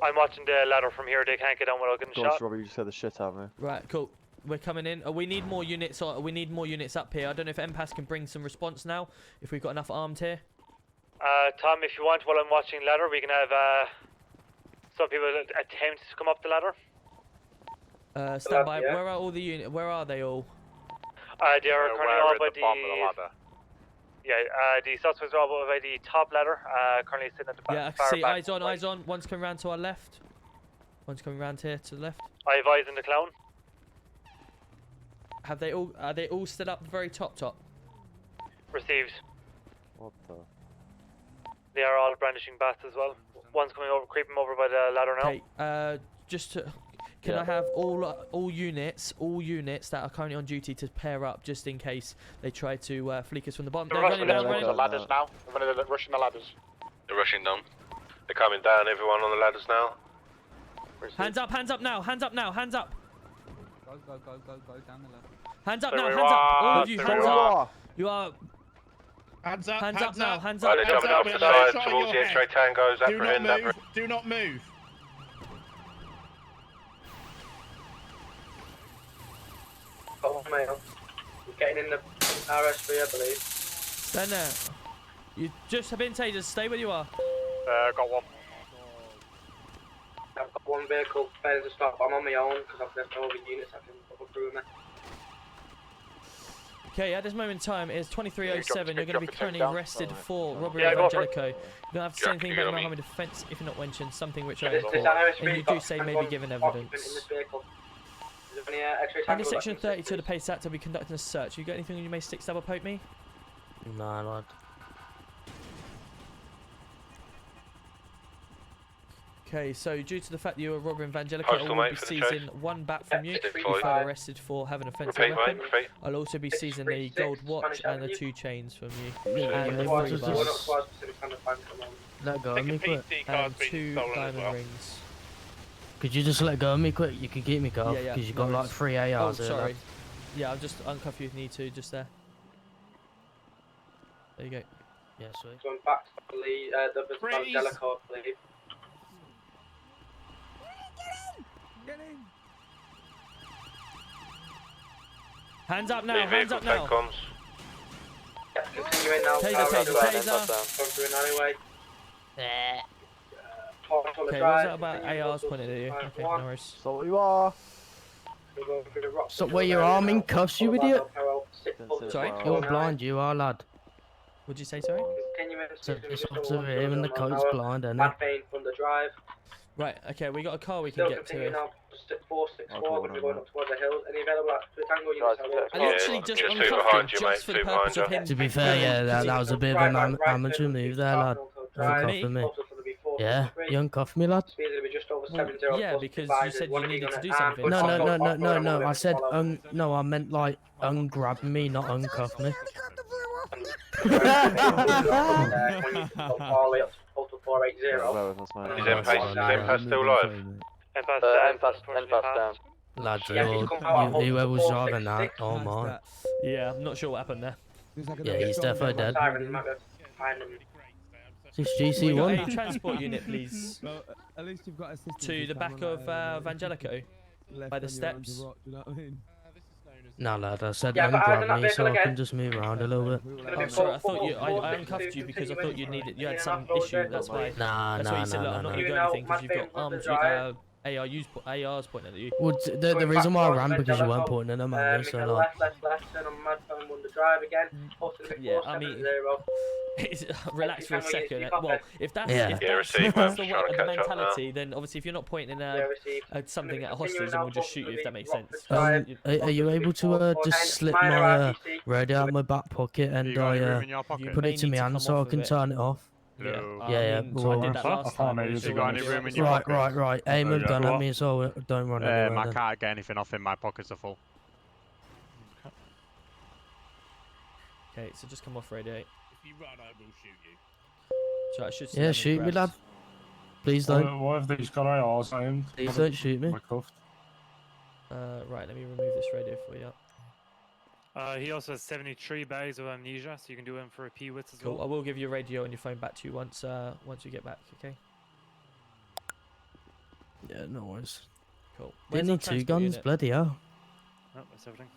I'm watching the ladder from here. They can't get down without getting Gosh, shot. Robbie, you just scared the shit out of me. Right, cool. We're coming in. We need more units. We need more units up here. I don't know if MPAS can bring some response now. If we've got enough armed here. Tom, if you want, while I'm watching ladder, we can have some people attempt to come up the ladder. Stand by. yeah. Where are all the units? Where are they all? They are currently all by the Yeah, the suspects are all by the top ladder. Currently sitting at the back. Yeah, I can far see. back Eyes on. right. Eyes on. One's coming round to our left. One's coming round here to the left. I have eyes on the clown. Have they all? Are they all stood up the very top? Received. What the? They are all brandishing bats as well. One's coming over, creeping over by the ladder now. Okay. Just to. Can Yeah. I have all units that are currently on duty to pair up just in case they try to fleek us from the bottom? They're They're rushing running down down, the running. ladders now. They're rushing the ladders. They're rushing down. They're coming down, everyone on the ladders now. Hands up! Hands up now! Hands up now! Hands up! Go down the left. Hands up So now! we Hands up! All are- of you, so hands we up! are- You are. Hands up, Hands up now! Hands Right, up! they're jumping off the side towards the X-ray tangos. Do not Apprehend, move. apprehend. Do not move. Oh, male. We're getting in the RS3, I believe. Stand there. You just have been tasered. Stay where you are. Got 1. I've got 1 vehicle failing to stop. I'm on my own because I've left all the units I can put through me. Okay, at this moment in time, it is 23:07. You're going to be currently arrested for robbery Yeah, of go for it. Evangelico. You don't have to say Jack, anything you about got not me. having defence if you're not mentioned, something which I This report. RS3 And you got do say and maybe one given occupant evidence. in this vehicle. Is there any X-ray Under tangos I section can 32 of the Pace Act, I'll be conducting a search. You got anything you may stick, stab, or poke me? Nah, lad. Okay, so due to the fact that you were robbing Vangelico, I Postal, will mate, be for the seizing chase. 1 bat from you. Stick You're forward. further arrested for having an offensive Repeat, weapon. mate, repeat. I'll also be seizing the 636 gold watch Spanish and the Avenue. 2 chains from you. Yeah, And the yeah, We're 3 just- not bars. quite specific on the plan at the moment. Let go of Take me a quick. PT card's And been 2 stolen as diamond well. rings. Could you just let go of me quick? You could keep me go. Yeah, yeah, Because you no got like worries. 3 Oh, ARs here. sorry. lad. Yeah, I'll just uncuff you if you need to, just there. There you go. Yeah, sweet. Going back to the Vangelico, I believe. Get in! Hands up now, Lead hands vehicle, up take now. comms. Yeah, continuing now. Taser, taser, taser. Come through an alleyway. Park on the Okay, drive, what's that about continue AR's to pointed at you? Okay, 51. no worries. So what you are? We're going through the rocks. Stop where your arm in cuffs, you idiot. Sorry? You're blind, you are, lad. What'd you say, sorry? So this officer here in the coat's blind, isn't he? From the drive. Right, okay, we got a car we can Still get to. continuing now. 464, we'll be going up towards the hills. Any available to Tango units? I literally just two uncuffed him behind you, just mate, for the two purpose behind of you. him. To be fair, yeah, that was a bit of an amateur move there, lad. Uncuffing me. Yeah, you uncuffed me, lad. Speed's gonna be just over Well, 70. yeah, because you said you needed to do something. No. I said no. I meant like ungrab me, not uncuff me. Is Empath still live? Empath down. Lads, whoever was driving that, oh my. Yeah, I'm not sure what happened there. Yeah, he's definitely dead. This We got a GC1. transport unit, please, Well, at least you've got assistance. to the back of Vangelico, by the steps. Do you know what I mean? Nah, lad, I said Yeah, but ungrab that me so I vehicle can just move around a little bit. Oh, sorry, I thought I uncuffed you because I thought you had some issue. That's why. Nah, That's why you said, look, I'm not gonna do anything because you've got arms, ARs pointing at you. Well, the reason why I ran because you weren't pointing at them at me, so like. Left, turn on Madphone, on the drive again. Yeah, I mean, relax for a second. Well, if that's Yeah. if Yeah, that's, receive, if that's man. the, Just trying to the catch up mentality, then obviously if you're not pointing something at a hostage, then we'll just shoot you if that makes sense. Are you able to just slip my radio out of my back pocket and You got any room I in your pocket? put it to my hand so I can turn it off? Hello. Yeah, I did that last time. You got any room in your pocket? Right. Aim a gun at me so don't run anywhere. I then. can't get anything off him. My pockets are full. Okay, so just come off radio. If you run, I will shoot you. So I should. Yeah, shoot me, lad. Please don't. What have these got ARs aimed? Please don't shoot me. We're cuffed. Right, let me remove this radio for you. He also has 73 bags of amnesia, so you can do him for a P-Wits as Cool. I well. will give your radio and your phone back to you once we get back. Okay. Yeah, no worries. Cool. Didn't need two guns, bloody hell. Oh, that's everything.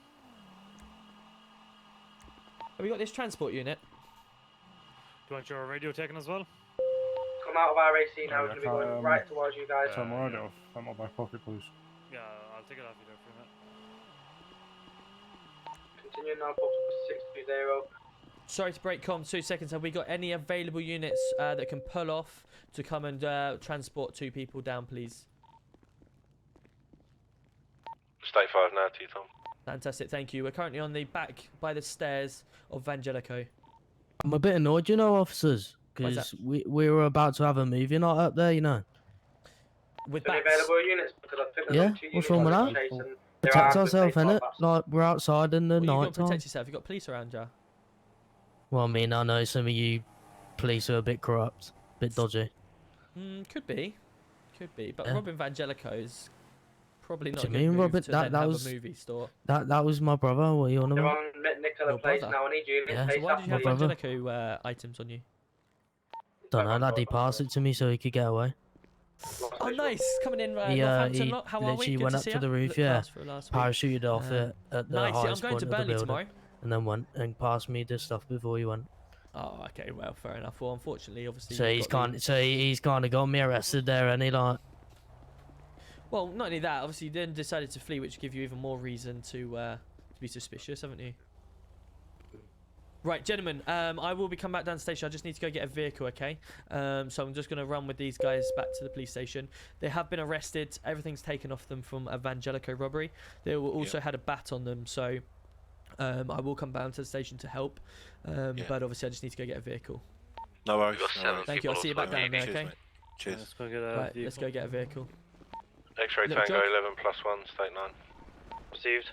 Have we got this transport unit? Do you want your radio taken as well? Come out of our AC now, we're going to be going right towards you guys. Turn my radio off. Out my back pocket, please. Yeah, I'll take it off you there for a minute. Continue now, pop up 620. Sorry to break comms. 2 seconds. Have we got any available units that can pull off to come and transport 2 people down, please? State 5 now, T-Tom. Fantastic, thank you. We're currently on the back by the stairs of Vangelico. I'm a bit annoyed, you know, officers, Why's because we were about to have a movie night up there, you know. With Any available units? Because I think there's Yeah, only 2 what's units wrong with on that? the chase and they're Protect armed with ourselves, baseball innit? bats. Like, we're outside in the Well, you've got night to time. protect yourself. You've got police around you. Well, I mean, I know some of you police are a bit corrupt, a bit dodgy. Could be. But Yeah. Robin Vangelico is probably not What a do good you mean, move Robin? to That then that have was a movie store. that was my brother. What are you on They're about? on Nicola Your Place brother? now, I need units. Yeah. So why did you have My brother. Vangelico items on you? Don't know, lad. He passed it to me so he could get away. Oh, nice. Coming in He Northampton. How are we? literally Good went to up see to ya. the roof, Looked yeah. class for last week. Parachuted off it at the nice. Yeah, I'm highest going point to of the Burnley building, tomorrow. and then went and passed me the stuff before he went. Oh, okay. Well, fair enough. Well, unfortunately, obviously. So you've he's got the- kind, so he's kind of got me arrested there, and he like. Well, not only that. Obviously, you then decided to flee, which give you even more reason to be suspicious, haven't you? Right, gentlemen. I will be coming back down the station. I just need to go get a vehicle, okay? So I'm just going to run with these guys back to the police station. They have been arrested. Everything's taken off them from a Vangelico robbery. They also had a bat on them, so I will come down to the station to help. But obviously, I just need to go get a vehicle. No worries. Thank you. I'll see you back down there, Cheers, okay? mate. Cheers. Let's go get a Right, let's go get a vehicle. X-ray Little Tango job. 11 plus 1, state 9. Received.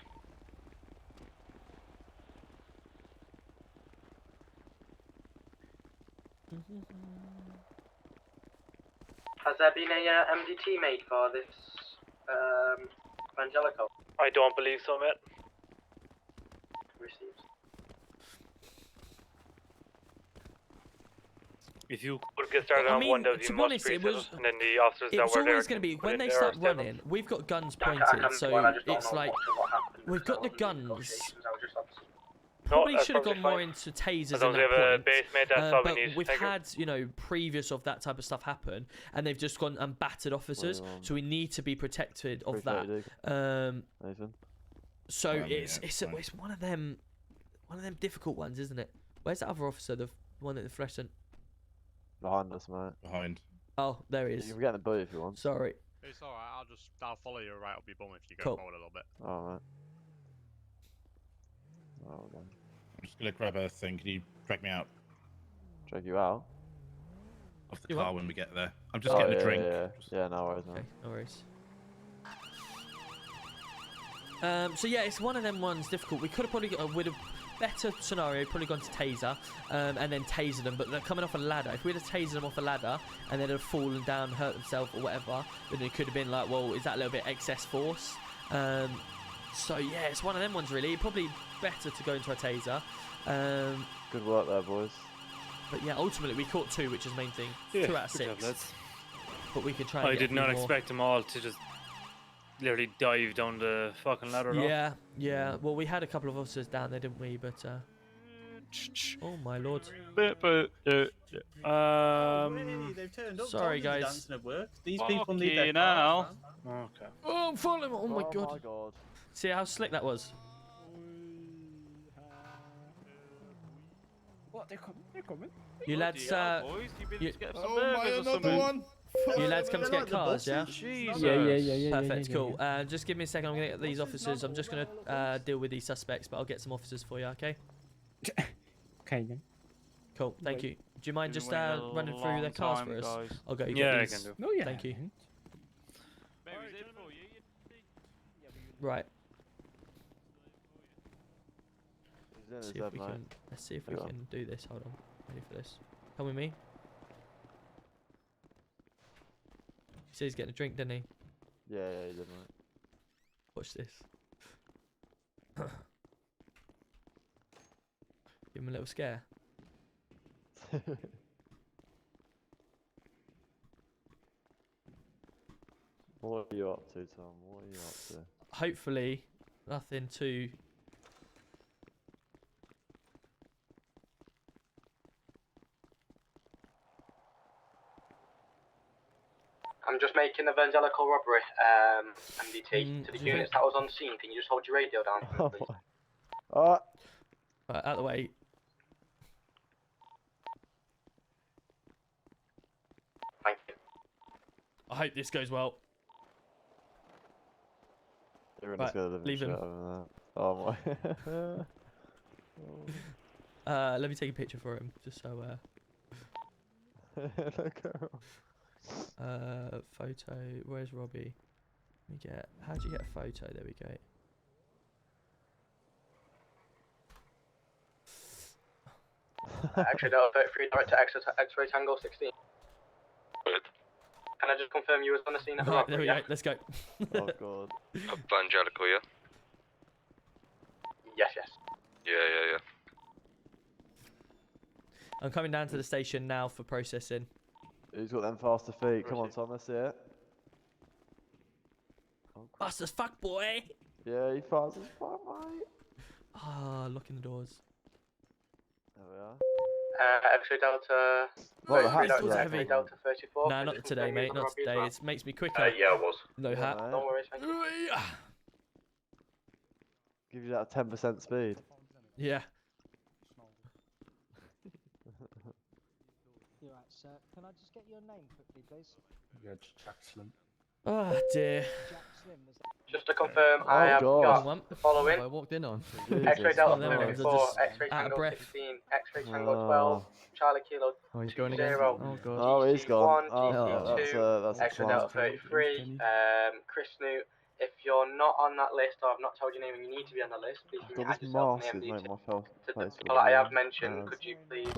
Has there been a MDT made for this Vangelico? I don't believe so, mate. Received. If you could get started on one of you must pre-settle, and then the officers that It's were there always going to be, when they start running, we've got guns pointed, so it's like, we've got the guns. Probably should have gone more into tasers at that point, but we've had, you know, previous of that type of stuff happen, and they've just gone and battered officers, so we need to be protected of that. So it's one of them difficult ones, isn't it? Where's that other officer, the one at the fluorescent? Behind us, mate. Behind. Oh, there he is. You can get in the boot if you want. Sorry. It's alright, I'll follow you right up your bum if you go Cool. forward a little bit. Alright. Oh, man. I'm just gonna grab a thing. Can you drag me out? Drag you out? Off the car when we get there. I'm just getting a drink. Yeah, no worries, man. Okay, no worries. So yeah, it's one of them ones difficult. We could have probably got with a better scenario, probably gone to taser, and then taser them. But they're coming off a ladder. If we'd have tasered them off a ladder and they'd have fallen down, hurt themselves or whatever, then it could have been like, well, is that a little bit excess force? So yeah, it's one of them ones really. Probably better to go into a taser. Good work there, boys. But yeah, ultimately we caught 2, which is the main thing. Yeah, 2 out of 6. But we could try. And I get did a not few more. expect them all to just literally dive down the fucking ladder. Yeah. Well, we had a couple of officers down there, didn't we? But oh my lord. They've turned up. Sorry, told you the guys. dancing at work. These people need their now. cars, man. Okay. Oh, I'm falling. Oh my god. See how slick that was. What? They're coming. They're coming. You lads, boys, you lads come to get cars, yeah? Yeah. Perfect, cool. Just give me a second. I'm gonna get these officers. I'm just gonna deal with these suspects, but I'll get some officers for you, okay? Okay then. Cool. Thank you. Do you mind just running through their cars for us? I'll go. Yeah, these. I can do. No, yeah. Thank you. Right. Let's see if we can do this. Hold on. Ready for this? Come with me. He said he's getting a drink, didn't he? Yeah, he did, mate. Watch this. Give him a little scare. What are you up to, Tom? What are you up to? Hopefully, nothing too. I'm just making a Vangelico robbery, MDT, to the units that was on scene. Can you just hold your radio down, please? Right, out of the way. Thank you. I hope this goes well. Everyone's got a living leave shit him. over that. Oh my. Let me take a picture for him, just so. Photo. Where's Robbie? Let me get. How'd you get a photo? There we go. Actually, Delta 33, direct to X-ray Tango 16. Good. Can I just confirm you was on the scene at the Right, robbery? there we go. Let's go. Oh god. Vangelico, yeah? Yes. Yeah. I'm coming down to the station now for processing. Who's got them faster feet? Come on, Tom, let's see it. Fast as fuck, boy! Yeah, he fast as fuck, mate. Ah, locking the doors. There we are. X-ray Delta. What, the hat's It's today? heavy. Delta 34. Nah, not today, mate. Not today. It makes me quicker. Yeah, it was. No hat. mate. No worries, thank you. Give you that 10% speed. Yeah. You're right, sir. Can I just get your name quickly, please? Yeah, Jack Slim. Oh dear. Jack Slim, is that? Just to confirm, I have got the following. I walked in on. X-ray Delta One of them ones 34, are just X-ray out of Tango breath. 16, X-ray Tango 12, Charlie Kilo Oh, he's going again. 0, Oh god. Oh, he's gone. GC1, Oh, GC2, that's X-ray a Delta plan. 33, Chris Newt. If you're not on that list or I've not told your name and you need to be on the list, please can you God, add this yourself mask on is the making MD my face people that I have mentioned. Could you please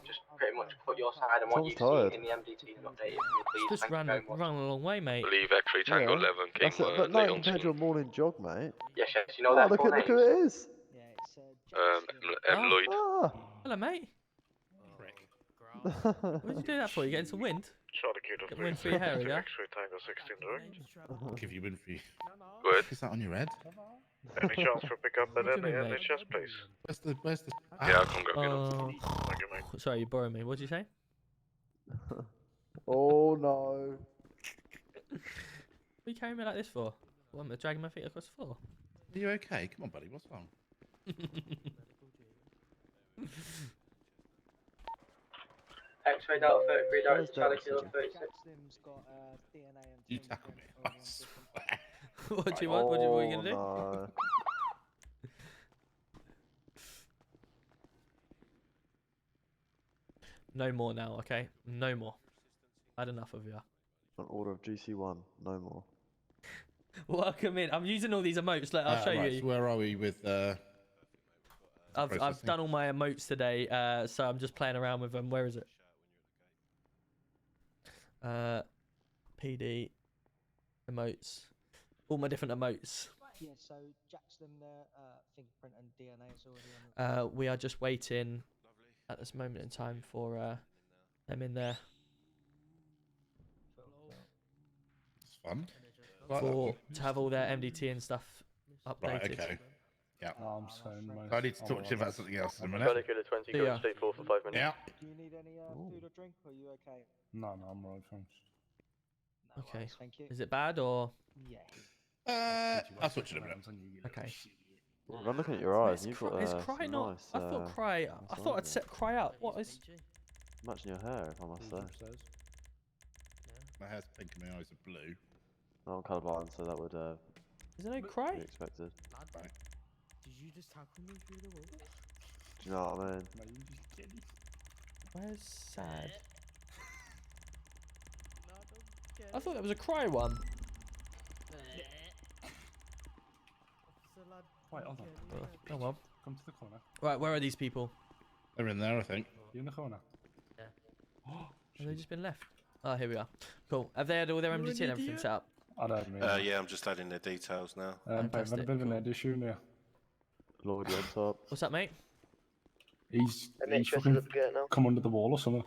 just pretty much put your side and what Tom's you've tired. seen in the MDT and update it for me, please? Just Thank you very much. run a long way, mate. Believe X-ray Tango 11 came That's it, but late no, on compared to a scene. morning jog, mate. Yes, you know Oh, that look full at who names. it is. Yeah, it's Jack Slim. Lloyd. Ah, Hello, mate. What did you do that for? You getting some wind? Get wind through your hair, yeah? X-ray Tango 16 direct. Give you wind for you. Good. Is that on your head? Any chance for pick up at What do you any mean, mate? NHS, please? Where's the? Yeah, I'll come get them. Thank you, sorry, you borrowed me. What did you say? Oh no. What are you carrying me like this for? What, am I dragging my feet across the floor? Are you okay? Come on, buddy. What's wrong? X-ray Delta 33, direct to Charlie Kilo 36. You tackle me. I swear. What do you want? What are you gonna do? No. No more now, okay? No more. I had enough of you. An order of GC1, no more. Welcome in. I'm using all these emotes. Like, I'll show Right, you. so where are we with? I've processing? done all my emotes today, so I'm just playing around with them. Where is it? PD emotes. All my different emotes. Yeah, so Jack Slim there, fingerprint and DNA is already on. We are just waiting at this moment in time for them in there. It's fun. To have all their MDT and stuff updated. Right. Okay. Yeah. I'm saying, mate. I need to talk to you about something else in a minute. Charlie Kilo 20, go to state 4 for 5 minutes. Yeah. Do you need any food or drink, or are you okay? No, I'm right, thanks. No Okay. worries, thank you. Is it bad or? Yeah. I'll talk to you in a minute. Okay. Well, I'm looking at your eyes. You've got Is some cry not? nice, I thought cry. I thought I'd set cry out. What is? matching your hair, if I must say. My hair's pink and my eyes are blue. No, I'm colourblind, so that would Is there no cry? be expected. Right. Did you just tackle me through the wall? Do you know what I mean? Where's sad? I thought that was a cry one. Wait, hold on. Oh well. Come to the corner. Right, where are these people? They're in there, I think. You in the corner? Yeah. Have they just been left? Oh, here we are. Cool. Have they had all their MDT and everything set up? I don't mean. Yeah, I'm just adding their details now. I've had a bit of an issue here. Lord, on top. What's up, mate? He's fucking come under the wall or something.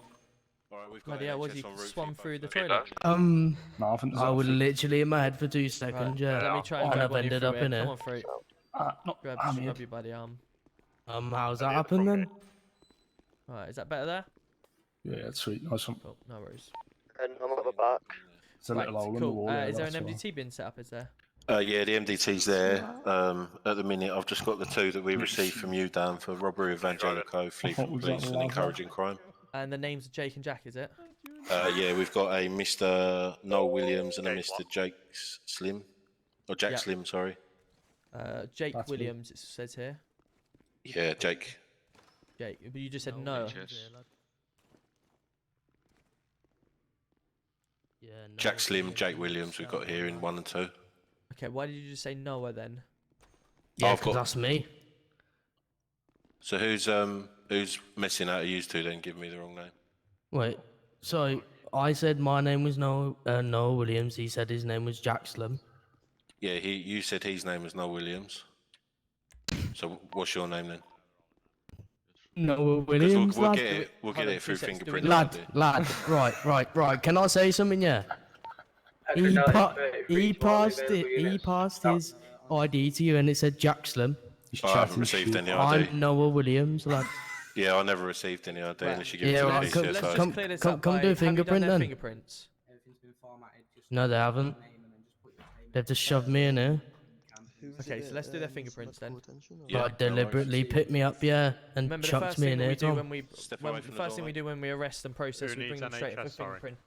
Alright, we've Bloody hell, was he swum through the toilet? No, I think I was literally in my head for 2 seconds, yeah. Let me try and and grab I've on you ended through up here. in Come it. on through. Grab you by the arm. How's that happen then? Alright, is that better there? Yeah, it's sweet. Nice one. Cool, no worries. And I'm at the back. It's a little hole in the Cool. wall. Yeah, Is there an that's all. MDT being set up? Is there? Yeah, the MDT's there. At the minute, I've just got the 2 that we received from you, Dan, for robbery of Vangelico, flee from police, and encouraging crime. And the names of Jake and Jack, is it? Yeah, we've got a Mr. Noel Williams and a Mr. Jake Slim. Or Jack Slim, sorry. Jake That's Williams, it says here. Yeah, Jake. Jake, but you just said no. Yeah, no. Jack Slim, Jake Williams, we've got here in 1 and 2. Okay, why did you just say Noah then? Yeah, I've got- that's me. So who's messing out of you 2 then, giving me the wrong name? Wait, so I said my name was Noah Williams. He said his name was Jack Slim. Yeah, you said his name was Noel Williams. So what's your name then? Noah Because Williams, we'll lad. get it. We'll get it through fingerprint. Lad, right. Can I say something? Yeah. He passed his ID to you, and it said Jack Slim. I haven't received any ID. I'm Noah Williams, lad. Yeah, I never received any ID unless you give it to right, the PCFO. come do a fingerprint then. Fingerprints? No, they haven't. They've just shoved me in here. Okay, so let's do their fingerprints then. Like deliberately picked me up, yeah, and Remember the chucked first me thing in that here, we do Tom. when we the first thing we do when we arrest and process, Who we bring needs them straight for NHS, sorry? fingerprint.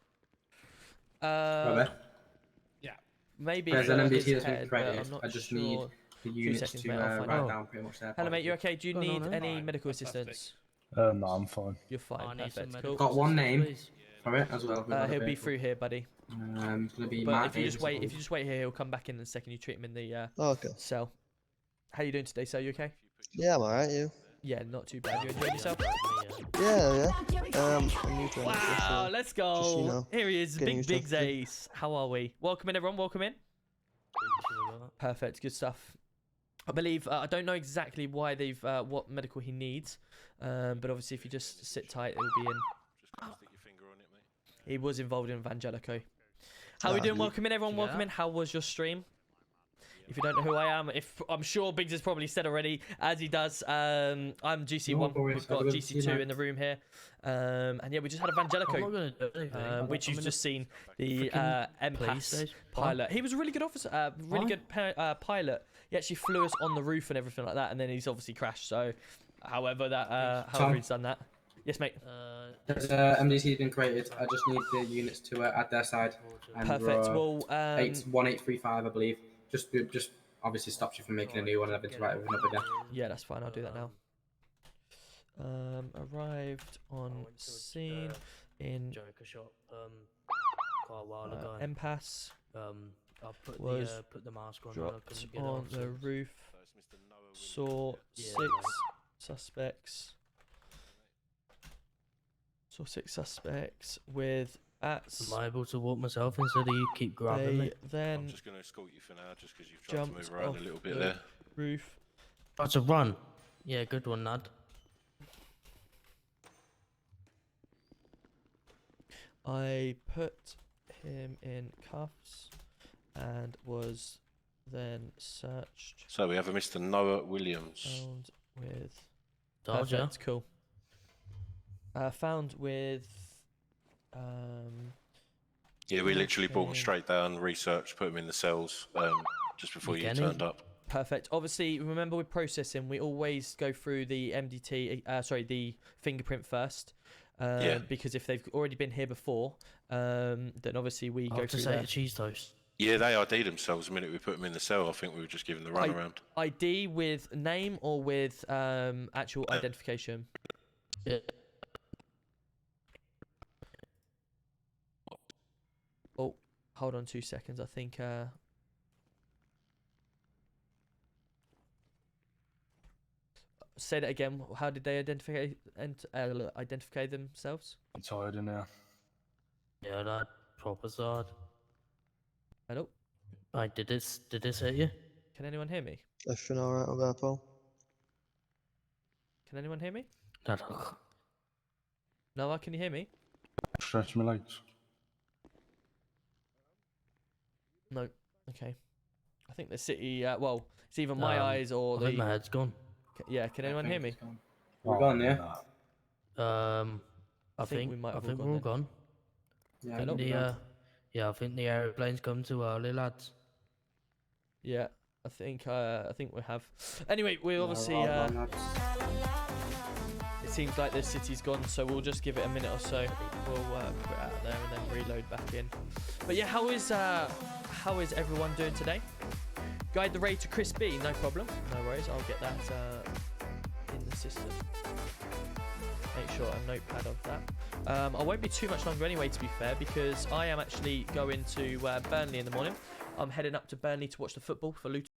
Yeah. Maybe There's an his MDT that's been head, but created. I'm not I just sure. need the 2 units seconds, to mate, I'll find write out. down pretty much their Hello, mate. You policy. okay? Do you need any medical assistance? No, I'm fine. You're fine. I need some Perfect. medical Cool. Got one name for it as well. He'll be through here, buddy. It's gonna be But Matt if you just Davis, I wait, if believe. you just wait here, he'll come back in the second you treat him in the Okay. cell. How you doing today, sir? You okay? Yeah, I'm alright, you? Yeah, not too bad. You enjoying yourself? Yeah. I'm new to Wow, let's go. Just, you know, Here he is, getting Big used to Big's it. Ace. How are we? Welcome in, everyone. Welcome in. Perfect. Good stuff. I believe I don't know exactly why they've what medical he needs, but obviously if you just sit tight, it'll be in he was involved in Vangelico. How are we doing? Welcome in, everyone. Welcome in. How was your stream? If you don't know who I am, I'm sure Biggs has probably said already, as he does. I'm GC1. We've got GC2 in the room here. And yeah, we just had a Vangelico, which you've just seen, the MPAS pilot. He was a really good officer, really good pilot. He actually flew us on the roof and everything like that, and then he's obviously crashed. So, however he's done that. Yes, mate. There's MDC been created. I just need the units to add their side. And perfect. Well, 1835, I believe. Just obviously stops you from making a new one and having to write everything up again. Yeah, that's fine. I'll do that now. Arrived on scene in Joker shop quite a while ago. MPAS. I put the mask on. Dropped on the roof. Saw 6 suspects. Saw 6 suspects with ats. Am I able to walk myself instead of you keep grabbing me? Then I'm just going to escort you for now, just because you've tried to move around a little bit the there. Roof. That's a run. Yeah, good one, lad. I put him in cuffs and was then searched. So we have a Mr. Noah Williams. Found with. Told ya. That's cool. Found with. Yeah, we literally brought him straight down, researched, put him in the cells just before you turned up. Perfect. Obviously, remember with processing, we always go through the the fingerprint first. Because if they've already been here before, then obviously we go through the cheese toast. Yeah, they ID'd themselves the minute we put them in the cell. I think we were just giving the runaround. ID with name or with actual identification? Yeah. Oh, hold on 2 seconds. I think. Say that again. How did they identify themselves? I'm tired in there. Yeah, that proper side. Hello. Did this hit you? Can anyone hear me? Everything alright over there, Paul? Can anyone hear me? That. Noah, can you hear me? Stretch my legs. No. Okay. I think the city. Well, it's either my eyes or I think my head's gone. Yeah. Can anyone hear me? We're gone, yeah. I think we're all gone. Yeah, I think the aeroplane's come too early, lads. Yeah, I think we have. Anyway, we obviously. It seems like the city's gone, so we'll just give it a minute or so. We'll put it out there and then reload back in. But yeah, how is everyone doing today? Guide the raid to Chris B, no problem. No worries, I'll get that in the system. Make sure a notepad of that. I won't be too much longer anyway, to be fair, because I am actually going to Burnley in the morning. I'm heading up to Burnley to watch the football for Luton.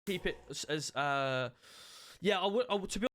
keep it as yeah, I would to be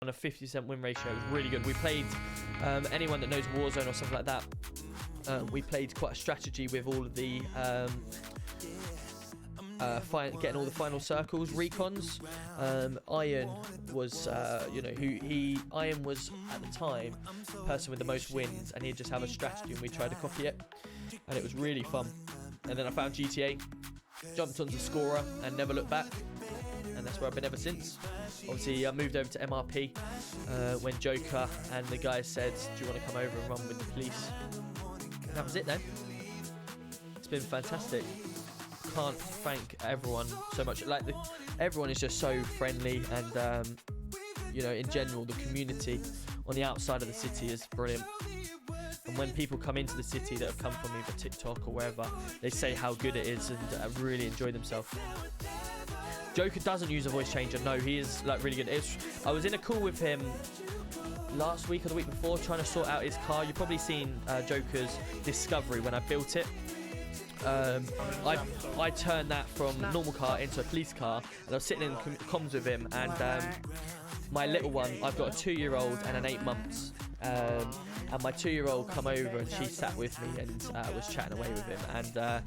on a 50% win ratio. It was really good. We played, anyone that knows Warzone or something like that, we played quite a strategy with all of the getting all the final circles, recons. Iron was, you know, Iron was at the time the person with the most wins, and he'd just have a strategy, and we tried to copy it, and it was really fun. And then I found GTA, jumped onto Scorer, and never looked back, and that's where I've been ever since. Obviously, I moved over to MRP when Joker and the guys said, "Do you want to come over and run with the police?" And that was it then. It's been fantastic. Can't thank everyone so much. Like everyone is just so friendly, and you know, in general, the community on the outside of the city is brilliant. And when people come into the city that have come from either TikTok or wherever, they say how good it is and really enjoy themselves. Joker doesn't use a voice changer. No, he is like really good. I was in a call with him last week or the week before trying to sort out his car. You've probably seen Joker's Discovery when I built it. I turned that from normal car into a police car, and I was sitting in comms with him, and my little one, I've got a 2-year-old and an 8 months, and my 2-year-old come over and she sat with me and was chatting away with him, and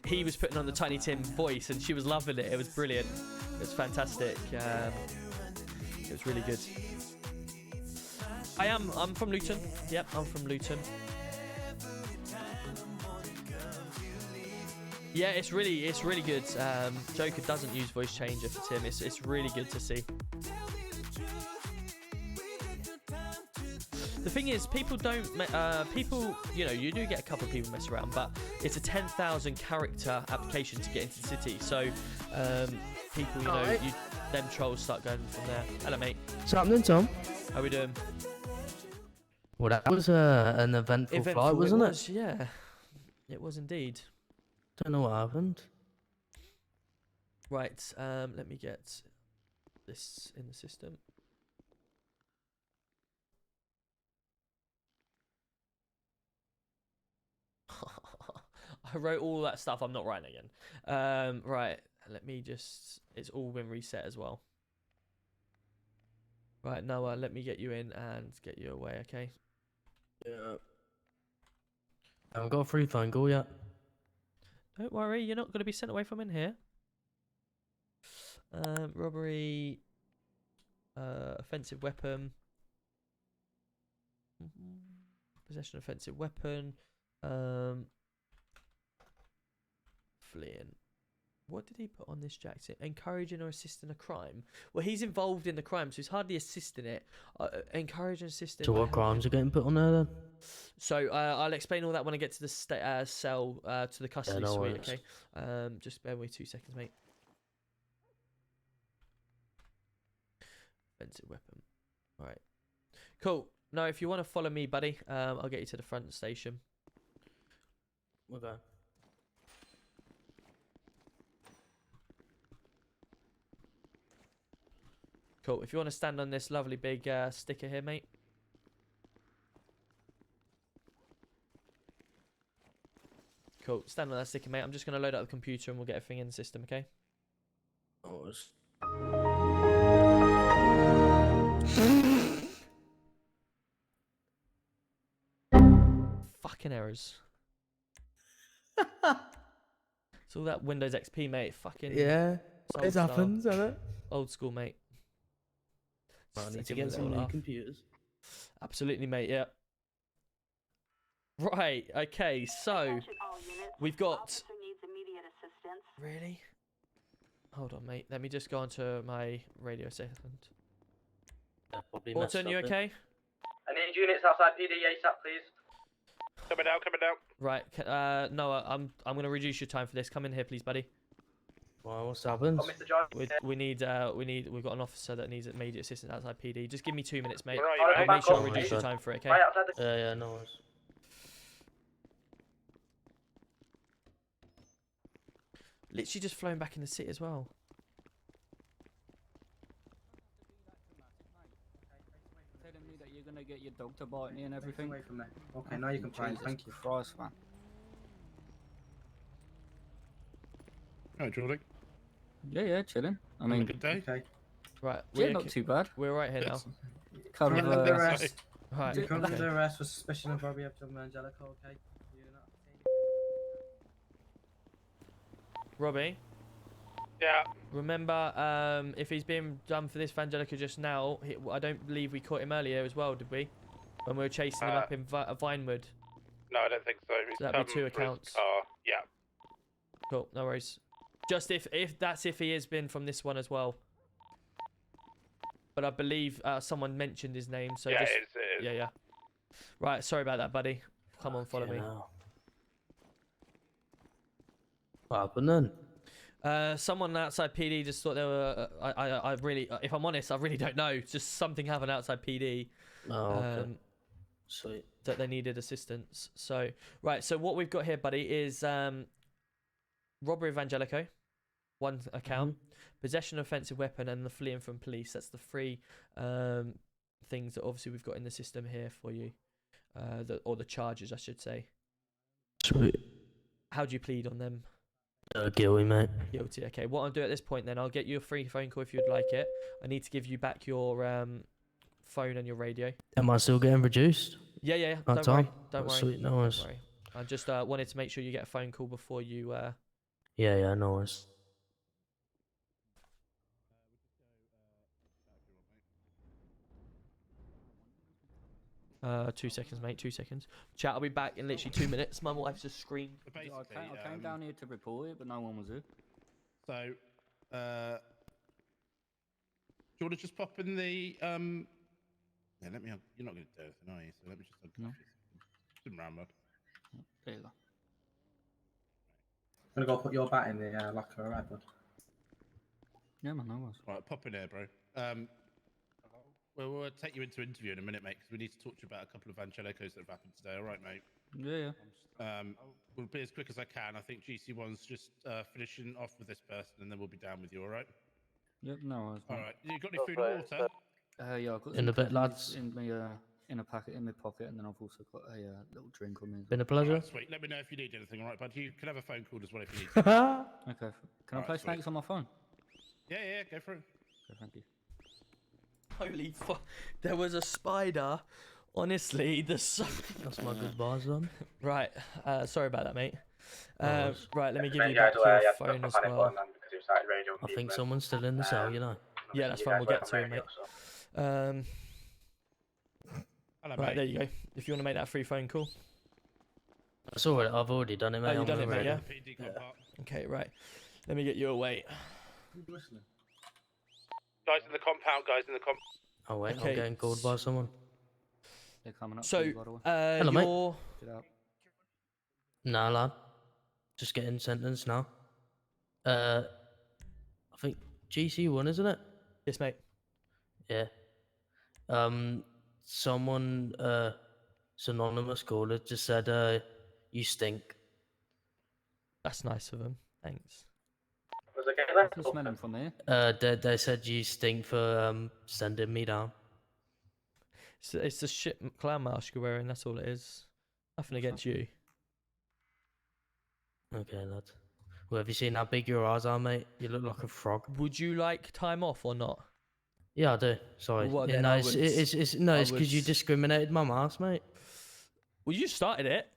he was putting on the Tiny Tim voice and she was loving it. It was brilliant. It was fantastic. It was really good. I'm from Luton. Yep, I'm from Luton. Yeah, it's really good. Joker doesn't use voice changer for Tim. It's really good to see. The thing is, people don't, you know, you do get a couple of people mess around, but it's a 10,000 character application to get into the city. So, people, you know, them trolls start going from there. Hello, mate. What's happening, Tom? How we doing? Well, that was an eventful flight, wasn't it? Yeah, it was indeed. Don't know what happened. Right, let me get this in the system. I wrote all that stuff. I'm not writing again. Right, let me just... It's all been reset as well. Right, Noah, let me get you in and get you away, okay? Yeah. I haven't got a free phone call yet. Don't worry, you're not going to be sent away from in here. Robbery, offensive weapon, possession of offensive weapon, fleeing. What did he put on this jacket? Encouraging or assisting a crime. Well, he's involved in the crime, so he's hardly assisting it. Encouraging, assisting. So what crimes are getting put on there then? So I'll explain all that when I get to the cell, to the custody no suite. worries. Okay. Just bear with me 2 seconds, mate. Offensive weapon. All right. Cool. Now, if you want to follow me, buddy, I'll get you to the front station. Okay. Cool. If you want to stand on this lovely big sticker here, mate. Cool. Stand on that sticker, mate. I'm just going to load up the computer and we'll get everything in the system, okay? Oh, Fucking errors. It's all that Windows XP, mate. Fucking yeah. it's old It style. happens, doesn't it? Old school, mate. I need to Taking get a some little new laugh. computers. Absolutely, mate. Yeah. Right. Okay. So we've got. Really? Hold on, mate. Let me just go onto my radio second. Orton, you okay? I need units outside PD ASAP, please. Coming down, coming down. Right. Noah, I'm gonna reduce your time for this. Come in here, please, buddy. Well, what's happened? Oh, Mr. John. We've got an officer that needs immediate assistance outside PD. Just give me 2 minutes, mate. Right, I'll mate. make sure I Back reduce up. your time for it, okay? Right outside the... Yeah, no worries. Literally just flown back in the city as well. Telling me that you're gonna get your dog to bite me and everything. Away from there. Okay, now you can find. Thank you. Christ, man. Hi, Jordan. Yeah, chilling. I Having a mean, good day. Okay. Right. yeah, not too bad. We're right here now. Kind You're of, under arrest. Right. You're Okay. under arrest for suspicion of robbery of John Vangelico. Okay. Robbie. Yeah. Remember, if he's being done for this Vangelico just now, I don't believe we caught him earlier as well, did we? When we were chasing him up in Vinewood. No, I don't think so. So that'd be 2 accounts. Yeah. Cool, no worries. Just if he has been from this one as well. But I believe someone mentioned his name, so Yeah, just it is. yeah. Right, sorry about that, buddy. Come on, follow me. What happened then? Someone outside PD just thought they were. I really, if I'm honest, I really don't know. Just something happened outside PD. Oh, okay. Sweet. That they needed assistance. So right. So what we've got here, buddy, is robbery of Vangelico, 1 account, possession of offensive weapon, and the fleeing from police. That's the 3 things that obviously we've got in the system here for you, or the charges, I should say. Sweet. How do you plead on them? Guilty, mate. Guilty. Okay. What I'll do at this point, then, I'll get you a free phone call if you'd like it. I need to give you back your phone and your radio. Am I still getting reduced? Yeah. Oh, Don't Tom? worry. Don't Oh, worry. sweet, no Don't worries. worry. I just wanted to make sure you get a phone call before you. Yeah, no worries. 2 seconds, mate. 2 seconds. Chat. I'll be back in literally 2 minutes. My wife's just screamed. I came down here to report it, but no one was here. So, do you want to just pop in the Yeah, let me. You're not going to do anything, are you? So let me just. No. Didn't round up. There you go. I'm gonna go put your bat in the locker, alright, bud? Yeah, man, no worries. Right, pop in here, bro. We'll take you into interview in a minute, mate, because we need to talk to you about a couple of Vangelicos that have happened today. All right, mate. Yeah. We'll be as quick as I can. I think GC1's just finishing off with this person, and then we'll be down with you. All right. Yep, no worries. All right. You got any food and water? Yeah, I've got In some a bit, cookies lads. in my in a packet in my pocket, and then I've also got a little drink on me. Been a pleasure. Right, sweet. Let me know if you need anything. All right, bud. You can have a phone call as well if you need. To. Okay. Can I Alright, play sweet. Snakes on my phone? Yeah, go for it. Okay, thank you. Holy fuck! There was a spider. Honestly, That's my good bars on. Right. Sorry about that, mate. worries. Right. Let me give Mate, you yeah, back I your had to phone as panic well. button then because it started radio. I think someone's still in the cell, you know. Yeah, that's you fine. guys We'll work get on to it, radio, mate. so- Hello, Right, mate. there you go. If you want to make that free phone call. That's all right. I've already done it, mate. Oh, you've I'm done it, mate, ready. yeah? Okay, right. Let me get you away. Guys in the compound, guys in the compound. Oh wait, Okay. I'm getting called by someone. They're coming up So, to you, by the way. Hello, mate. you're... Get out. Nah, lad. Just getting sentenced now. I think GC1, isn't it? Yes, mate. Yeah. Someone, it's anonymous caller, just said, you stink. That's nice of them. Thanks. Was it I can smell him from here. They said you stink for, sending me down. It's the shit clown mask you're wearing, that's all it is. Nothing against you. Okay, lad. Well, have you seen how big your eyes are, mate? You look like a frog. Would you like time off or not? Yeah, I do. Sorry. Well, Yeah, then no, I it's would- because I you would- discriminated my mask, mate. Well, you started it.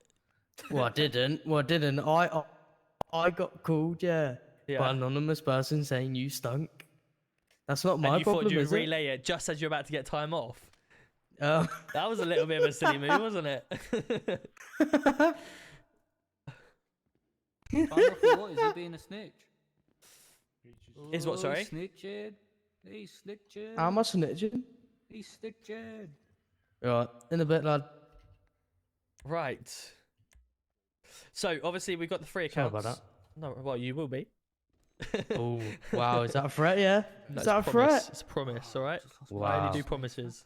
Well, I didn't. Well, I didn't. I got called, yeah, Yeah. by an anonymous person saying you stunk. That's not my And you problem, thought you'd is it? relay it just as you're about to get time off. Oh. That was a little bit of a silly move, wasn't it? What is he being a snitch? Is what, sorry? He's snitching. He's snitching. How am I snitching? He's snitching. Right, in a bit, lad. Right. So, obviously, we've got the free Sorry accounts. about No, well, you will be. Oh, wow, is that a threat, yeah? No, Is that a it's promise. threat? It's a promise, alright? I Wow. only do promises.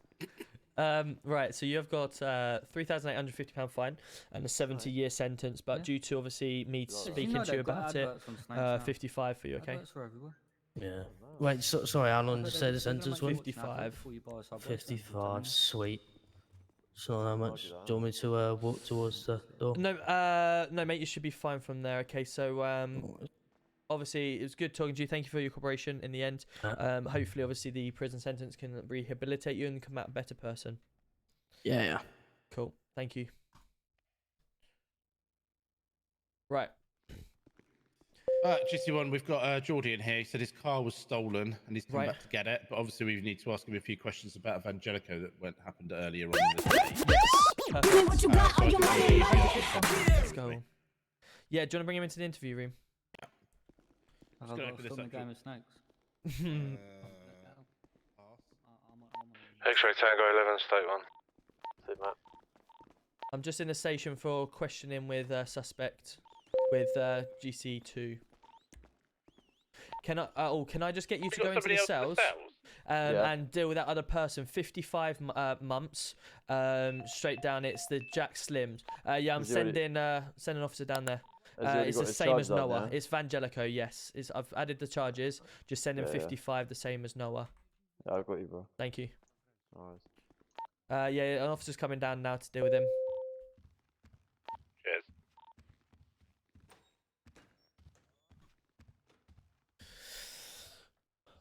Right, so you've got £3,850 fine and a 70-year sentence, but due to obviously me speaking to you they've got about it, adverts on Snakes now? 55 for you, okay? Adverts are everywhere. Yeah. Wait, sorry, how long did you say the sentence was? 55. 55, sweet. So how much? Do you want me to walk towards the door? No, mate, you should be fine from there. Okay, so obviously it was good talking to you. Thank you for your cooperation in the end. Hopefully, obviously, the prison sentence can rehabilitate you and come out a better person. Yeah. Cool. Thank you. Right. GC1, we've got Geordie in here. He said his car was stolen and he's come back to get it. But obviously, we need to ask him a few questions about Vangelico that happened earlier on in the day. Let's go. Yeah, do you want to bring him into the interview room? Have I got to film the game of Snakes? X-ray Tango 11, state 1. I'm just in the station for questioning with suspect with GC2. Can I just get you to go into the cells and deal with that other person? 55 months. Straight down. It's the Jack Slims. Yeah, I'm sending an officer down there. It's the same as Noah. It's Vangelico. Yes. I've added the charges. Just send him 55, the same as Noah. Yeah, I've got you, bro. Thank you. Alright. Yeah, an officer's coming down now to deal with him. Cheers.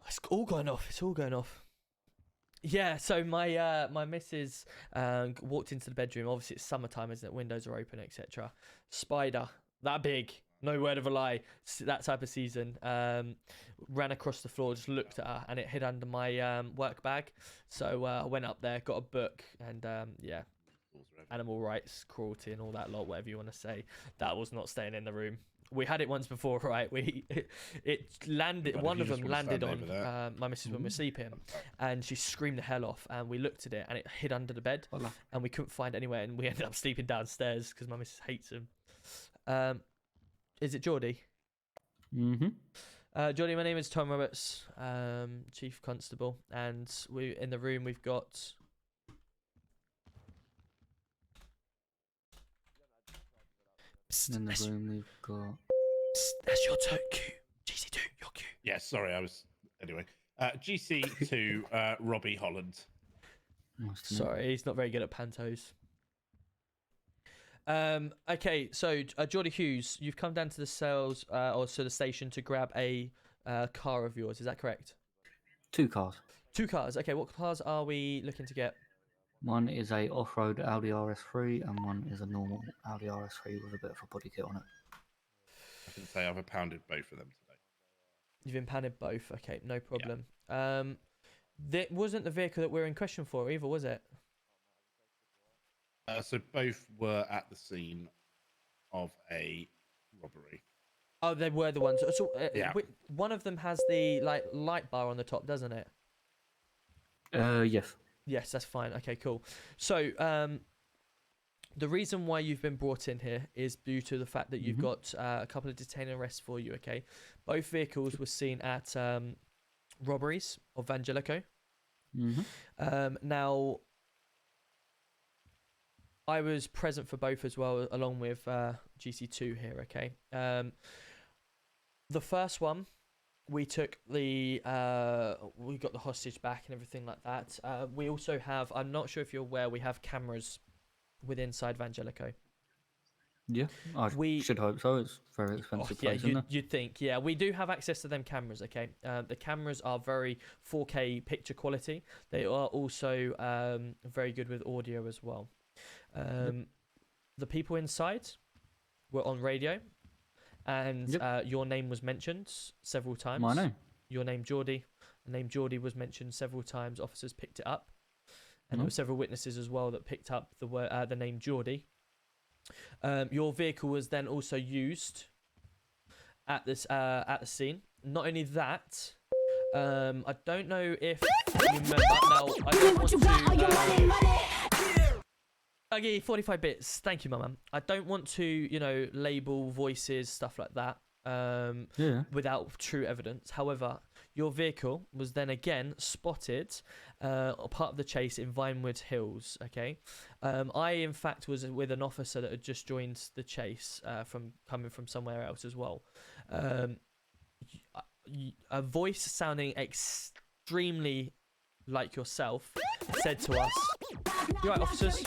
It's all going off. It's all going off. Yeah, so my missus walked into the bedroom. Obviously, it's summertime, isn't it? Windows are open, etc. Spider, that big, no word of a lie, that type of season. Ran across the floor, just looked at her, and it hid under my work bag. So I went up there, got a book, and yeah, animal rights, cruelty, and all that lot, whatever you want to say. That was not staying in the room. We had it once before, right? It landed. But One if of you them just wanna landed stand over on my missus when we were sleeping, and she screamed the hell off. And we looked at it, and it hid under the bed, and we couldn't find it anywhere. And we ended up sleeping downstairs because my missus hates him. Is it Geordie? Geordie, my name is Tom Roberts, Chief Constable, and we in the room we've got. In the room we've got. That's your cue. GC2, your cue. Yeah, sorry, I was. Anyway. GC2, Robbie Holland. Sorry, he's not very good at pantos. Okay, so Geordie Hughes, you've come down to the cells or to the station to grab a car of yours. Is that correct? 2 cars. 2 cars. Okay, what cars are we looking to get? One is a off-road Audi RS3, and one is a normal Audi RS3 with a bit of a body kit on it. I can say I've impounded both of them today. You've impounded both. Okay, no problem. That wasn't the vehicle that we're in question for either, was it? So both were at the scene of a robbery. Oh, they were the ones. So, Yeah. One of them has the light bar on the top, doesn't it? Yes. Yes, that's fine. Okay, cool. So, the reason why you've been brought in here is due to the fact that you've got a couple of detained arrests for you. Okay, both vehicles were seen at robberies of Vangelico. Now, I was present for both as well, along with GC2 here. Okay, the first one, we took we got the hostage back and everything like that. We also have, I'm not sure if you're aware, we have cameras within inside Vangelico. Yeah, I should hope so. It's very expensive place, isn't it? You'd think. Yeah, we do have access to them cameras, okay? The cameras are very 4K picture quality. They are also very good with audio as well. The people inside were on radio, and your name was mentioned several times. My name? Your name, Geordie. The name Geordie was mentioned several times. Officers picked it up. And there were several witnesses as well that picked up the name Geordie. Your vehicle was then also used at the scene. Not only that, I don't know if you remember. Now, I don't want to. Okay, 45 bits. Thank you, my man. I don't want to, label voices, stuff like that, without true evidence. However, your vehicle was then again spotted part of the chase in Vinewood Hills. Okay, I in fact was with an officer that had just joined the chase coming from somewhere else as well. A voice sounding extremely like yourself said to us, "You right, officers?"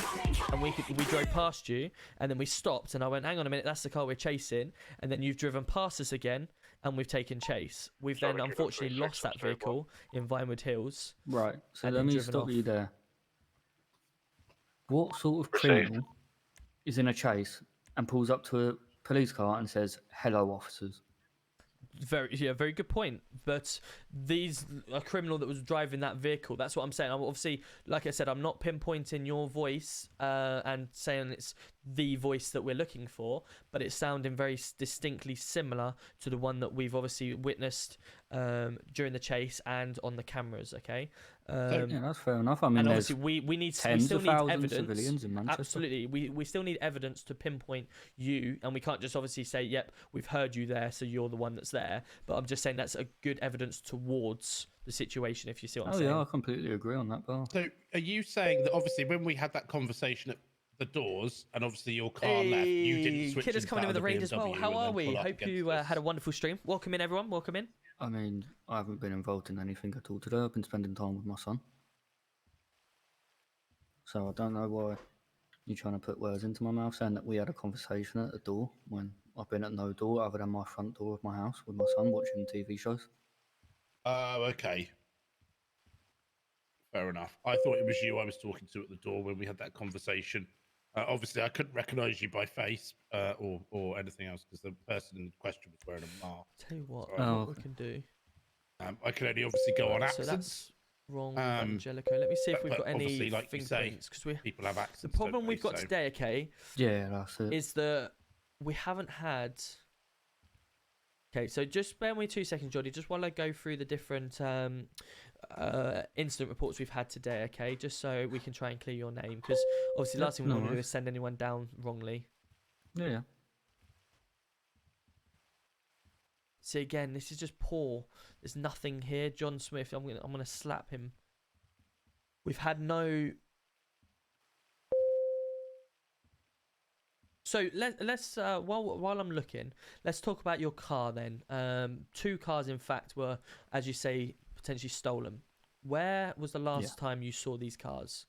And we drove past you, and then we stopped, and I went, "Hang on a minute, that's the car we're chasing." And then you've driven past us again, and we've taken chase. We've then unfortunately lost that vehicle in Vinewood Hills. Right. So let me stop you there. What sort of criminal is in a chase and pulls up to a police car and says, "Hello, officers"? Very good point. But a criminal that was driving that vehicle, that's what I'm saying. Obviously, like I said, I'm not pinpointing your voice and saying it's the voice that we're looking for, but it's sounding very distinctly similar to the one that we've obviously witnessed during the chase and on the cameras. Okay. Yeah, that's fair enough. I mean, and obviously we still need evidence. Civilians in Manchester. Absolutely, we still need evidence to pinpoint you, and we can't just obviously say, "Yep, we've heard you there, so you're the one that's there." But I'm just saying that's a good evidence towards the situation. If you see what I'm saying. Yeah, I completely agree on that, Bar. So, are you saying that obviously when we had that conversation at the doors, and obviously your car left, you didn't switch? Kid is coming in with the range as well. How are we? Hope you had a wonderful stream. Welcome in, everyone. Welcome in. I mean, I haven't been involved in anything at all today. I've been spending time with my son. So I don't know why you're trying to put words into my mouth, saying that we had a conversation at the door when I've been at no door other than my front door of my house with my son watching TV shows. Oh, okay. Fair enough. I thought it was you I was talking to at the door when we had that conversation. Obviously, I couldn't recognise you by face or anything else because the person in question was wearing a mask. Tell you what we can do. I can only obviously go on accents. So that's wrong, Vangelico. Let me see if we've got any fingerprints because people have accents. The problem we've got today, okay? Yeah, that's it. Is that we haven't had. Okay, so just bear with me 2 seconds, Jody. Just while I go through the different incident reports we've had today, okay? Just so we can try and clear your name, because obviously the last thing we want to do is send anyone down wrongly. Yeah. See, again, this is just poor. There's nothing here. John Smith, I'm gonna slap him. We've had no. So let's while I'm looking, let's talk about your car then. 2 cars, in fact, were, as you say, potentially stolen. Where was the last time you saw these cars?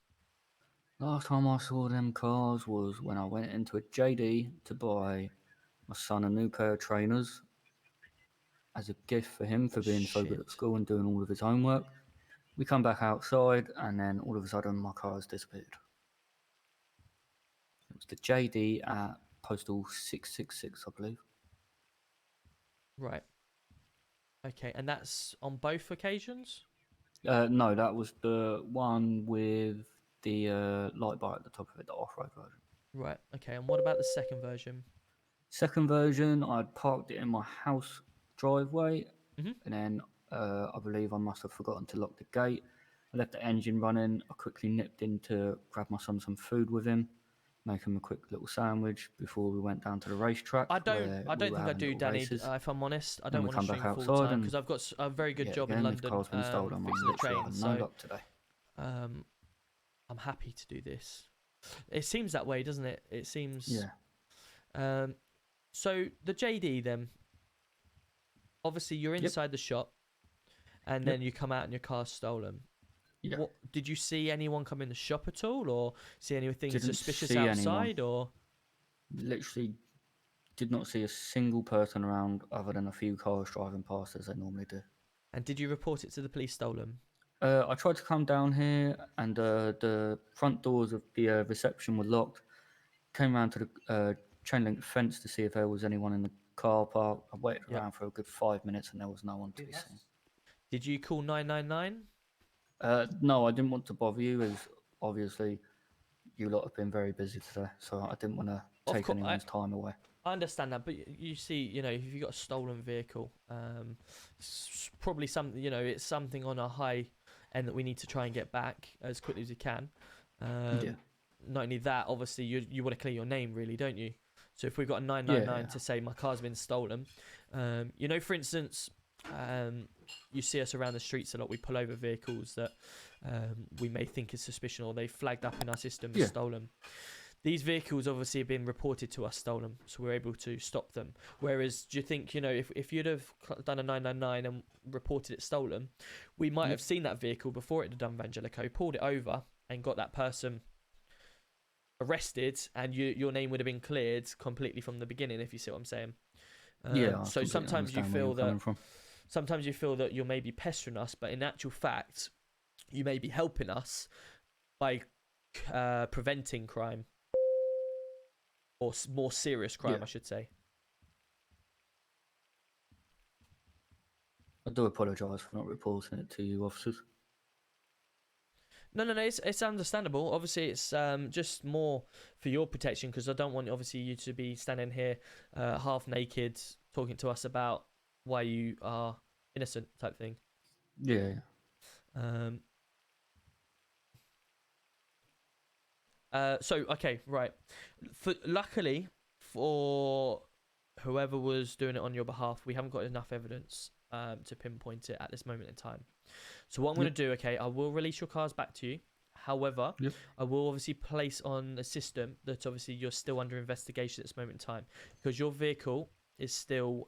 Last time I saw them cars was when I went into a JD to buy my son a new pair of trainers as a gift for him for being so good at school and doing all of his homework. We come back outside, and then all of a sudden, my car has disappeared. It was the JD at postal 666, I believe. Right. Okay, and that's on both occasions? No, that was the one with the light bar at the top of it, the off-road version. Right, okay, and what about the second version? Second version, I'd parked it in my house driveway, Mhm. and then I believe I must have forgotten to lock the gate. I left the engine running. I quickly nipped in to grab my son some food with him, make him a quick little sandwich before we went down to the racetrack. I don't we were think I having do, little Danny. races. If I'm honest, I Then don't we want to come back stream full outside time and because I've got a very good yet job in again, this London car's been stolen. I'm fixing the literally train. having So no luck today. I'm happy to do this. It seems that way, doesn't it? It seems. Yeah. So the JD then. Obviously, you're inside the shop, and then you come out and your car's stolen. Yeah. What did you see anyone come in the shop at all, or see anything Didn't suspicious see outside, anyone. or? Literally did not see a single person around other than a few cars driving past as they normally do. And did you report it to the police stolen? I tried to come down here, and the front doors of the reception were locked. Came around to the chain link fence to see if there was anyone in the car park. I waited around for a good 5 minutes, and there was no one to be seen. Did you call 999? No, I didn't want to bother you, as obviously you lot have been very busy today, so I didn't want to take anyone's time away. I understand that, but you see, if you've got a stolen vehicle, probably something, it's something on a high end that we need to try and get back as quickly as we can. Not only that, obviously, you want to clear your name, really, don't you? So if we've got a 999 to say my car's been stolen, for instance, you see us around the streets a lot. We pull over vehicles that we may think is suspicious, or they flagged up in our system as stolen. These vehicles obviously have been reported to us stolen, so we're able to stop them. Whereas, do you think, if you'd have done a 999 and reported it stolen, we might have seen that vehicle before it had done Vangelico, pulled it over, and got that person arrested, and your name would have been cleared completely from the beginning, if you see what I'm saying. So sometimes you feel that you're maybe pestering us, but in actual fact, you may be helping us by preventing crime. Or more serious crime, I should say. I do apologise for not reporting it to you, officers. No, it's understandable. Obviously, it's just more for your protection, because I don't want, obviously, you to be standing here half naked talking to us about why you are innocent, type thing. Yeah. Okay, right. Luckily for whoever was doing it on your behalf, we haven't got enough evidence to pinpoint it at this moment in time. So what I'm going to do, I will release your cars back to you. However, I will obviously place on a system that obviously you're still under investigation at this moment in time, because your vehicle is still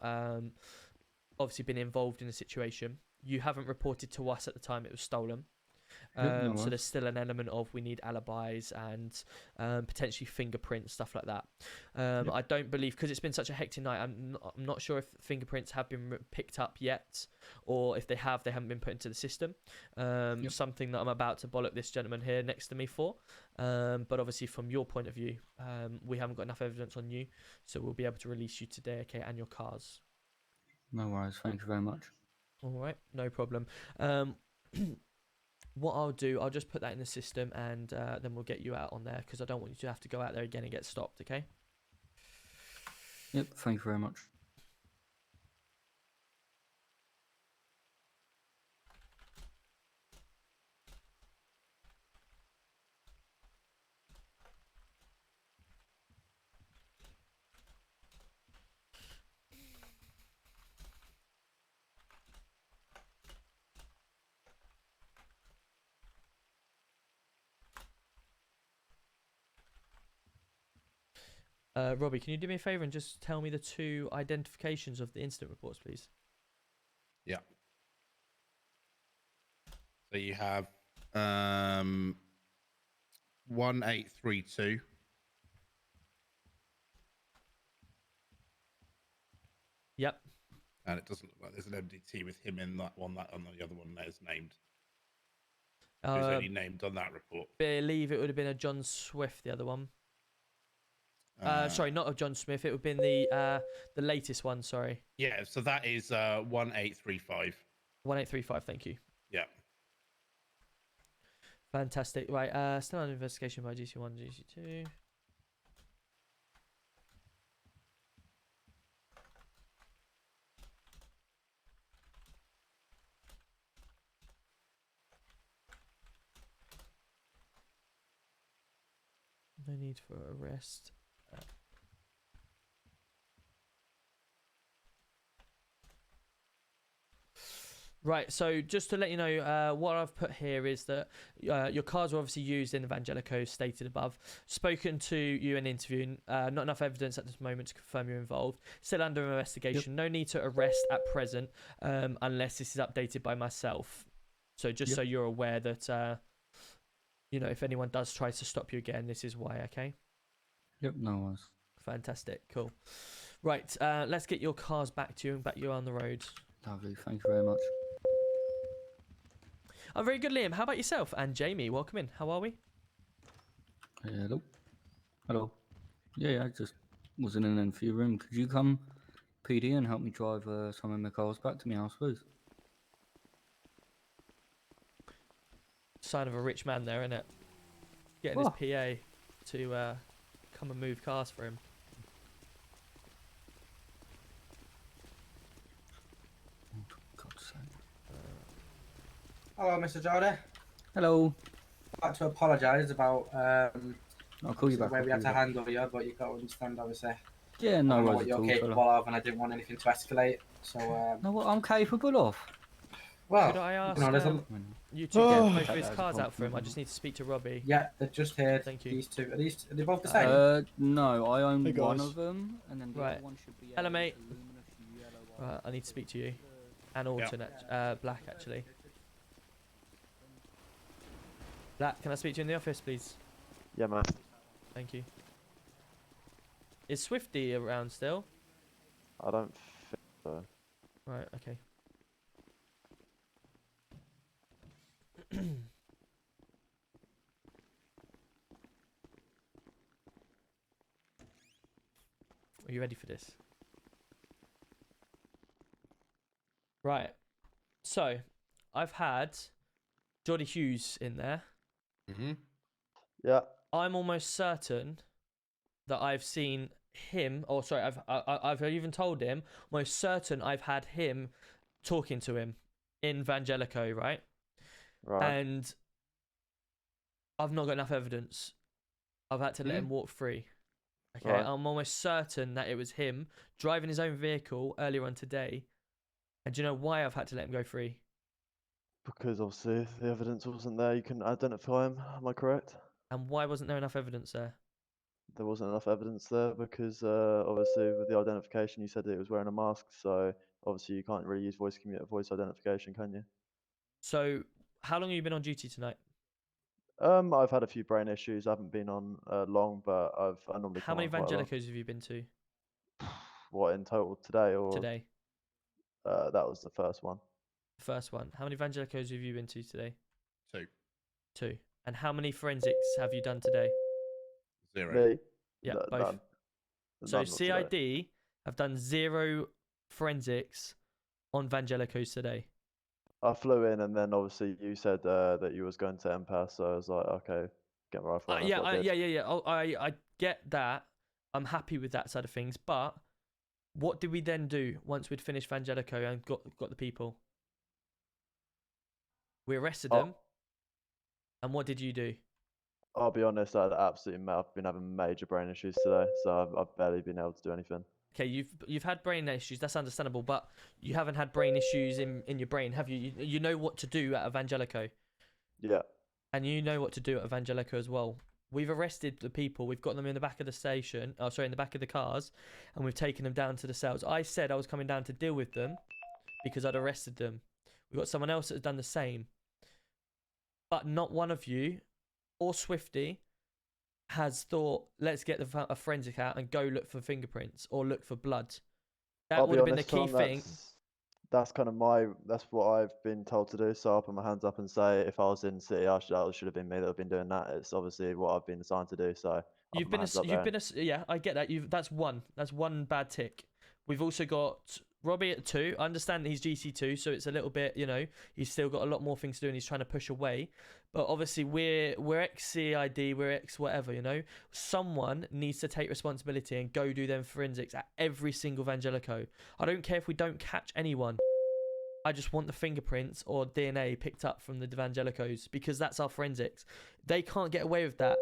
obviously been involved in a situation. You haven't reported to us at the time it was stolen. So there's still an element of we need alibis and potentially fingerprints, stuff like that. I don't believe, because it's been such a hectic night, I'm not sure if fingerprints have been picked up yet, or if they haven't been put into the system. Something that I'm about to bollock this gentleman here next to me for. But obviously from your point of view, we haven't got enough evidence on you, so we'll be able to release you today, okay, and your cars. No worries, thank you very much. All right, no problem. What I'll do, I'll just put that in the system, and then we'll get you out on there, because I don't want you to have to go out there again and get stopped, okay? Yep, thank you very much. Robbie, can you do me a favour and just tell me the 2 identifications of the incident reports, please? Yeah. So you have 1832. Yep. And it doesn't look like there's an MDT with him in that one. That on the other one that is named. who's only named on that report. Believe it would have been a John Swift, the other one. Sorry, not a John Smith. It would have been the latest one. Sorry. Yeah, so that is 1835. 1835. Thank you. Yeah. Fantastic. Right. Still under investigation by GC1, GC2. No need for arrest. Right, so just to let you know, what I've put here is that your cards were obviously used in Vangelico, stated above. Spoken to you and interviewing. Not enough evidence at this moment to confirm you're involved. Still under investigation. Yep. No need to arrest at present, unless this is updated by myself. So just so you're aware that, you know, if anyone does try to stop you again, this is why, okay? Yep, no worries. Fantastic, cool. Right, let's get your cars back to you and back you on the road. Lovely, thank you very much. I'm very good, Liam. How about yourself? And Jamie, welcome in. How are we? Hello. Hello. Yeah, I just was in an interview room. Could you come, PD, and help me drive some of my cars back to my house, please? Sign of a rich man there, isn't it? Getting his PA to come and move cars for him. Hello, Mr. Jordan. Hello. I'd like to apologise about I'll call you the back. way we had to handle you, but you've got to understand, obviously. Yeah, I no don't know worries what at you're all, capable fella. of, and I didn't want anything to escalate. So, know what I'm capable of? well, could I ask you know, there's you two get both of his cars out for him? I just need to speak to Robbie. Yeah, they're just here. Thank you. These two. Are they both the same? No, I own Hey, one guys. of them, and then the Right. other one should be. Hello, mate. Right, I need to speak to you. And alternate, Black, actually. Black, can I speak to you in the office, please? Yeah, man. Thank you. Is Swifty around still? I don't think so. Right, okay. Are you ready for this? Right. So, I've had Jody Hughes in there. Mm-hmm. Yeah. I'm almost certain that I've seen him, or sorry, I've even told him, most certain I've had him talking to him in Vangelico, right? Right. And I've not got enough evidence. I've had to let him walk free. Okay, Right. I'm almost certain that it was him driving his own vehicle earlier on today. And do you know why I've had to let him go free? Because obviously if the evidence wasn't there, you couldn't identify him. Am I correct? And why wasn't there enough evidence there? There wasn't enough evidence there because obviously with the identification, you said that he was wearing a mask. So obviously you can't really use voice identification, can you? So, how long have you been on duty tonight? I've had a few brain issues. I haven't been on long, but I normally How come many on quite a lot. Vangelicos have you been to? What in total today or Today. That was the first one. First one. How many Vangelicos have you been to today? 2. 2. And how many forensics have you done today? 0. Me? Yeah, No, both. none. So None not today. CID have done 0 forensics on Vangelicos today. I flew in and then obviously you said that you was going to Empath, so I was like, okay, get my rifle. And that's what I did. Yeah. Oh, I get that. I'm happy with that side of things. But what did we then do once we'd finished Vangelico and got the people? We arrested them. And what did you do? I'll be honest, I've been having major brain issues today, so I've barely been able to do anything. Okay, you've had brain issues. That's understandable, but you haven't had brain issues in your brain, have you? You know what to do at Vangelico. Yeah. And you know what to do at Vangelico as well. We've arrested the people. We've got them in the back of the station. Oh, sorry, in the back of the cars, and we've taken them down to the cells. I said I was coming down to deal with them because I'd arrested them. We've got someone else that's done the same, but not one of you or Swifty has thought, let's get a forensic out and go look for fingerprints or look for blood. That would have been the key thing. That's kind of that's what I've been told to do. So I'll put my hands up and say if I was in city, that should have been me that have been doing that. It's obviously what I've been assigned to do. So I'll You've put my been, hands up you've there. been, yeah, I get that. That's one bad tick. We've also got Robbie at 2. I understand that he's GC2, so it's a little bit, he's still got a lot more things to do and he's trying to push away. But obviously we're ex-CID, we're ex-whatever, Someone needs to take responsibility and go do them forensics at every single Vangelico. I don't care if we don't catch anyone. I just want the fingerprints or DNA picked up from the Vangelicos because that's our forensics. They can't get away with that.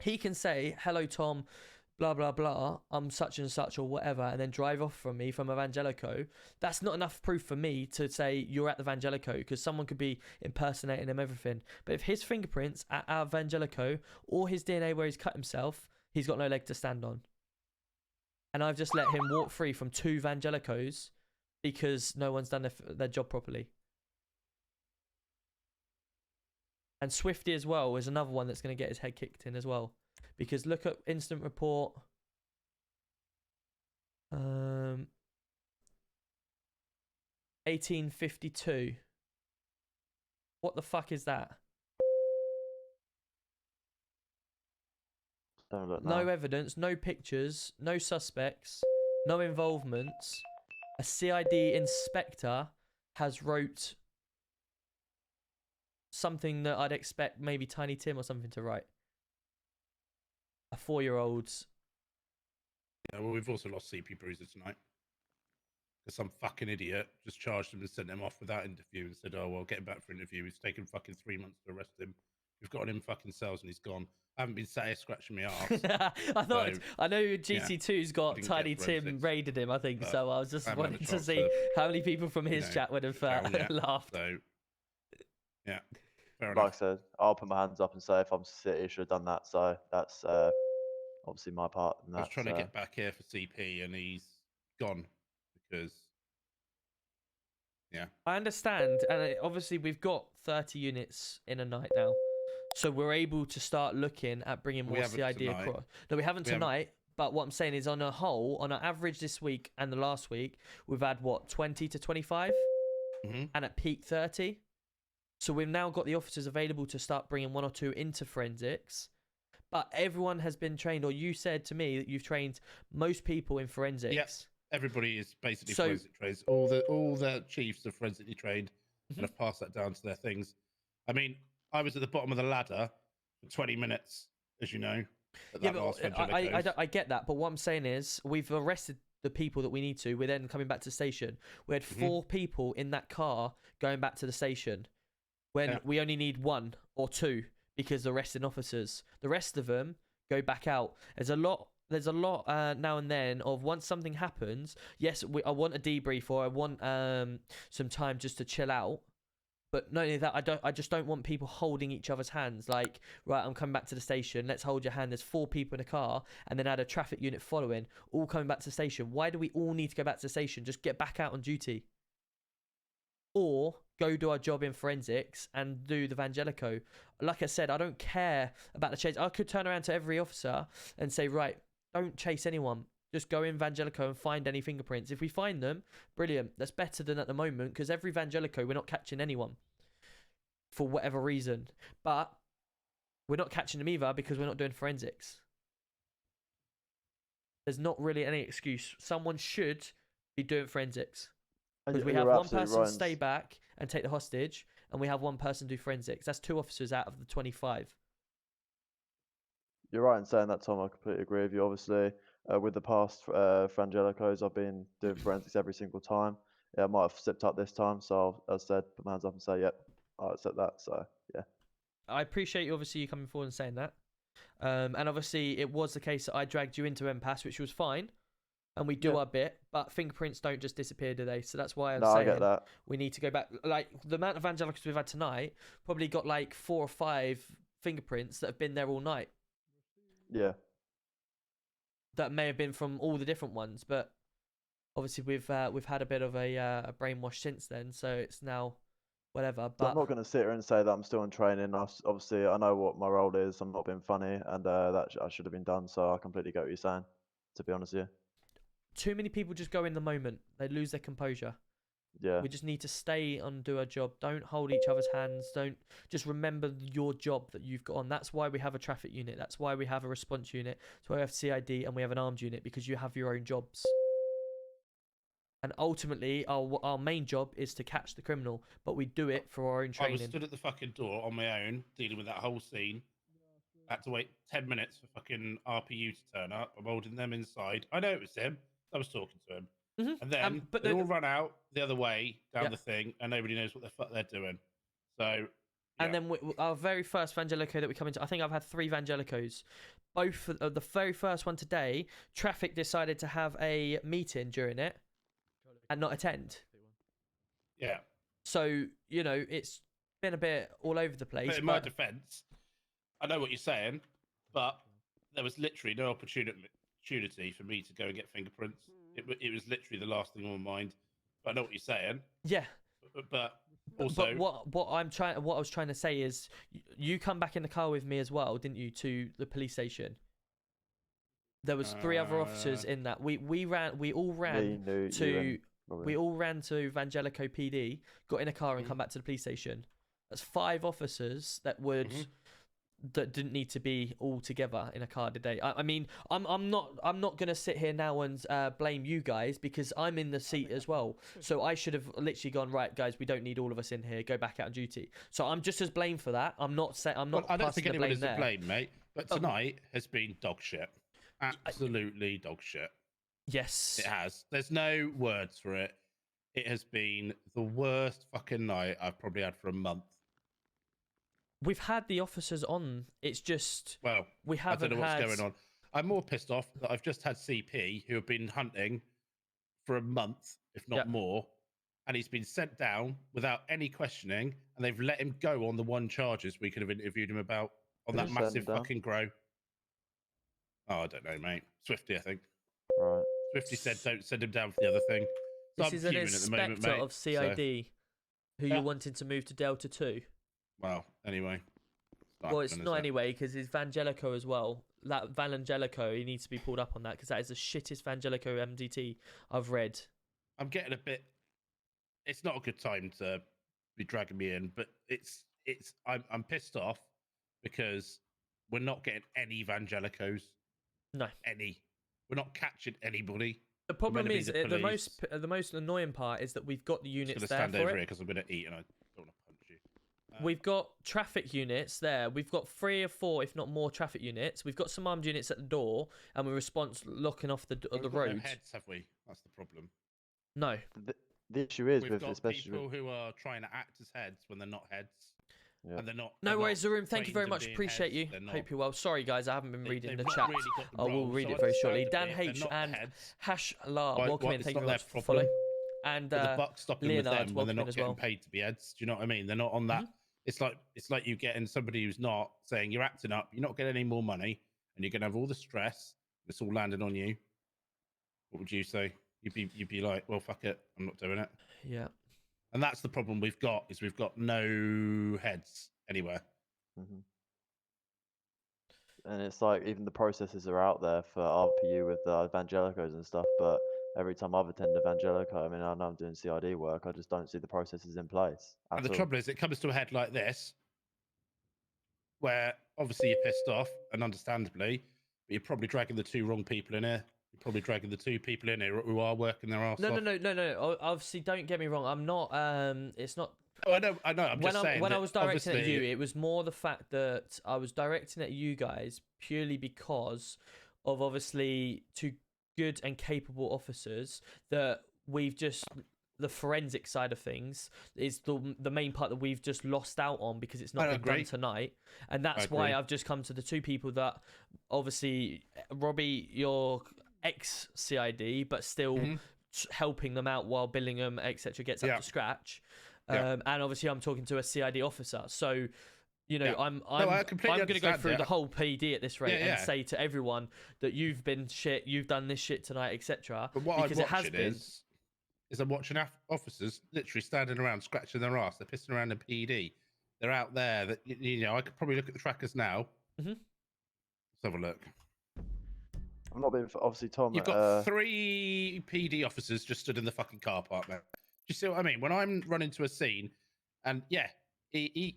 He can say, hello, Tom, blah, blah, blah, I'm such and such or whatever, and then drive off from me from a Vangelico. That's not enough proof for me to say you're at the Vangelico because someone could be impersonating him, everything. But if his fingerprints at our Vangelico or his DNA where he's cut himself, he's got no leg to stand on. And I've just let him walk free from 2 Vangelicos because no one's done their job properly. And Swifty as well is another one that's going to get his head kicked in as well. Because look at instant report. 1852. What the fuck is that? Don't look No now. evidence, no pictures, no suspects, no involvements. A CID inspector has wrote something that I'd expect maybe Tiny Tim or something to write. A 4-year-old's. Yeah, well, we've also lost CP Bruiser tonight. Because some fucking idiot just charged him and sent him off without interview and said, oh, well, get him back for interview. It's taken fucking 3 months to arrest him. We've got him in fucking cells and he's gone. I haven't been sat here scratching my arse. I know GC2's got Tiny Tim raided him, I think, but so I was just I haven't had wanting a to chance see how many people from his chat would have sit down yet, laughed. So, yeah, fair Like enough. I said, I'll put my hands up and say if I'm city, should have done that. So that's obviously my part. And I was that's, trying to get back here for CP and he's gone because, yeah. I understand, and obviously we've got 30 units in a night now, so we're able to start looking at bringing We more haven't CID tonight. across. No, we haven't tonight, but what I'm saying is on a whole, on an average this week and the last week, we've had, 20 to 25? And at peak 30? So we've now got the officers available to start bringing 1 or 2 into forensics. But everyone has been trained, or you said to me that you've trained most people in forensics. Yes, everybody is basically forensic trained. All the chiefs are forensically trained and have passed that down to their things. I mean, I was at the bottom of the ladder for 20 minutes, as you know. Yeah, but I get that. But what I'm saying is, we've arrested the people that we need to. We're then coming back to the station. We had 4 people in that car going back to the station when we only need 1 or 2 because they're arresting officers. The rest of them go back out. There's a lot now and then of once something happens, yes, I want a debrief or I want some time just to chill out. But not only that, I just don't want people holding each other's hands. Like, right, I'm coming back to the station. Let's hold your hand. There's 4 people in a car, and then add a traffic unit following, all coming back to the station. Why do we all need to go back to the station? Just get back out on duty, or go do our job in forensics and do the Vangelico. Like I said, I don't care about the chase. I could turn around to every officer and say, right, don't chase anyone. Just go in Vangelico and find any fingerprints. If we find them, brilliant. That's better than at the moment, because every Vangelico, we're not catching anyone for whatever reason. But we're not catching them either because we're not doing forensics. There's not really any excuse. Someone should be doing forensics. Because we have one person stay back and take the hostage, and we have 1 person do forensics. That's 2 officers out of the 25. You're right in saying that, Tom. I completely agree with you. Obviously, with the past Vangelicos, I've been doing forensics every single time. Yeah, I might have slipped up this time, so as I said, put my hands up and say, yep, I'll accept that. So, yeah. I appreciate you, obviously, you coming forward and saying that. And obviously, it was the case that I dragged you into MPAS, which was fine. And we do our bit, but fingerprints don't just disappear, do they? So that's why I'm saying I get that. We need to go back. Like, the amount of Vangelicals we've had tonight, probably got like 4 or 5 fingerprints that have been there all night. Yeah. That may have been from all the different ones, but obviously we've had a bit of a brainwash since then, so it's now whatever. But I'm not going to sit here and say that I'm still in training. Obviously, I know what my role is. I'm not being funny, and that I should have been done. So I completely get what you're saying, to be honest with you. Too many people just go in the moment. They lose their composure. Yeah. We just need to stay and do our job. Don't hold each other's hands. Don't just remember your job that you've got on. That's why we have a traffic unit. That's why we have a response unit. That's why we have CID and we have an armed unit, because you have your own jobs. And ultimately, our main job is to catch the criminal, but we do it for our own I was training. stood at the fucking door on my own, dealing with that whole scene. I had to wait 10 minutes for fucking RPU to turn up. I'm holding them inside. I know it was him. I was talking to him. And then but they all run out the other way down the thing, and nobody knows what the fuck they're doing. So, And then our very first Vangelico that we come into, I think I've had 3 Vangelicos. Both the very first one today, traffic decided to have a meeting during it and not attend. Yeah. So, you know, it's been a bit all over the place. But in my defence, I know what you're saying, but there was literally no opportunity for me to go and get fingerprints. It was literally the last thing on my mind. But I know what you're saying. Yeah. But also, but what I was trying to say is, you come back in the car with me as well, didn't you, to the police station? There was 3 other officers in that. We all ran to Vangelico PD, got in a car and come back to the police station. That's 5 officers that that didn't need to be all together in a car today. I mean, I'm not gonna sit here now and blame you guys, because I'm in the seat as well. So I should have literally gone, right, guys, we don't need all of us in here. Go back out on duty. So I'm just as blamed for that. I'm not saying I'm not. I don't think passing the anyone blame is to there. blame, mate. But tonight has been dog shit. Absolutely dog shit. Yes, it has. There's no words for it. It has been the worst fucking night I've probably had for a month. We've had the officers on. It's just we haven't. I don't know what's going on. I'm more pissed off that I've just had CP, who have been hunting for a month, if not more, and he's been sent down without any questioning, and they've let him go on the 1 charges we could have interviewed him about on that massive fucking grow. Oh, I don't know, mate. Swifty, I think. Right. Swifty said don't send him down for the other thing. So This I'm is an fuming at the moment, inspector mate. of CID who you're wanting to move to Delta 2. Well, anyway. Well, it's not anyway, because it's Vangelico as well. That Vangelico, he needs to be pulled up on that, because that is the shittest Vangelico MDT I've read. I'm getting a bit. It's not a good time to be dragging me in, but I'm pissed off because we're not getting any Vangelicos. No. Any. We're not catching anybody. The problem is the most annoying part is that we've got the units there stand for over it. here because I'm going to eat and I don't want to punch you. We've got traffic units there. We've got 3 or 4, if not more, traffic units. We've got some armed units at the door, and we're locking off the road. No heads, have we? That's the problem. No. The issue is We've with got especially people who are trying to act as heads when they're not heads. Yeah. And they're not. No worries, not Zaroom. Thank you very trained much. in being Appreciate heads. you. They're Hope you're well. Sorry, guys, I haven't been reading the not chat. really got the I will role, read so it very understand shortly. a Dan bit. They're H not and heads. Hash La, welcome in. It's Thank you not very much their for following. problem. And But the buck's stopping with Leonard, them when they're welcome in not as getting well. paid to be heads. Do you know what I mean? They're not on that. It's like you getting somebody who's not saying you're acting up, you're not getting any more money, and you're gonna have all the stress. It's all landing on you. What would you say? You'd be like, well, fuck it, I'm not doing it. Yeah. And that's the problem we've got, is we've got no heads anywhere. And it's like even the processes are out there for RPU with Evangelicos and stuff, but every time I've attended Evangelico, I mean, I know I'm doing CID work, I just don't see the processes in place. And the trouble is, it comes to a head like this, where obviously you're pissed off, and understandably, but you're probably dragging the 2 wrong people in here. You're probably dragging the 2 people in here who are working their arse off. No. Obviously, don't get me wrong. I'm not. It's not. Oh, I know. I'm just saying. When that I was directing at you, obviously- it was more the fact that I was directing at you guys purely because of obviously 2 good and capable officers that we've just. The forensic side of things is the main part that we've just lost out on because it's not been done tonight, and that's why I've just come to the 2 people that obviously Robbie, your ex CID, but still helping them out while billing them, etc. Gets up to scratch, and obviously I'm talking to a CID officer, so. You know, I'm going to go through the whole PD at this rate and say to everyone that you've been shit, you've done this shit tonight, etc. But what because I'm it has watching been. is I'm watching officers literally standing around scratching their ass. They're pissing around in PD. They're out there. That you know, I could probably look at the trackers now. Let's have a look. I'm not being obviously Tom. You've got 3 PD officers just stood in the fucking car park, man. you see what I mean? When I'm running to a scene, and yeah, he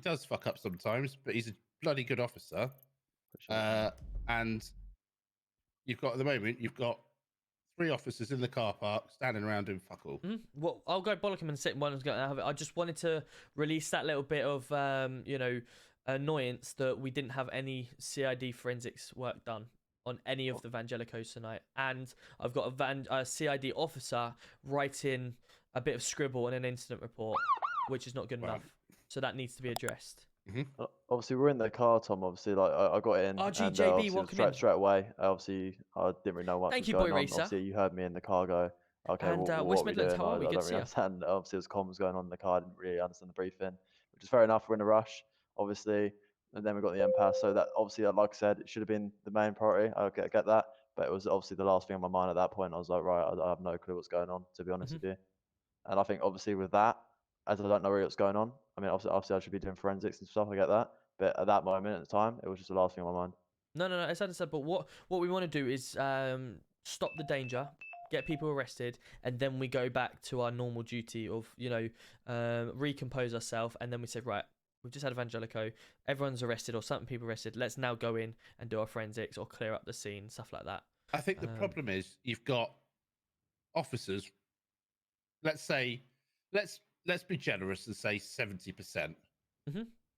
does fuck up sometimes, but he's a bloody good officer. And you've got at the moment, you've got 3 officers in the car park standing around doing fuck all. Well, I'll go bollock him and sit one. I just wanted to release that little bit of, you know, annoyance that we didn't have any CID forensics work done on any of the Vangelicos tonight, and I've got a CID officer writing a bit of scribble in an incident report, which is not good enough. So that needs to be addressed. Obviously, we're in the car, Tom. Obviously, like I got in, RGJB, welcome in. straight away. Obviously, I didn't really know what was going on. Racer. Obviously, you heard me in the car go, okay, And, what West are we Midlands, doing? how are we? I Good don't to see really ya. understand. Obviously, there's comms going on in the car. I didn't really understand the briefing, which is fair enough. We're in a rush, obviously, and then we got the impasse. So that obviously, like I said, it should have been the main priority. I get that, but it was obviously the last thing on my mind at that point. I was like, right, I have no clue what's going on, to be honest with you. And I think obviously with that, as I don't know really what's going on, I mean, obviously I should be doing forensics and stuff. I get that. But at that moment, at the time, it was just the last thing on my mind. No, as I said, but what we want to do is stop the danger, get people arrested, and then we go back to our normal duty of, you know, recompose ourselves, and then we say, right, we've just had Vangelico, everyone's arrested or certain people arrested, let's now go in and do our forensics or clear up the scene, stuff like that. I think the problem is you've got officers, let's say, let's be generous and say 70%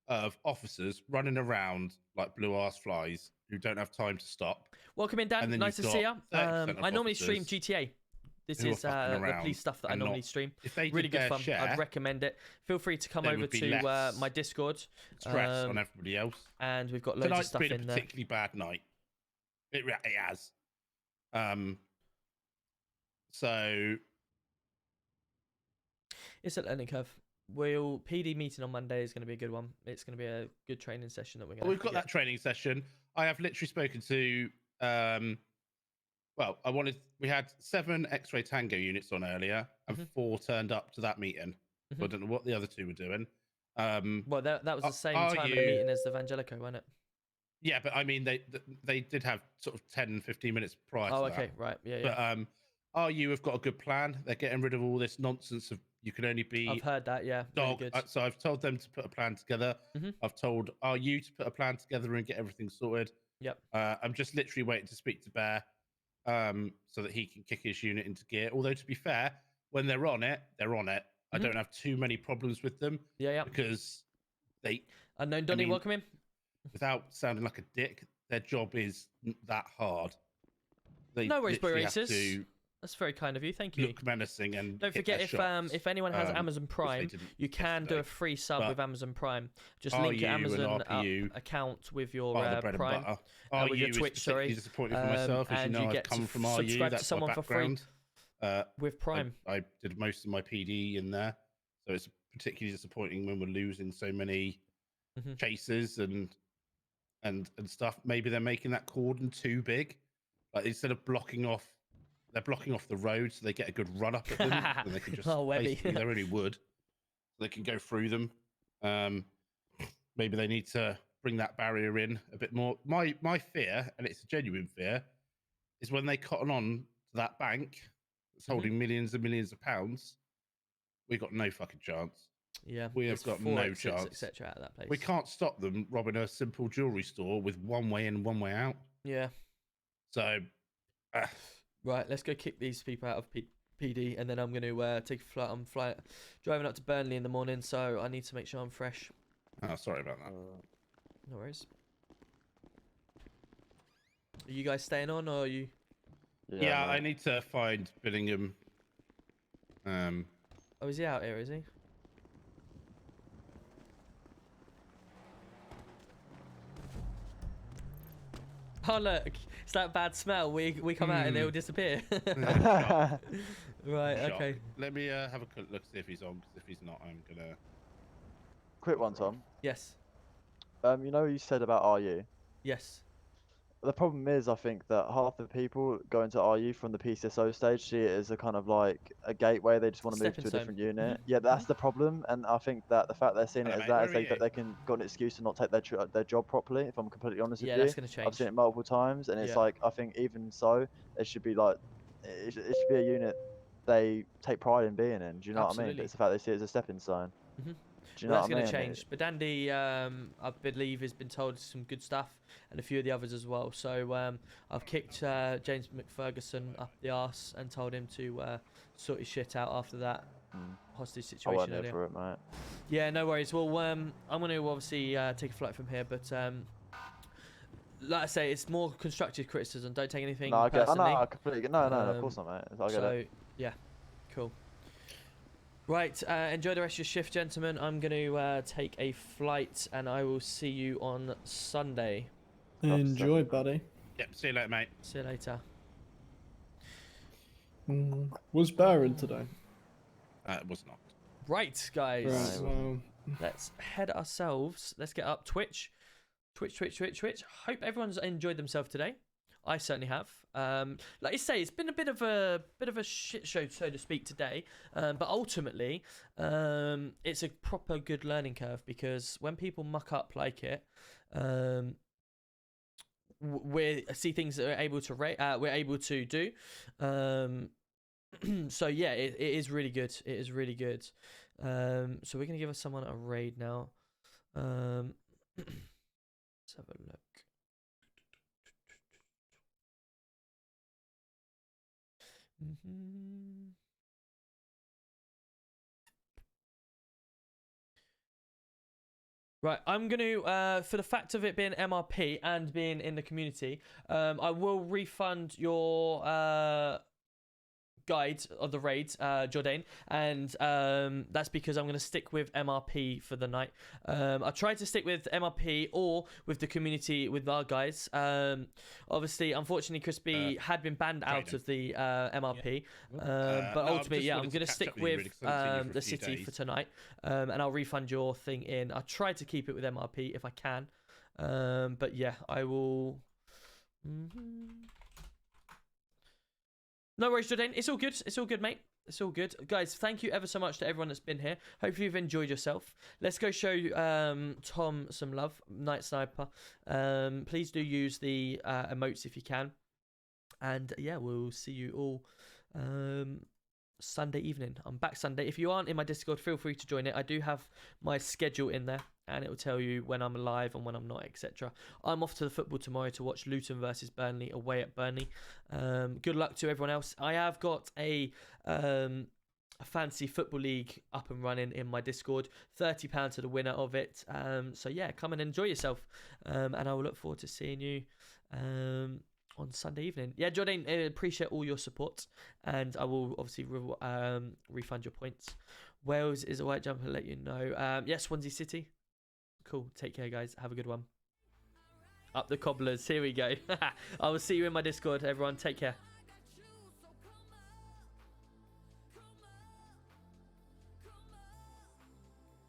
of officers running around like blue-ass flies who don't have time to stop. Welcome in, Dan. Nice to see you. I normally stream GTA. This is the police stuff that I normally stream. If they really good fun. share, I'd recommend it. Feel free to come over to my Discord. Stress on everybody else. And we've got loads of stuff in there. Tonight's been a particularly bad night. It has. So it's a learning curve. PD meeting on Monday is going to be a good one. It's going to be a good training session that we're going to. We've got that training session. I have literally spoken to. We had 7 X-ray Tango units on earlier, and 4 turned up to that meeting. So I don't know what the other 2 were doing. Well, that was the same time of the meeting as the Vangelico, wasn't it? Yeah, but I mean, they did have sort of 10, 15 minutes prior to that. Oh, okay, right, yeah. But RU have got a good plan. They're getting rid of all this nonsense of you can only be. I've heard that, yeah. Dog. Really good. So I've told them to put a plan together. I've told RU to put a plan together and get everything sorted. Yep. I'm just literally waiting to speak to Bear, so that he can kick his unit into gear. Although to be fair, when they're on it, they're on it. I don't have too many problems with them. Yeah. Because they. Unknown Donny, welcome in. Without sounding like a dick, their job is that hard. No worries, Boy Racers. That's very kind of you. Thank you. Look menacing and don't forget if anyone has Amazon Prime, you can do a free sub with Amazon Prime. Just link your Amazon account with your Prime, with your Twitch. Sorry. Disappointed for myself, as you know, I've come from RU. Subscribe that's to someone my for free background. with Prime. I did most of my PD in there, so it's particularly disappointing when we're losing so many chasers and stuff. Maybe they're making that cordon too big. Like instead of blocking off. They're blocking off the road so they get a good run up at them. And they can just basically, they're only wood. So they can go through them. Maybe they need to bring that barrier in a bit more. My fear, and it's a genuine fear, is when they cotton on to that bank that's holding millions and millions of pounds, we've got no fucking chance. Yeah. We have got no chance. Etc. At that place. We can't stop them robbing a simple jewelry store with one way in, one way out. Yeah. So right, let's go kick these people out of PD, and then I'm going to take a flight. I'm driving up to Burnley in the morning, so I need to make sure I'm fresh. Oh, sorry about that. No worries. Are you guys staying on, or are you? Yeah, I need to find Billingham. Oh, is he out here? Is he? Oh look, it's that bad smell. We come out and they all disappear. Right, okay. Let me have a quick look, see if he's on. Because if he's not, I'm gonna. Quick one, Tom. Yes. You know what you said about RU? Yes. The problem is, I think that half the people going to RU from the PCSO stage see it as a kind of like a gateway. They just want to move to a different unit. Yeah, that's the problem. And I think that the fact they're seeing it as that is they can got an excuse to not take their job properly. If I'm completely honest with you, that's going to change. I've seen it multiple times, and it's like I think even so, it should be like it should be a unit they take pride in being in. Do you know what I mean? Absolutely. But it's the fact they see it as a stepping stone. Mhm. Do you Well, know that's what I going to mean? change. But Dandy, I believe, has been told some good stuff, and a few of the others as well. So I've kicked James McFerguson up the arse and told him to sort his shit out after that hostage I situation wasn't here earlier. for it, mate. Yeah, no worries. Well, I'm going to obviously take a flight from here, but like I say, it's more constructive criticism. Don't take anything No, I get. personally. No, I completely. No, of course not, mate. I get it. Yeah, cool. Right, enjoy the rest of your shift, gentlemen. I'm going to take a flight, and I will see you on Sunday. Enjoy, buddy. Yep, see you later, mate. See you later. Was Baron today? It was not. Right, guys. Right, well. Let's head ourselves. Let's get up Twitch. Hope everyone's enjoyed themselves today. I certainly have. Like you say, it's been a bit of a shit show, so to speak, today. But ultimately, it's a proper good learning curve, because when people muck up like it, we see things that we're able to do. So yeah, it is really good. It is really good. So we're gonna give someone a raid now. Let's have a look. Right, I'm going to, for the fact of it being MRP and being in the community, I will refund your guide of the raid, Jordan, and that's because I'm going to stick with MRP for the night. I tried to stick with MRP or with the community with our guys. Obviously, unfortunately, Crispy had been banned out of the MRP, but ultimately, yeah, I'm going to stick with the city for tonight, and I'll refund your thing in. I tried to keep it with MRP if I can, but yeah, I will. No worries, Jordan. It's all good. It's all good, mate. It's all good. Guys, thank you ever so much to everyone that's been here. Hope you've enjoyed yourself. Let's go show Tom some love. Night Sniper. Please do use the emotes if you can. And yeah, we'll see you all Sunday evening. I'm back Sunday. If you aren't in my Discord, feel free to join it. I do have my schedule in there, and it will tell you when I'm live and when I'm not, etc. I'm off to the football tomorrow to watch Luton versus Burnley away at Burnley. Good luck to everyone else. I have got a fantasy football league up and running in my Discord. £30 to the winner of it. So yeah, come and enjoy yourself. And I will look forward to seeing you on Sunday evening. Yeah, Jordan, I appreciate all your support, and I will obviously refund your points. Wales is a white jumper, let you know. Yes, Swansea City. Cool. Take care, guys. Have a good one. Up the cobblers. Here we go. I will see you in my Discord, everyone. Take care.